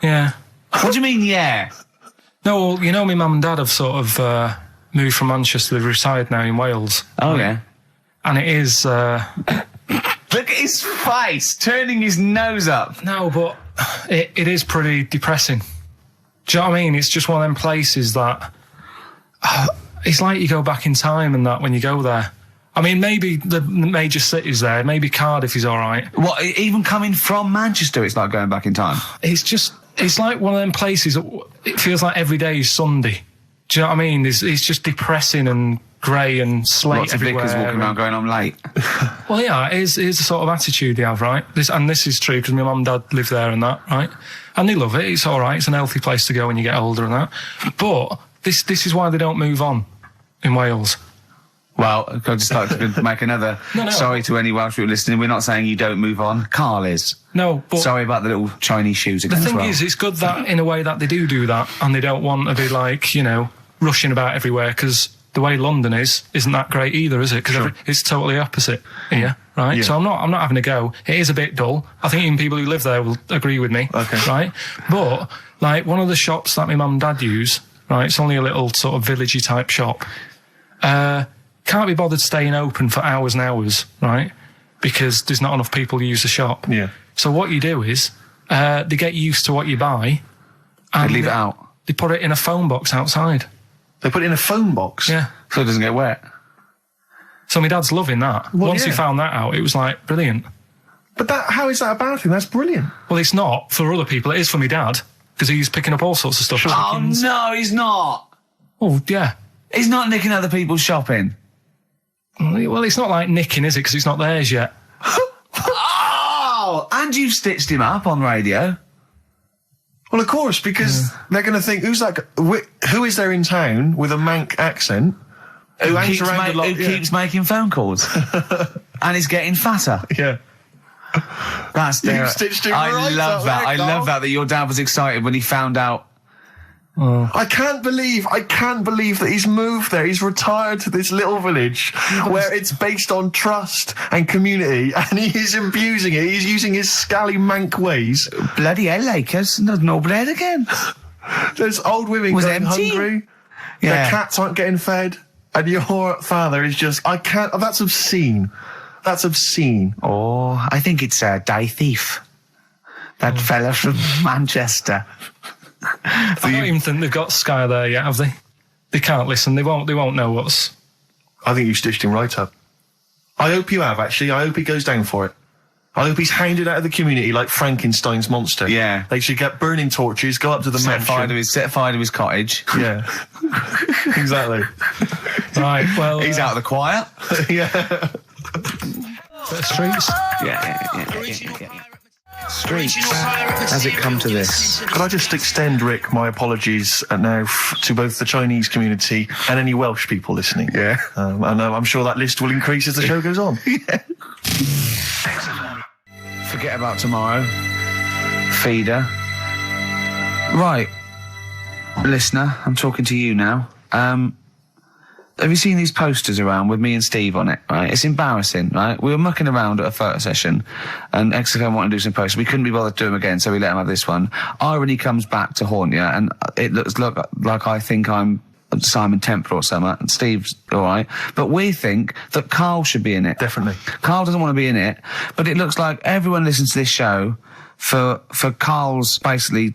Yeah. What do you mean, yeah? No, well, you know, my mum and dad have sort of moved from Manchester. They reside now in Wales. Oh, yeah. And it is... Look at his face, turning his nose up. No, but it is pretty depressing. Do you know what I mean? It's just one of them places that... it's like you go back in time and that when you go there. I mean, maybe the major cities there, maybe Cardiff is all right. What, even coming from Manchester, it's like going back in time? It's like one of them places, it feels like every day is Sunday. Do you know what I mean? It's just depressing and grey and slate Lots everywhere. of vicars walking around going, I'm late. Well, yeah, it is the sort of attitude they have, right? This is true because my mum and dad live there and that, right? And they love it. It's all right. It's an healthy place to go when you get older and that. But this is why they don't move on in Wales. Well, I'd just like to make another sorry to any Welsh people listening. We're not saying you don't move on. Carl is. No, but... Sorry about the little Chinese shoes again. The thing as well. is, it's good that in a way that they do that and they don't want to be like, rushing about everywhere because the way London isn't that great either, is it? Because it's totally opposite here, right? Yeah. So I'm not having a go. It is a bit dull. I think even people who live there will agree with me, right? But, like, one of the shops that my mum and dad use, right, it's only a little sort of villagey type shop, can't be bothered staying open for hours and hours, right? Because there's not enough people who use the shop. Yeah. So what you do is, they get used to what you buy. And they leave it out. They put it in a phone box outside. They put it in a phone box? Yeah. So it doesn't get wet. So my dad's loving that. Well, Once he found that out, it was like, brilliant. But how is that a bad thing? That's brilliant. Well, it's not. For other people, it is for my dad. Because he's picking up all sorts of stuff. Oh, no, he's not. Oh, yeah. He's not nicking other people's shopping. Well, it's not like nicking, is it? Because it's not theirs yet. Oh, and you've stitched him up on radio. Well, of course, because they're going to think, who is there in town with a Manc accent who keeps making phone calls and is getting fatter? Yeah. That's You've stitched him I right love up that. there, I love that your dad was excited when he found out. I can't believe that he's moved there. He's retired to this little village where it's based on trust and community, and he is abusing it. He's using his scally Manc ways. Bloody hell, Lakers. There's no bread again. There's old women going hungry. Yeah. Their cats aren't getting fed. And your father is just, that's obscene. That's obscene. Oh, I think it's a die thief. That fella from Manchester. I don't even think they've got Sky there yet, have they? They can't listen. They won't know what's... I think you stitched him right up. I hope you have, actually. I hope he goes down for it. I hope he's hounded out of the community like Frankenstein's monster. Yeah. They should get burning torches, go up to the mansion. Set fire to his cottage. Yeah. Exactly. Right, well... He's out of the choir. Yeah. Streets? Yeah. Streets. Has it come to this? Could I just extend, Rick, my apologies now to both the Chinese community and any Welsh people listening? Yeah. And I'm sure that list will increase as the show goes on. Yeah. Forget about tomorrow. Feeder. Right. Listener, I'm talking to you now. Have you seen these posters around with me and Steve on it, right? It's embarrassing, right? We were mucking around at a photo session and XFM wanted to do some posters. We couldn't be bothered to do them again, so we let them have this one. Irony comes back to haunt you, and it looks like I think I'm Simon Temple or something, and Steve's all right. But we think that Karl should be in it. Definitely. Karl doesn't want to be in it, but it looks like everyone listens to this show for Karl's basically,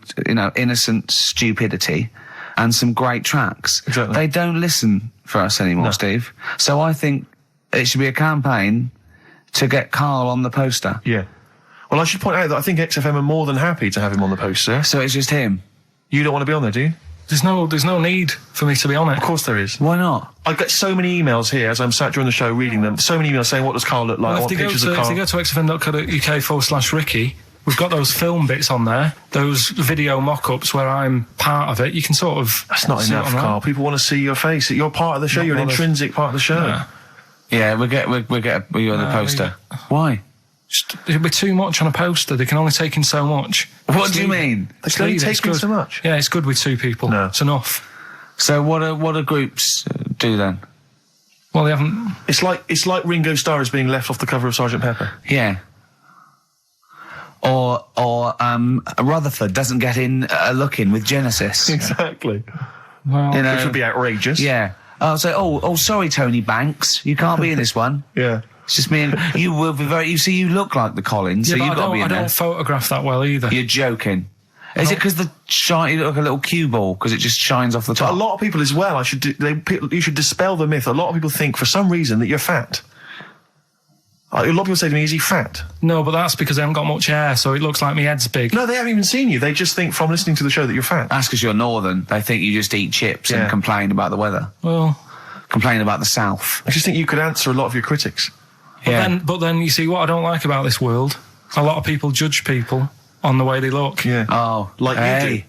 innocent stupidity and some great tracks. Exactly. They don't listen for us anymore, No. Steve. So I think it should be a campaign to get Karl on the poster. Yeah. Well, I should point out that I think XFM are more than happy to have him on the poster. So it's just him. You don't want to be on there, do you? There's no need for me to be on it. Of course there is. Why not? I get so many emails here as I'm sat during the show reading them. So many emails saying, what does Karl look like? Well, I want pictures of Karl. If you go to xfm.co.uk/Ricky, we've got those film bits on there, those video mock-ups where I'm part of it. You can sort of... That's not enough, Karl. People want to see your face. You're part of the show. You're an intrinsic part of the show. Yeah, we'll get you on the poster. Why? It'll be too much on a poster. They can only take in so much. What do you mean? They can only take in so much? Yeah, it's good with 2 people. No. It's enough. So what do groups do then? Well, they haven't... It's like Ringo Starr is being left off the cover of Sgt. Pepper. Yeah. Or Rutherford doesn't get in a look in with Genesis. Exactly. Well, You know, Which would be outrageous. Yeah. Sorry, Tony Banks, you can't be in this one. Yeah. It's just me and you will be very. You see, you look like the Collins, so but you've got to be in I there. don't photograph that well either. You're joking. Is it because you look like a little cue ball because it just shines off the But top? a lot of people as well, you should dispel the myth. A lot of people think for some reason that you're fat. A lot of people say to me, is he fat? No, but that's because I haven't got much hair, so it looks like my head's big. No, they haven't even seen you. They just think from listening to the show that you're fat. That's because you're northern. They think you just eat chips and complain about the weather. Well... Complain about the south. I just think you could answer a lot of your critics. But then you see what I don't like about this world. A lot of people judge people on the way they look. Yeah. Oh, Like you do.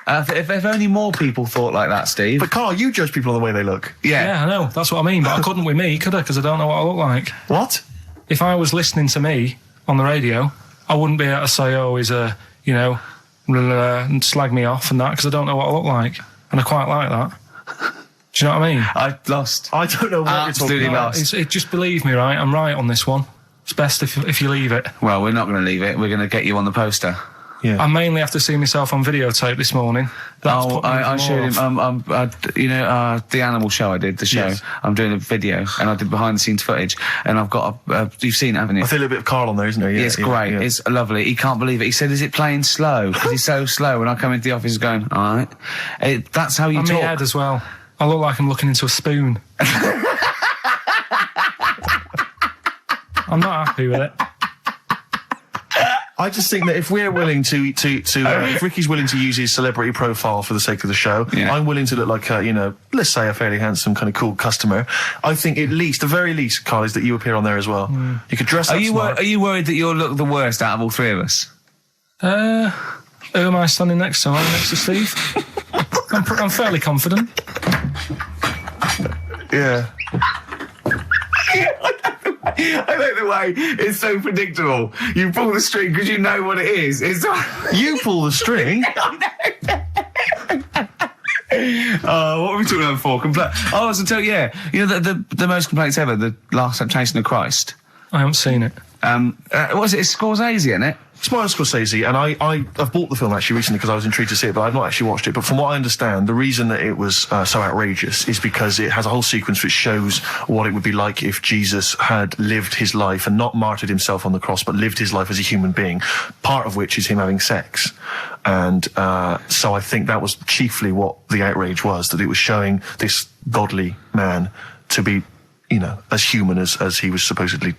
If only more people thought like that, Steve. But Karl, you judge people on the way they look. Yeah, I know. That's what I mean. But I couldn't with me, could I? Because I don't know what I look like. What? If I was listening to me on the radio, I wouldn't be able to say, oh, he's a, and slag me off and that, because I don't know what I look like. And I quite like that. Do you know what I mean? I lost. I don't know what Absolutely you're talking about. lost. Just believe me, right? I'm right on this one. It's best if you leave it. Well, we're not going to leave it. We're going to get you on the poster. Yeah. I mainly have to see myself on videotape this morning. That's put me I even showed more him. The animal show I did, the show. Yes. I'm doing a video, and I did behind the scenes footage, and I've got you've seen it, haven't you? I feel a little bit of Karl on there, isn't there? Yeah, It's great. yeah. It's lovely. He can't believe it. He said, "Is it playing slow?" Because he's so slow. When I come into the office, going, "All right." That's how you And talk. my head as well. I look like I'm looking into a spoon. I'm not happy with it. I just think that if we're willing if Ricky's willing to use his celebrity profile for the sake of the show, I'm willing to look like let's say a fairly handsome, kind of cool customer. I think the very least, Karl, is that you appear on there as well. You could dress up smart. Are you worried that you'll look the worst out of all 3 of us? Who am I standing next to? I'm next to Steve. I'm fairly confident. Yeah. I like the way it's so predictable. You pull the string because you know what it is. You pull the string. What were we talking about before? I was to tell you, the most complaints ever, the Last Temptation of Christ. I haven't seen it. What is it? It's Scorsese, isn't it? It's Martin Scorsese, and I've bought the film actually recently because I was intrigued to see it, but I've not actually watched it. But from what I understand, the reason that it was so outrageous is because it has a whole sequence which shows what it would be like if Jesus had lived his life and not martyred himself on the cross, but lived his life as a human being, part of which is him having sex. And so I think that was chiefly what the outrage was, that it was showing this godly man to be, as human as he was supposedly,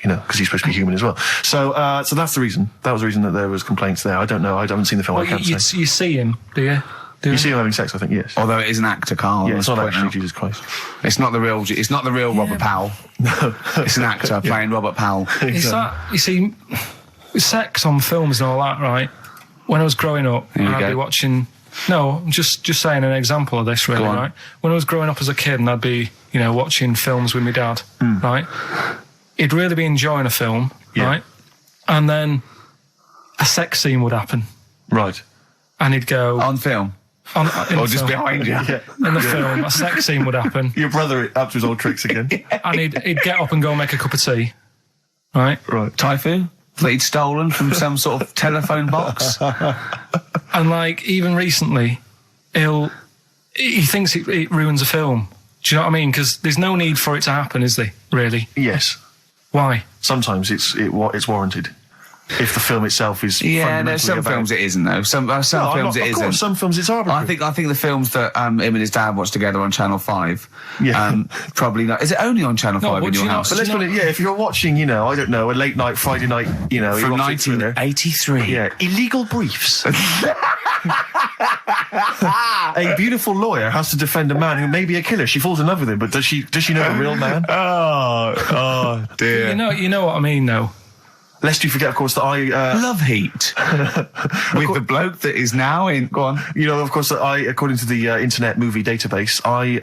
because he's supposed to be human as well. So that's the reason. That was the reason that there was complaints there. I don't know. I haven't seen the film. I can't say. You see him, do you? You see him having sex, I think, yes. Although it is an actor, Karl. Yeah, it's not actually Jesus Christ. It's not the real Robert Powell. No. It's an actor playing Robert Powell. Is that, you see, sex on films and all that, right? When I was growing up, I'd be watching... No, I'm just saying an example of this, really, right? When I was growing up as a kid and I'd be, watching films with my dad, right? He'd really be enjoying a film, right? And then a sex scene would happen. Right. And he'd go... On film? Or just behind you? Yeah. In the film, a sex scene would happen. Your brother up to his old tricks again. And he'd get up and go make a cup of tea, right? Right. Typhoon? That he'd stolen from some sort of telephone box? And, even recently, he thinks it ruins a film. Do you know what I mean? Because there's no need for it to happen, is there, really? Yes. Why? Sometimes it's warranted. if the film itself is fundamentally some about... films it isn't though. Some films it isn't. Of course, some films it's arbitrary. I think the films that him and his dad watched together on Channel 5, probably not. Is it only on Channel 5 in your house? But let's put it, if you're watching, I don't know, a late night, Friday night, from 1983. Yeah, Illegal Briefs. A beautiful lawyer has to defend a man who may be a killer. She falls in love with him, but does she know the real man? Oh dear. You know what I mean, though. Lest you forget, of course, that I... Love Heat. With the bloke that is now in... Go on. Of course, that I, according to the Internet Movie Database, I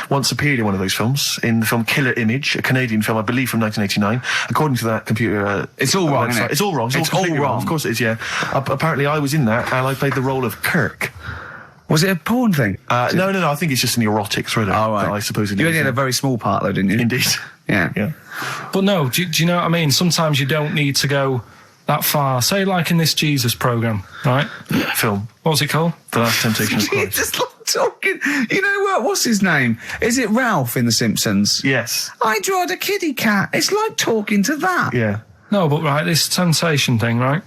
once appeared in one of those films, in the film Killer Image, a Canadian film, I believe, from 1989. According to that computer... it's all wrong, isn't it? It's all wrong. It's all wrong. Of course it is, yeah. Apparently, I was in that, and I played the role of Kirk. Was it a porn thing? No. I think it's just an erotic thriller. Oh, right. That I supposedly... You only had a very small part, though, didn't you? Indeed. Yeah. But no, do you know what I mean? Sometimes you don't need to go that far. Say, like in this Jesus program, right? Film. What's it called? The Last Temptation of Christ. Just like talking. You know what? What's his name? Is it Ralph in The Simpsons? Yes. I drawed a kitty cat. It's like talking to that. Yeah. No, but right, this sensation thing, right?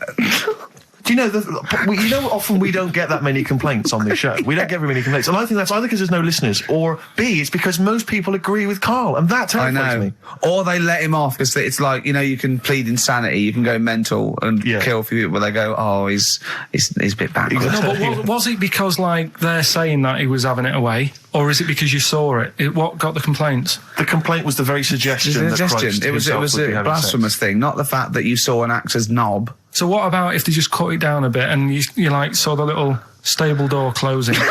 Do you know, often we don't get that many complaints on this show. We don't get very many complaints. And I think that's either because there's no listeners, or B, it's because most people agree with Karl. And that terrifies me. Or they let him off because it's like, you can plead insanity, you can go mental and kill a few people, but they go, oh, he's a bit backwards. No, but was it because, like, they're saying that he was having it away? Or is it because you saw it? What got the complaints? The complaint was the very suggestion that Christ it was a blasphemous thing, not the fact that you saw an actor's knob. So what about if they just cut it down a bit and you like saw the little stable door closing? It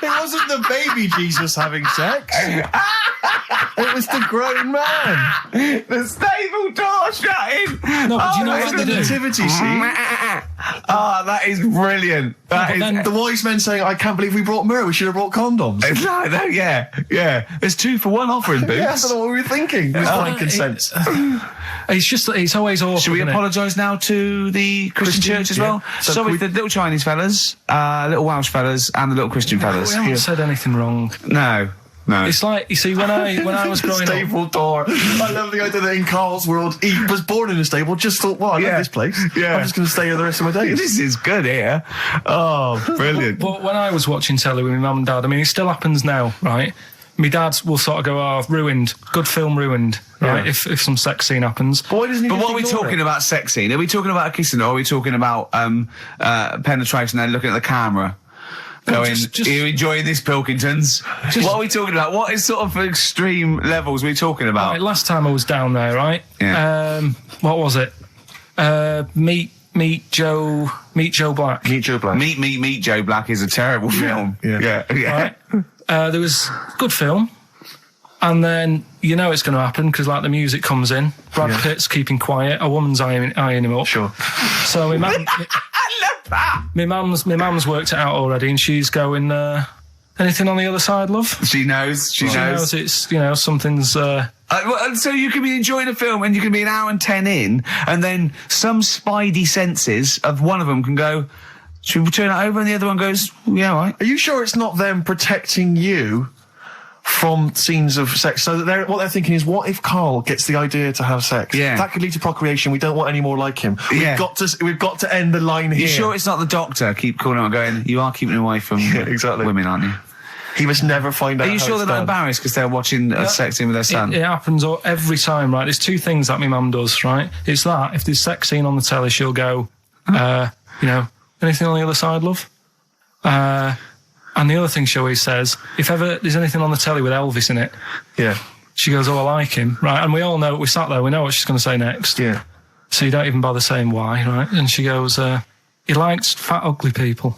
wasn't the baby Jesus having sex. It was the grown man. The stable door shutting. No, but do you know what the they do? nativity scene. That is brilliant. Then the wise men saying, I can't believe we brought myrrh, we should have brought condoms. Yeah. There's 2 for 1 offering, boots. Yeah, I don't know what we were thinking. It was frankincense. It's always awful. Should we apologise now to the Christian church as well? So Sorry, the little Chinese fellas, little Welsh fellas, and the little Christian fellas. We haven't said anything wrong. No. It's like, you see, when I was growing stable up... door. I love the idea that in Karl's world, he was born in a stable, just thought, I love this place. Yeah. I'm just going to stay here the rest of my days. This is good here. Oh, brilliant. But when I was watching telly with my mum and dad, I mean, it still happens now, right? My dad will sort of go, ruined. Good film ruined, right? Yeah. If some sex scene happens. But what are we talking about sex scene? Are we talking about a kissing, or are we talking about penetration and looking at the camera? Going, are you enjoying this, Pilkingtons? What are we talking about? What is sort of extreme levels we talking about? Right, last time I was down there, right? Yeah. What was it? Meet Joe Black. Meet Joe Black. Meet Joe Black is a terrible film. Yeah. Right? There was good film. And then it's going to happen because, like, the music comes in. Brad Pitt's keeping quiet. A woman's eyeing him up. Sure. I So love that. My mum's worked it out already, and she's going, anything on the other side, love? She knows. She knows. It's, something's... so you can be enjoying a film and you can be an hour and 10 in, and then some spidey senses of one of them can go, should we turn it over? And the other one goes, yeah, all right. Are you sure it's not them protecting you from scenes of sex? So that what they're thinking is, what if Karl gets the idea to have sex? Yeah. That could lead to procreation. We don't want any more like him. We've got to end the line here. You sure it's not the doctor? Keep calling out going, you are keeping away from women, aren't you? He must never find out. Are you sure they're not embarrassed because they're watching a sex scene with their son? It happens every time, right? There's 2 things that my mum does, right? It's that, if there's sex scene on the telly, she'll go, anything on the other side, love? And the other thing she always says, if ever there's anything on the telly with Elvis in it, she goes, I like him, right? And we all know, we sat there, we know what she's going to say next. Yeah. So you don't even bother saying why, right? And she goes, he likes fat, ugly people.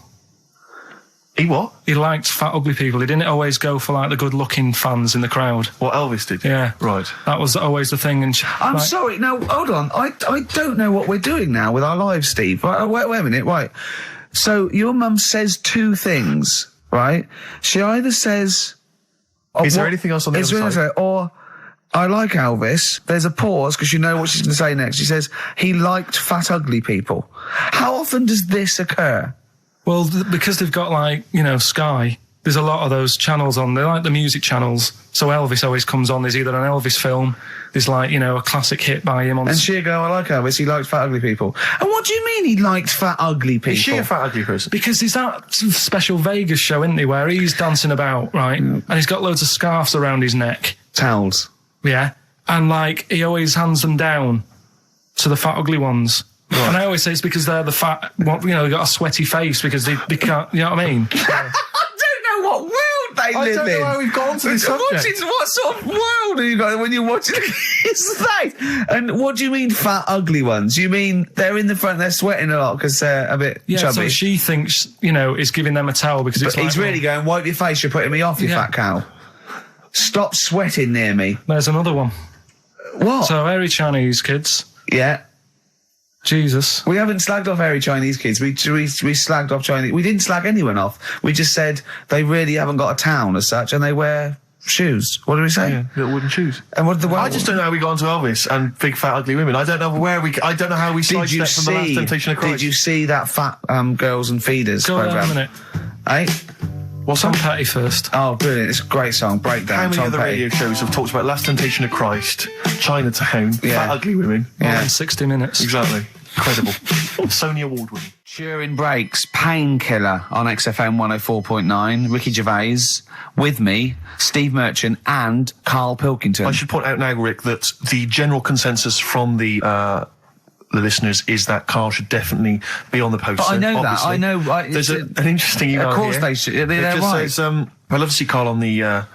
He what? He liked fat, ugly people. He didn't always go for, like, the good-looking fans in the crowd. What Elvis did? Yeah. Right. That was always the thing. And I'm sorry. Now, hold on. I don't know what we're doing now with our lives, Steve. Wait a minute. Right. So your mum says 2 things, right? She either says... Is there anything else on the other side? Or, I like Elvis. There's a pause because you know what she's going to say next. She says, he liked fat, ugly people. How often does this occur? Well, because they've got, like, Sky, there's a lot of those channels on. They're like the music channels. So Elvis always comes on. There's either an Elvis film, there's like, a classic hit by him on. And she go, I like Elvis, he likes fat, ugly people. And what do you mean he liked fat, ugly people? Is she a fat, ugly person? Because there's that special Vegas show, isn't he, where he's dancing about, right? And he's got loads of scarves around his neck. Towels. Yeah. And, like, he always hands them down to the fat, ugly ones. Right. And I always say it's because they're the fat, they got a sweaty face because they can't, you know what I mean? I don't know what world they live in. I don't know how we've gone to this subject. What sort of world are you got when you're watching his face? And what do you mean fat, ugly ones? You mean they're in the front, they're sweating a lot because they're a bit chubby? So she thinks, is giving them a towel because it's he's really going, wipe your face, you're putting me off, you fat cow. Stop sweating near me. There's another one. What? So, hairy Chinese kids. Yeah. Jesus. We haven't slagged off hairy Chinese kids. We slagged off Chinese. We didn't slag anyone off. We just said they really haven't got a town as such, and they wear shoes. What did we say? Yeah, little wooden shoes. And what did the I just don't know how we got onto Elvis and big fat ugly women. I don't know I don't know how we sidestepped from the Last Temptation of Christ. Did you see that fat girls and feeders Go program? on a minute. Eh? What's Tom Petty first? Oh, brilliant! It's a great song. Breakdown. How many Tom other Petty. radio shows have talked about Last Temptation of Christ, Chinatown, fat ugly women? In 60 minutes. Exactly. Incredible. Sony Award winning. During breaks, Painkiller on XFM 104.9. Ricky Gervais with me, Steve Merchant, and Karl Pilkington. I should point out now, Rick, that the general consensus from the listeners is that Karl should definitely be on the poster. But I know obviously. that. I know. There's an interesting email. Of course here. they should. They're It just right. says, I'd love to see Karl on the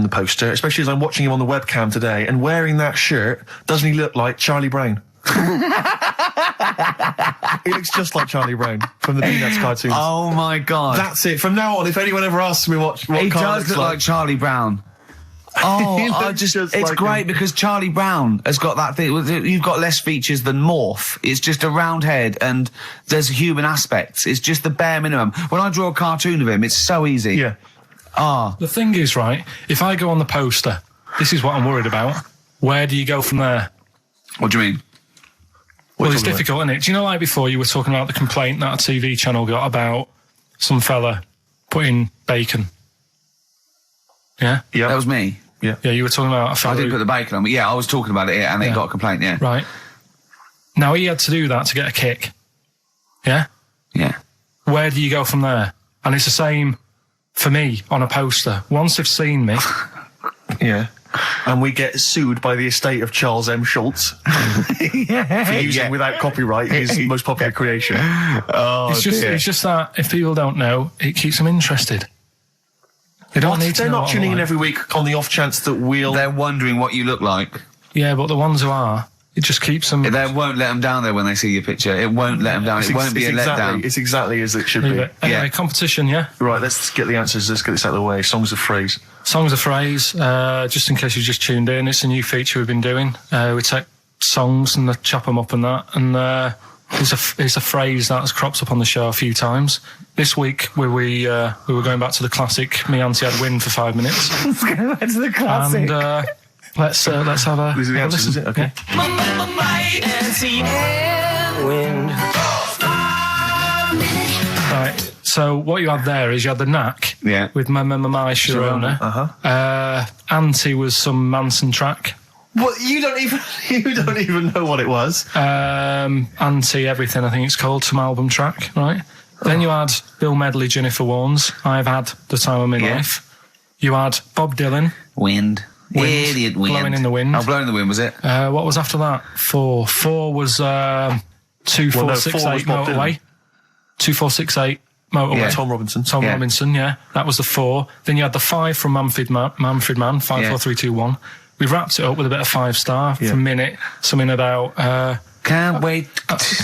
poster, especially as I'm watching him on the webcam today, and wearing that shirt, doesn't he look like Charlie Brown? He looks just like Charlie Brown from the Peanuts cartoons. Oh my God. That's it. From now on, if anyone ever asks me what he Karl does looks look like Charlie Brown. Oh, it's like great him. because Charlie Brown has got that thing. You've got less features than Morph. It's just a round head and there's human aspects. It's just the bare minimum. When I draw a cartoon of him, it's so easy. Yeah. The thing is, right, if I go on the poster, this is what I'm worried about. Where do you go from there? What do you mean? Well, it's difficult, isn't it? Do you know, like before, you were talking about the complaint that a TV channel got about some fella putting bacon? Yeah? Yeah. That was me. Yeah. Yeah, you were talking about a fella I didn't put the bacon on, but yeah, I was talking about it and it got a complaint, yeah. Right. Now, he had to do that to get a kick. Yeah? Yeah. Where do you go from there? And it's the same for me on a poster. Once they've seen me... Yeah. And we get sued by the estate of Charles M. Schultz for using without copyright his most popular creation. Oh, it's just that if people don't know, it keeps them interested. They don't need to They're know not what tuning I'm in like. every week on the off chance that we'll... They're wondering what you look like. Yeah, but the ones who are, it just keeps them... They won't let them down there when they see your picture. It won't let them down. It won't be a letdown. It's exactly as it should be. Leave it. Anyway, Yeah. competition, yeah? Right, let's get the answers. Let's get this out of the way. Songs of phrase. Songs of phrase, just in case you just tuned in, it's a new feature we've been doing. We take songs and chop them up and that, and it's a phrase that has cropped up on the show a few times. This week, we were going back to the classic Me Auntie Had Wind for 5 minutes. Let's go back to the classic. And let's have a These are the a answers, listen. is it? Okay. Right. So what you had there is you had the Knack with My Sharona. Auntie was some Manson track. What? You don't even know what it was. Auntie Everything, I think it's called, some album track, right? Then you had Bill Medley, Jennifer Warnes, I've Had the Time of My Life. You had Bob Dylan. Wind. Idiot wind. Blowing in the Wind. Oh, Blowing in the Wind, was it? What was after that? 4. 4 was 2468 Motorway. 2468 Motorway. Yeah. Tom Robinson. Tom Yeah. Robinson, yeah. That was the 4. Then you had the 5 from Manfred Man, 5, 4, 3, 2, 1. We wrapped it up with a bit of 5 star for a minute. Something about... Can't wait.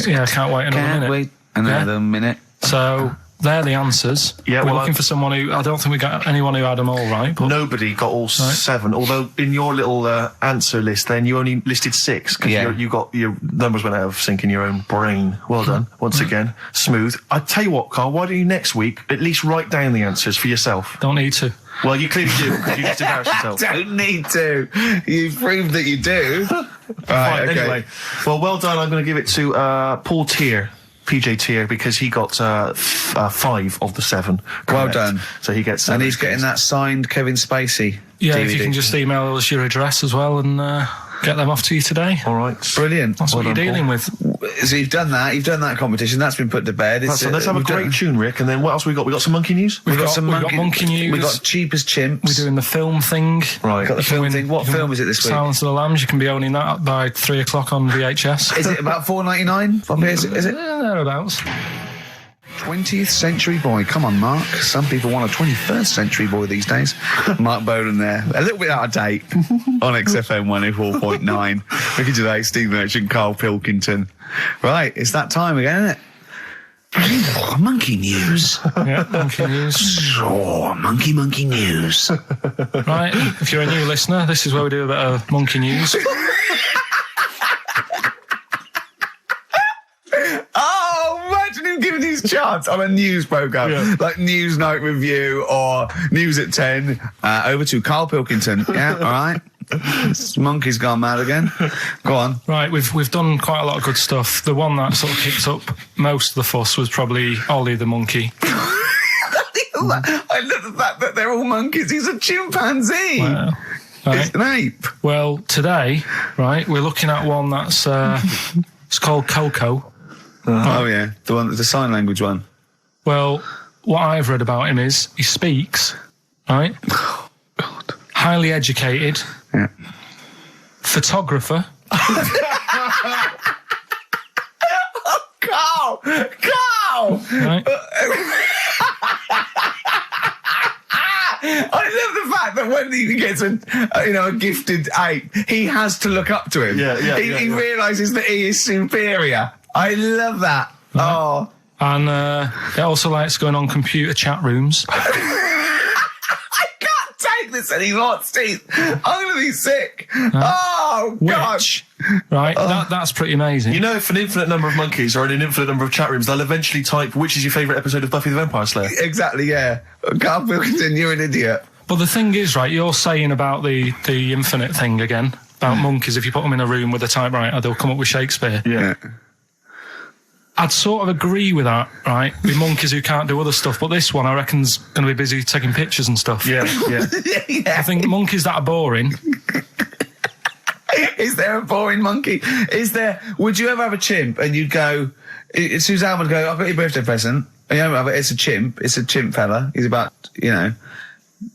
yeah, can't wait another minute. Can't wait another minute. So... They're the answers. Yeah, we're well, looking for someone who... I don't think we got anyone who had them all right. But Nobody got all 7, although in your little answer list then you only listed 6 because you got your numbers went out of sync in your own brain. Well done. Once again, smooth. I tell you what, Karl, why don't you next week at least write down the answers for yourself? don't need to. Well, you clearly do because you just embarrassed yourself. Don't need to. You've proved that you do. Fine, anyway. Well done. I'm going to give it to Paul Tier. PJ tier because he got 5 of the 7. Correct. Well done. So he gets... And he's getting that signed Kevin Spacey Yeah, DVD. if you can just email us your address as well and get them off to you today. All right. Brilliant. That's what you're dealing with. So you've done that competition, that's been put to bed. Let's have a great tune, Rick, and then what else we got? We got some monkey news? We've got monkey news. We've got Cheap as Chimps. We're doing the film thing. Right. Got the film thing. What film is it this week? Silence of the Lambs. You can be owning that by 3 o'clock on VHS. Is it about $4.99? Is it? Thereabouts. 20th Century Boy. Come on, Mark. Some people want a 21st Century Boy these days. Mark Bowden there. A little bit out of date on XFM 104.9. Ricky Gervais, Steve Merchant, Karl Pilkington. Right, it's that time again, isn't it? Monkey news. Yeah, monkey news. Oh, monkey news. Right, if you're a new listener, this is where we do a bit of monkey news. Giving these charts on a news programme, like News Night Review or News at 10, over to Karl Pilkington. Yeah, all right. This monkey's gone mad again. Go on. Right, we've done quite a lot of good stuff. The one that sort of kicked up most of the fuss was probably Ollie the monkey. I love the fact that they're all monkeys. He's a chimpanzee. Wow. Right. It's an ape. Well, today, right, we're looking at one that's it's called Coco. Oh yeah, the sign language one. Well, what I've read about him is he speaks, right? Oh, God. Highly educated. Yeah. Photographer. Carl! Right. I love the fact that when he gets a gifted ape, he has to look up to him. He realises that he is superior. I love that. Right. Oh. And he also likes going on computer chat rooms. I can't take this anymore, Steve. I'm going to be sick. Oh, God. Right, that's pretty amazing. You know, if an infinite number of monkeys are in an infinite number of chat rooms, they'll eventually type, which is your favourite episode of Buffy the Vampire Slayer? Exactly, yeah. Karl Pilkington, you're an idiot. But the thing is, right, you're saying about the infinite thing again, about monkeys, if you put them in a room with a typewriter, they'll come up with Shakespeare. Yeah. I'd sort of agree with that, right? With monkeys who can't do other stuff, but this one I reckon's going to be busy taking pictures and stuff. Yeah. Yeah. I think monkeys that are boring. Is there a boring monkey? Would you ever have a chimp and you'd go, Suzanne would go, I've got your birthday present. It's a chimp. It's a chimp fella. He's about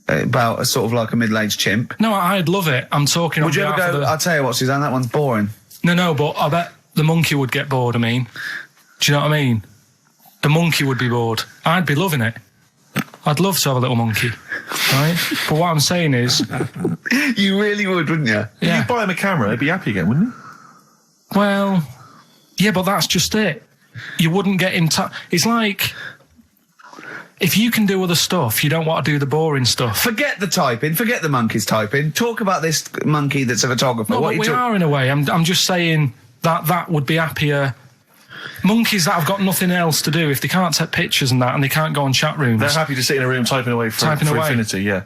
a sort of like a middle-aged chimp. No, I'd love it. I'm talking. Would you ever go, I'll tell you what, Suzanne, that one's boring. No, but I bet the monkey would get bored, Do you know what I mean? The monkey would be bored. I'd be loving it. I'd love to have a little monkey, right? But what I'm saying is... You really would, wouldn't you? Yeah. If you buy him a camera, he'd be happy again, wouldn't he? Well, yeah, but that's just it. You wouldn't get him... It's like... If you can do other stuff, you don't want to do the boring stuff. Forget the typing. Forget the monkey's typing. Talk about this monkey that's a photographer. No, but we are in a way. I'm just saying that would be happier... Monkeys that have got nothing else to do, if they can't take pictures and that, and they can't go on chat rooms... They're happy to sit in a room typing away for infinity, yeah.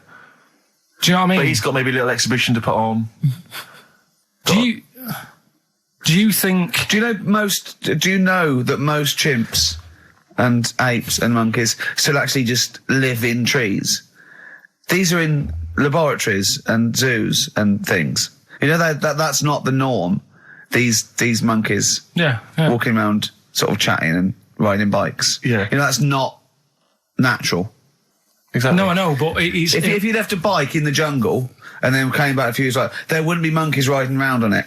Do you know what I mean? But he's got maybe a little exhibition to put on. Do you think... Do you know that most chimps and apes and monkeys still actually just live in trees? These are in laboratories and zoos and things. You know, that's not the norm. These monkeys walking around sort of chatting and riding bikes. Yeah. You know, that's not natural. Exactly. No, I know, but if you left a bike in the jungle and then came back a few years later, there wouldn't be monkeys riding around on it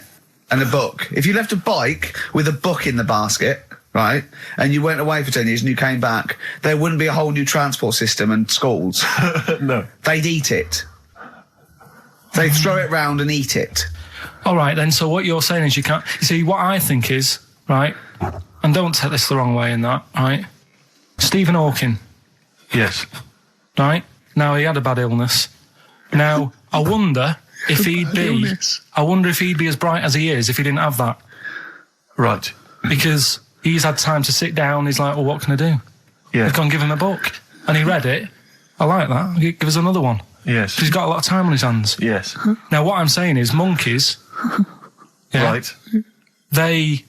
and a book. If you left a bike with a book in the basket, right, and you went away for 10 years and you came back, there wouldn't be a whole new transport system and schools. No. They'd eat it. They'd throw it round and eat it. All right, then, so what you're saying is you can't... You see, what I think is, right, and don't take this the wrong way in that, right, Stephen Hawking. Yes. Right? Now, he had a bad illness. Now, I wonder if he'd be as bright as he is if he didn't have that. Right. Because he's had time to sit down, he's like, well, what can I do? Yeah. They've gone give him a book. And he read it. I like that. Give us another one. Yes. He's got a lot of time on his hands. Yes. Now, what I'm saying is monkeys... Yeah, right. They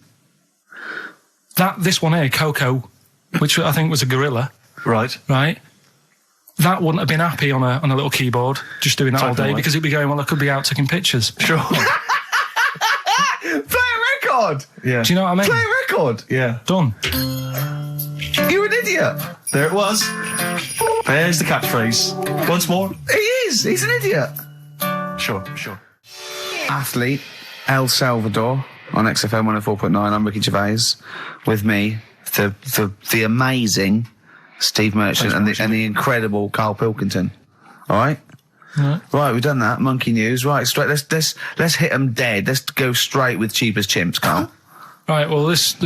this one here, Coco, which I think was a gorilla, Right. that wouldn't have been happy on a little keyboard, just doing that all day, away. because it'd be going, well, I could be out taking pictures. Sure. Play a record. Yeah. Do you know what I mean? Play a record. Yeah. Done. You're an idiot. There it was. There's the catchphrase. Once more. He is. He's an idiot. Sure. Athlete El Salvador on XFM 104.9. I'm Ricky Gervais. With me, the amazing Steve Merchant and the incredible Karl Pilkington. All right. Right, we've done that. Monkey news. Right, straight. Let's hit them dead. Let's go straight with Cheap as Chimps, Karl. Right, well, this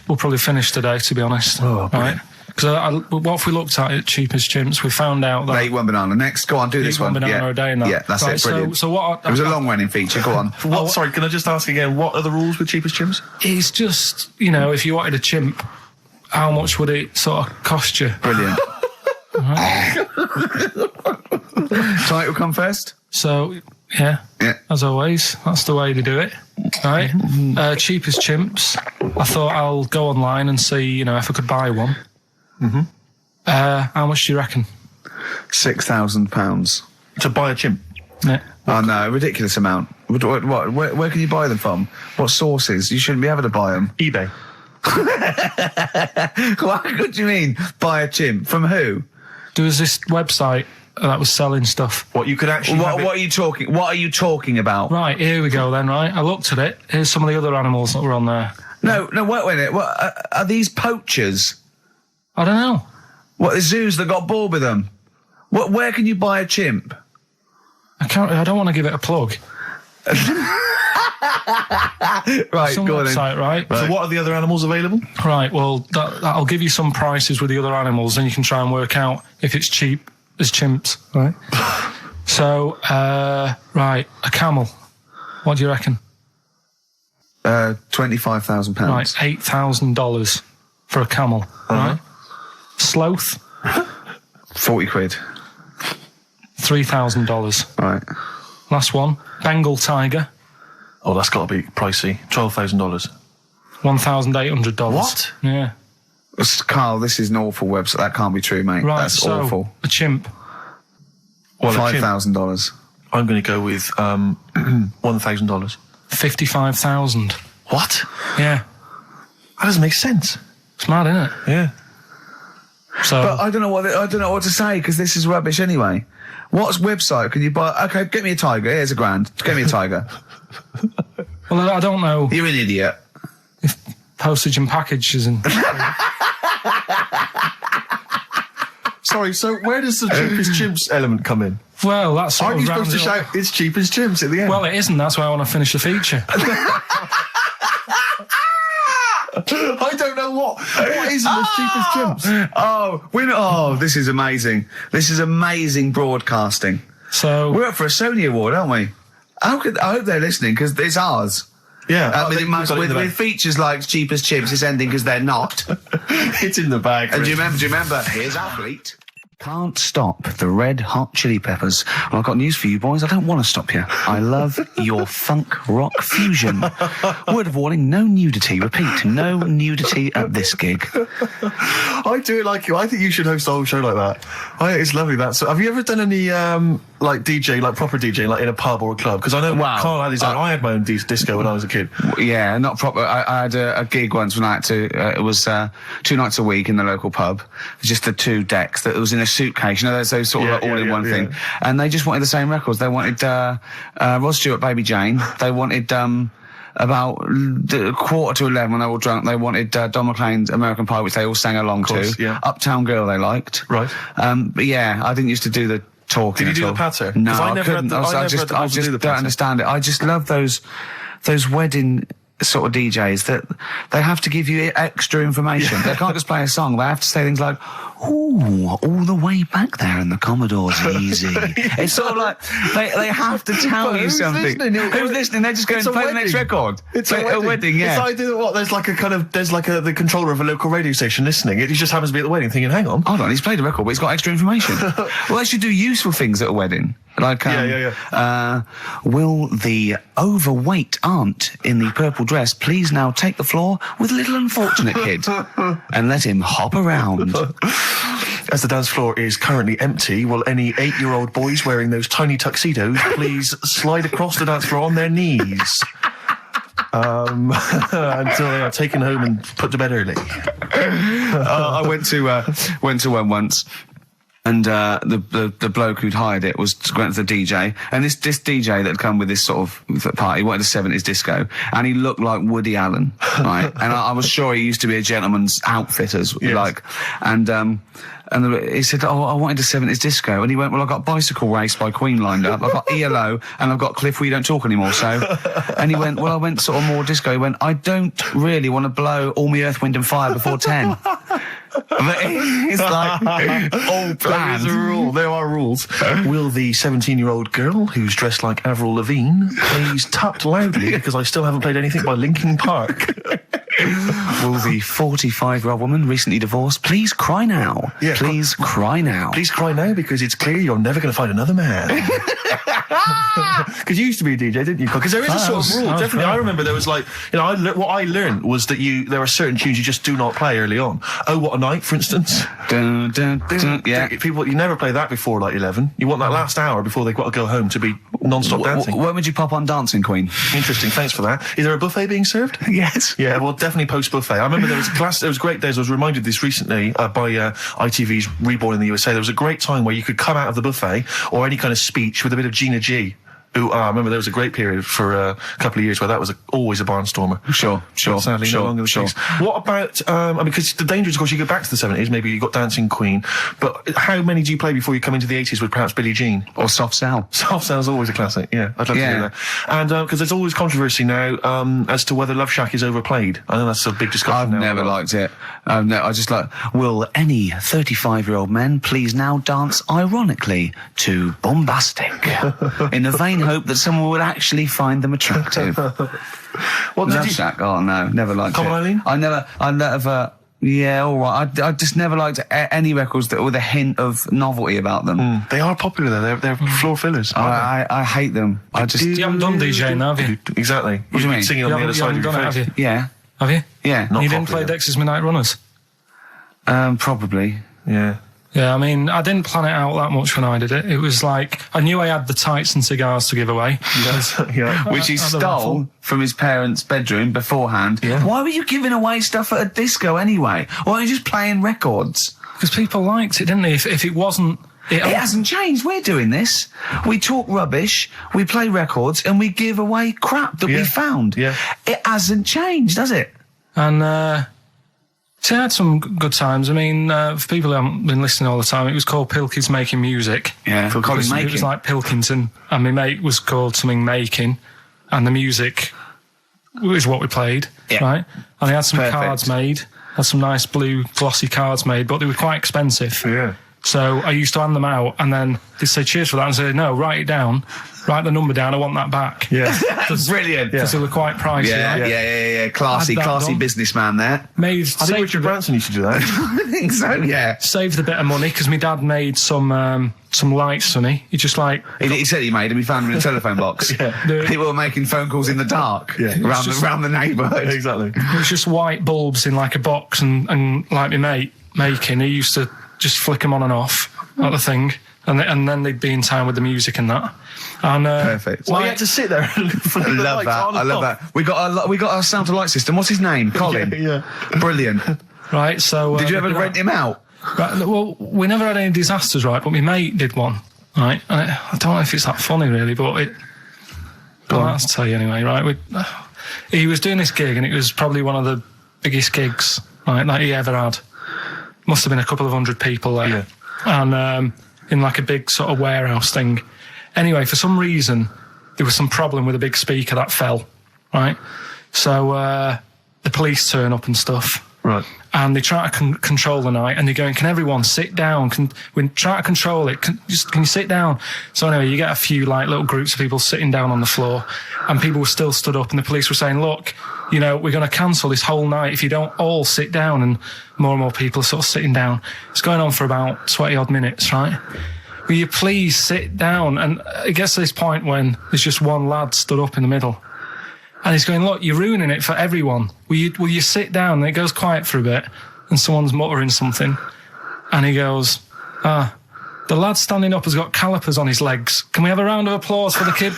will probably finish today, to be honest. Oh, right? Because what if we looked at it, Cheap as Chimps, we found out that... They eat one banana. Next, go on, do this one. banana a day and that. Yeah, that's it, brilliant. So what... It was a long-running feature, go on. What? Sorry, can I just ask again, what are the rules with Cheapest Chimps? It's just, if you wanted a chimp, how much would it sort of cost you? Brilliant. Title come first? So, yeah, as always, that's the way to do it, right? Cheap as Chimps. I thought I'll go online and see, if I could buy one. How much do you reckon? £6,000. To buy a chimp? Yeah. Oh no, ridiculous amount. Where can you buy them from? What sources? You shouldn't be able to buy them. eBay. What do you mean, buy a chimp? From who? There was this website that was selling stuff. What you could actually What are you talking about? Right, here we go then, right? I looked at it. Here's some of the other animals that were on there. No, wait a minute. What, are these poachers? I don't know. What, the zoos that got bored with them? Where can you buy a chimp? I don't want to give it a plug. Right, Some go on website, then. right? So what are the other animals available? Right, well, that'll give you some prices with the other animals, then you can try and work out if it's cheap as chimps, right? So, right, a camel. What do you reckon? £25,000. Right, $8,000 for a camel, right? Sloth, 40 quid. $3,000. Right. Last one, Bengal tiger, Oh, that's got to be pricey. $12,000. $1,800. What? Yeah. Carl, this is an awful website. That can't be true, mate. Right, That's so awful. a chimp, Well, a chimp, $5,000. I'm going to go with $1,000. 55,000. What? Yeah. That doesn't make sense. It's mad, isn't it? Yeah. So, But I don't know what to say because this is rubbish anyway. What website can you buy? Okay, get me a tiger. Here's $1,000. Get me a tiger. well, I don't know You're an idiot. if postage and packages and... Sorry, so where does the cheapest chimps element come in? Well, that's sort Aren't of you supposed to rounds it up. shout, it's cheapest chimps at the end? Well, it isn't. That's why I want to finish the feature. I don't know what is the cheapest chimps? Oh, this is amazing. This is amazing broadcasting. So, We're up for a Sony Award, aren't we? I hope they're listening because it's ours. Yeah. With features like Cheapest Chips, it's ending because they're not. It's in the bag. And do you remember? Here's Athlete. Can't stop the Red Hot Chili Peppers. Well, I've got news for you, boys. I don't want to stop you. I love your funk rock fusion. Word of warning, no nudity. Repeat, no nudity at this gig. I do it like you. I think you should host a whole show like that. It's lovely that. So, have you ever done any DJ, like proper DJ, like in a pub or a club? Because I know Carl had his own. I had my own disco when I was a kid. Yeah, not proper. I had a gig once when I had to. It was 2 nights a week in the local pub. Just the 2 decks. That it was in a suitcase. You know, those sort of all-in-one thing. And they just wanted the same records. They wanted Rod Stewart, Baby Jane. They wanted about 11:15 when they were all drunk. They wanted Don McLean's American Pie, which they all sang along to. Yeah. Uptown Girl they liked. Right. But yeah, I didn't used to do the talking. Did you do at all. the patter? No, 'Cause I couldn't. I just don't understand it. I just love those wedding sort of DJs that they have to give you extra information. They can't just play a song. They have to say things like, "Ooh, all the way back there in the Commodore's easy." It's sort of like they have to tell you something. Who's listening? They're just going to play the next record. It's a wedding. Yeah. It's like there's the controller of a local radio station listening. He just happens to be at the wedding, thinking, "Hang on, Hold on, he's played a record, but he's got extra information." Well, they should do useful things at a wedding. Like, will the overweight aunt in the purple dress please now take the floor with little unfortunate kid and let him hop around? As the dance floor is currently empty, will any 8-year-old boys wearing those tiny tuxedos please slide across the dance floor on their knees? Until they are taken home and put to bed early. I went to one once. And the bloke who'd hired it went to the DJ, and this DJ that had come with this sort of party wanted a 70s disco, and he looked like Woody Allen, right? And I was sure he used to be a gentleman's outfitters, like, and he said, "Oh, I wanted a 70s disco," and he went, "Well, I've got Bicycle Race by Queen lined up, I've got ELO, and I've got Cliff We Don't Talk Anymore." So, and he went, "Well, I went sort of more disco." He went, "I don't really want to blow all my Earth, Wind and Fire before 10. But it's like all planned. There's a rule. There are rules. Will the 17-year-old girl who's dressed like Avril Lavigne please tut loudly because I still haven't played anything by Linkin Park? Will the 45-year-old woman recently divorced please cry now? Yeah, please cry now. Please cry now because it's clear you're never going to find another man. Because you used to be a DJ, didn't you? Because there is a sort of rule. Definitely, I remember there was like, what I learned was that there are certain tunes you just do not play early on. Oh, What a Night, for instance. Dun, dun, dun, yeah. People, you never play that before like 11. You want that last hour before they've got to go home to be non-stop dancing. When would you pop on Dancing Queen? Interesting, thanks for that. Is there a buffet being served? Yes. Yeah, well, definitely post-buffet. I remember there was great days. I was reminded this recently by ITV's Reborn in the USA. There was a great time where you could come out of the buffet or any kind of speech with a bit of Gina G. I remember there was a great period for a couple of years where that was always a barnstormer. Sure. Sadly, no longer the case. What about, because the danger is, of course, you go back to the 70s, maybe you got Dancing Queen, but how many do you play before you come into the 80s with perhaps Billie Jean? Or Soft Cell? Soft Cell's always a classic, yeah. I'd love to hear that. And, because there's always controversy now, as to whether Love Shack is overplayed. I know that's a big discussion now. I've never liked it. I just like, will any 35-year-old men please now dance ironically to Bombastic in the vain hope that someone would actually find them attractive? Love Shack, oh no, never liked Come it. on, Eileen? I never, yeah, all right. I just never liked any records that with a hint of novelty about them. They are popular though, they're floor fillers. I hate them. You haven't done DJing, have you? Exactly. What do you mean? Singing on the other side of your face. Have you? Yeah. Have you? Yeah. Not you didn't popular. play Dexter's Midnight Runners? Probably. Yeah. Yeah, I mean, I didn't plan it out that much when I did it. It was like, I knew I had the tights and cigars to give away. Yeah. Which he stole from his parents' bedroom beforehand. Yeah. Why were you giving away stuff at a disco anyway? Why are you just playing records? Because people liked it, didn't they? If it wasn't... It hasn't changed. We're doing this. We talk rubbish, we play records, and we give away crap that we found. Yeah. It hasn't changed, does it? And, so I had some good times. I mean, for people who haven't been listening all the time, it was called Pilkington's Making Music. Yeah, It was like Pilkington, and my mate was called something Making, and the music was what we played, right? And I had some cards made, had some nice blue glossy cards made, but they were quite expensive. Yeah. So I used to hand them out, and then they'd say cheers for that, and say, no, write it down, write the number down, I want that back. Yeah. Brilliant. Because they were quite pricey. Yeah. Classy businessman there. I think Richard Branson used to do that. I think so, yeah. Saved a bit of money, because my dad made some lights for me. He just like... He said he made them, he found them in a telephone box. People were making phone calls in the dark around the neighbourhood. Exactly. It was just white bulbs in like a box, and like my mate making, he used to just flick them on and off at the thing, and then they'd be in time with the music and that. And perfect. Well, you had to sit there and flip I love that. We got our sound to light system. What's his name? Colin. Yeah. Brilliant. Right. So did you ever rent him out? Right, well, we never had any disasters, right? But my mate did one, right? And I don't know if it's that funny, really, but I'll tell you anyway, right? He was doing this gig, and it was probably one of the biggest gigs, right, that he ever had. Must have been a couple of hundred people there. Yeah. And in like a big sort of warehouse thing. Anyway, for some reason, there was some problem with a big speaker that fell, right? So the police turn up and stuff. Right. And they try to control the night, and they're going, can everyone sit down? We try to control it. Can you sit down? So anyway, you get a few like little groups of people sitting down on the floor, and people were still stood up, and the police were saying, look, you know, we're going to cancel this whole night if you don't all sit down. And more people are sort of sitting down. It's going on for about 20 odd minutes, right? will you please sit down? And it gets to this point when there's just one lad stood up in the middle. And he's going, look, you're ruining it for everyone. Will you sit down? And it goes quiet for a bit. And someone's muttering something. And he goes, the lad standing up has got calipers on his legs. Can we have a round of applause for the kid?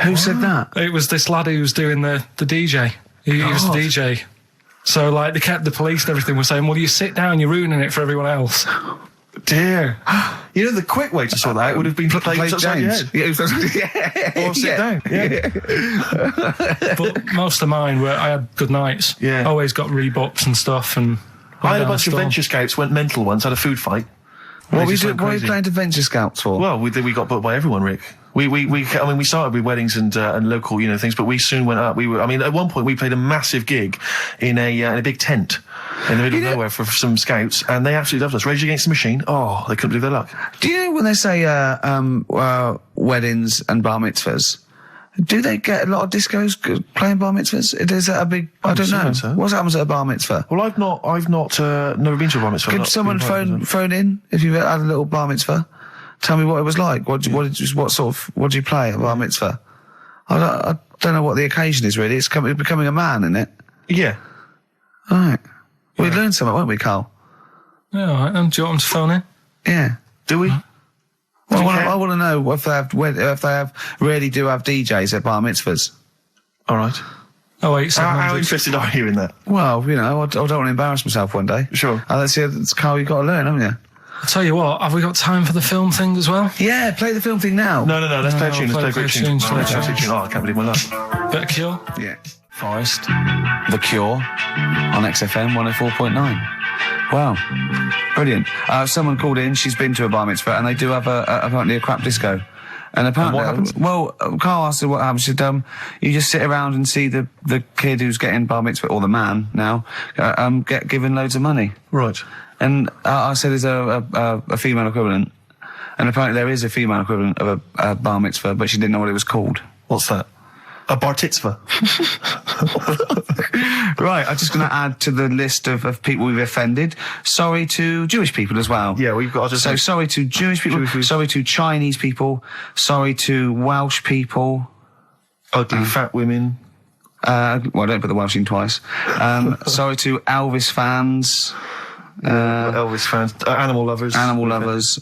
Who said that? It was this lad who was doing the DJ. He was the DJ. So, like, the police and everything were saying, well, you sit down, you're ruining it for everyone else. Dear. You know, the quick way to sort that out would have been to play James. Or sit down. Yeah. But most of mine I had good nights. Yeah. Always got rebooks and stuff. And I had a bunch of Venture Scouts, went mental once, had a food fight. What were you playing to Venture Scouts for? Well, we got booked by everyone, Rick. We started with weddings and local, things, but we soon went up. At one point we played a massive gig in a big tent in the middle of nowhere for some scouts, and they absolutely loved us. Rage Against the Machine. Oh, they couldn't believe their luck. Do you know when they say weddings and bar mitzvahs? Do they get a lot of discos playing bar mitzvahs? Is that a big? I don't know. So. What happens at a bar mitzvah? Well, I've never been to a bar mitzvah. Could someone phone in if you had a little bar mitzvah? Tell me what it was like. What do you play at a bar mitzvah? I don't know what the occasion is really. It's becoming a man, isn't it? Yeah. All right. We learned something, won't we, Carl? Yeah, all right. Do you want them to phone in? Yeah. Do we? Well, I want to know if they really do have DJs at bar mitzvahs. All right. Oh wait, how interested are you in that? Well, I don't want to embarrass myself one day. Sure. Let's see, Carl, you've got to learn, haven't you? I'll tell you what, have we got time for the film thing as well? Yeah, play the film thing now. No, let's play a tune. Let's play a tune. Oh, I can't believe my luck. Bit of Cure? Yeah. Forest, The Cure, on XFM 104.9. Wow. Brilliant. Someone called in, she's been to a bar mitzvah, and they do have apparently a crap disco. And apparently, what happens? Well, Carl asked her what happens. She said, you just sit around and see the kid who's getting bar mitzvah, or the man now, get given loads of money. Right. And I said, is there a female equivalent? And apparently there is a female equivalent of a bar mitzvah, but she didn't know what it was called. What's that? A bar titzvah. Right, I'm just going to add to the list of people we've offended. Sorry to Jewish people as well. Yeah, we've got to So sorry to Jewish people, sorry to Chinese people, sorry to Welsh people. Ugly fat women. Well, don't put the Welsh in twice. Sorry to Elvis fans. Elvis fans. Animal lovers. Animal lovers.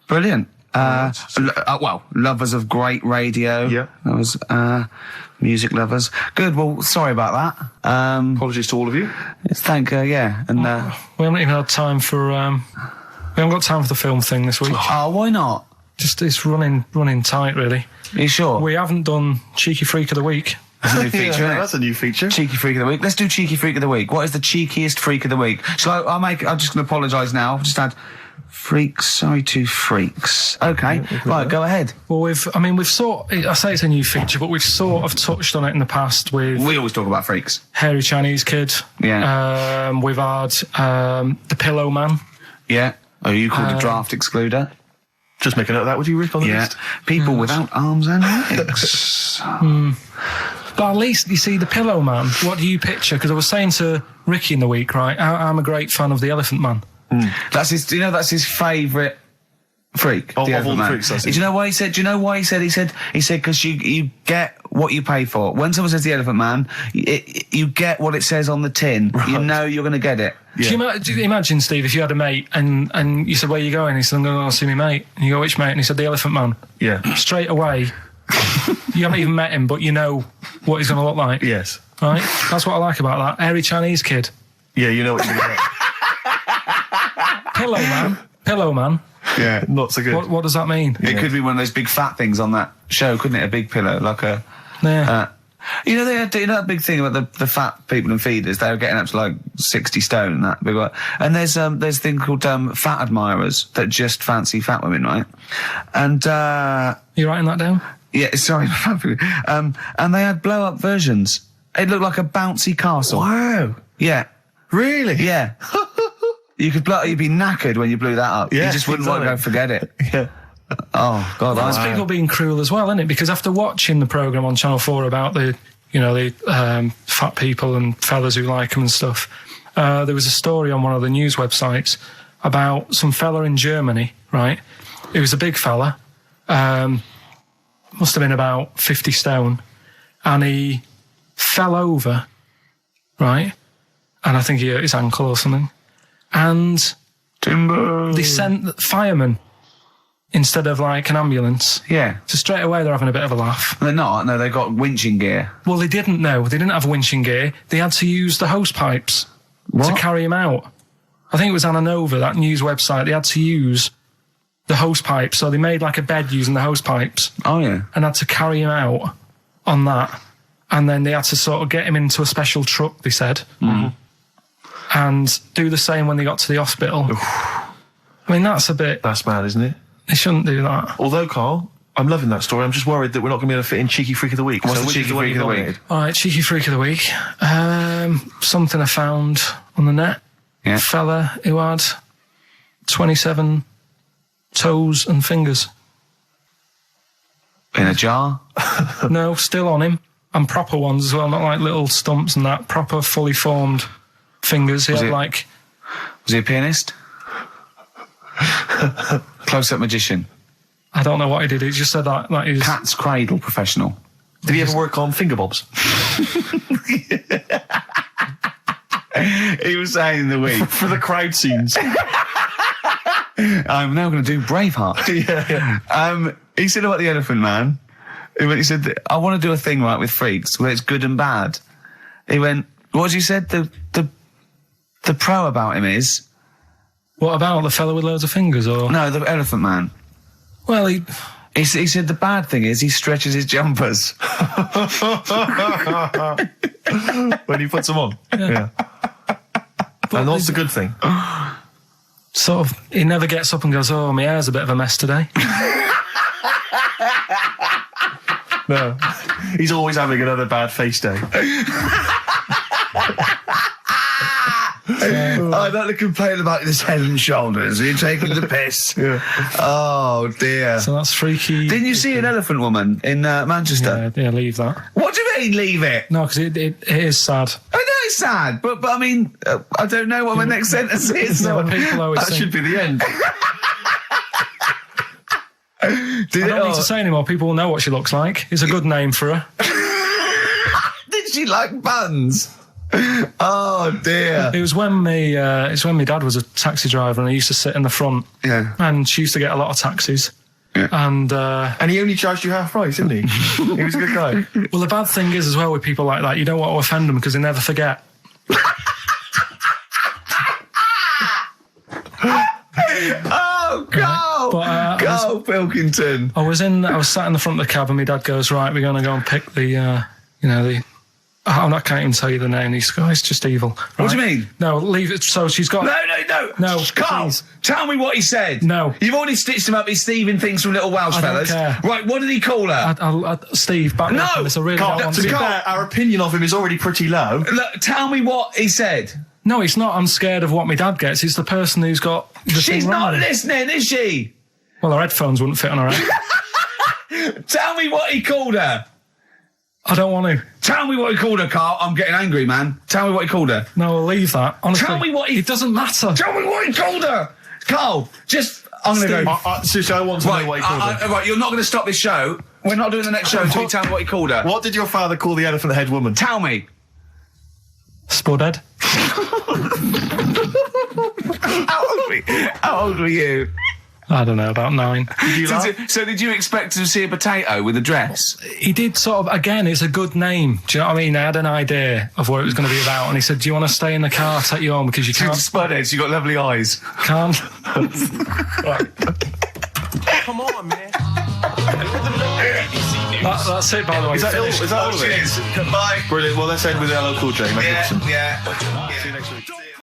Brilliant. Lovers of great radio. Yeah. That was, music lovers. Good, well, sorry about that. Apologies to all of you. Yeah. And, we haven't even had time for, we haven't got time for the film thing this week. Oh, why not? Just, it's running tight, really. Are you sure? We haven't done Cheeky Freak of the Week. That's a new feature, isn't it? That's a new feature. Cheeky Freak of the Week. Let's do Cheeky Freak of the Week. What is the cheekiest freak of the week? I'm just going to apologise now. I've just had freaks. Sorry to freaks. Okay. Right, go ahead. Well, I say it's a new feature, but we've sort of touched on it in the past with... We always talk about freaks. Hairy Chinese Kid. Yeah. We've had The Pillow Man. Yeah. Oh, you called a draft excluder. Just make a note of that, would you, Rick, on the list? People without arms and legs. But at least, you see, The Pillow Man, what do you picture? Because I was saying to Ricky in the week, right, I'm a great fan of The Elephant Man. That's his favourite freak. Of all the freaks, Do you know why he said? He said because you get what you pay for. When someone says the Elephant Man, you get what it says on the tin. Right. You know you're going to get it. Yeah. Do you imagine, Steve, if you had a mate and you said, where are you going? He said, I'm going to go see my mate. And you go, which mate? And he said, the Elephant Man. Yeah. Straight away, you haven't even met him, but you know what he's going to look like. Yes. Right? That's what I like about that. Hairy Chinese Kid. Yeah, you know what you're going to get. Pillow Man. Yeah. Not so good. What does that mean? It could be one of those big fat things on that show, couldn't it? A big pillow, like a... Yeah. They had that big thing about the fat people and feeders. They were getting up to like 60 stone and that big one. And there's a thing called fat admirers that just fancy fat women, right? And you writing that down? Yeah, sorry. And they had blow up versions. It looked like a bouncy castle. Wow. Yeah. Really? Yeah. You'd be knackered when you blew that up. Yeah, you just wouldn't want to go forget it. Yeah. Oh God, that's people being cruel as well, isn't it? Because after watching the programme on Channel 4 about the fat people and fellas who like them and stuff, there was a story on one of the news websites about some fella in Germany, right? He was a big fella, must have been about 50 stone, and he fell over, right? And I think he hurt his ankle or something. And Timber. they sent firemen instead of like an ambulance. Yeah. So straight away they're having a bit of a laugh. They're not. No, they've got winching gear. Well, they didn't know. They didn't have winching gear. They had to use the hose pipes to carry him out. I think it was Anna Nova, that news website. They had to use the hose pipes. So they made like a bed using the hose pipes. Oh, yeah. And had to carry him out on that. And then they had to sort of get him into a special truck, they said. Mm-hmm. And do the same when they got to the hospital. I mean, that's That's mad, isn't it? They shouldn't do that. Although, Carl, I'm loving that story. I'm just worried that we're not going to be able to fit in Cheeky Freak of the Week. What's the which Cheeky is one Freak of the you Week? All right, Cheeky Freak of the Week. Something I found on the net. Yeah. Fella who had 27 toes and fingers. In a jar? No, still on him. And proper ones as well, not like little stumps and that. Proper, fully formed fingers. He had like... Was he a pianist? Close-up magician? I don't know what he did. He just said that he was... Cat's cradle professional? Did he ever work on finger bobs? He was saying in the week. For the crowd scenes. I'm now going to do Braveheart. Yeah. He said about the Elephant Man. He said, I want to do a thing right with freaks where it's good and bad. He went, what you said? The pro about him is... What about the fella with loads of fingers, or...? No, the Elephant Man. Well, he said the bad thing is he stretches his jumpers. When he puts them on. Yeah. And what's the good thing? Sort of, he never gets up and goes, oh, my hair's a bit of a mess today. No. He's always having another bad face day. I'd like to complain about this head and shoulders. Are you taking the piss? Yeah. Oh, dear. So that's freaky. Didn't you see an elephant woman in Manchester? Yeah, leave that. What do you mean, leave it? No, because it is sad. I know it's sad, but I mean, I don't know what my next sentence is. No, but people always That think, should be the end. I don't need to say anymore. People will know what she looks like. It's a good name for her. Did she like buns? Oh dear! It was when my dad was a taxi driver, and he used to sit in the front. Yeah. And she used to get a lot of taxis. Yeah. And he only charged you half price, didn't he? He was a good guy. Well, the bad thing is as well with people like that, you don't want to offend them because they never forget. Oh, go! Karl Pilkington. I was sat in the front of the cab, and my dad goes, right, we're going to go and pick the I can't even tell you the name. These guys, just evil. Right? What do you mean? No, leave it. So she's got... No, Karl, please. tell me what he said. No. You've already stitched him up. He's thieving things from little Welsh I don't fellas. care. Right, what did he call her? Steve, back me up on this. I really don't want to be to... fair, our opinion of him is already pretty low. Look, tell me what he said. No, it's not. I'm scared of what my dad gets. It's the person who's got the She's thing not wrong. listening, is she? Well, her headphones wouldn't fit on her head. Tell me what he called her. I don't want to. Tell me what he called her, Karl. I'm getting angry, man. Tell me what he called her. No, I'll leave that. Honestly, Tell me what he... It doesn't matter. Tell me what he called her. Karl, just... I'm going to go... Seriously, I want to know what he called her. Right, you're not going to stop this show. We're not doing the next show until you tell me what he called her. What did your father call the elephant head woman? Tell me. Spudhead. How old were you? I don't know, about 9. So did you expect to see a potato with a dress? He did sort of, again, it's a good name. Do you know what I mean? I had an idea of what it was going to be about, and he said, do you want to stay in the car, take you home, because you can't... Spudheads, you got lovely eyes. Can't. Come on, man. That's it, by the way. Is that all of it? Cheers. Bye. Brilliant. Well, let's end with LL Cool J. Yeah. See you next week.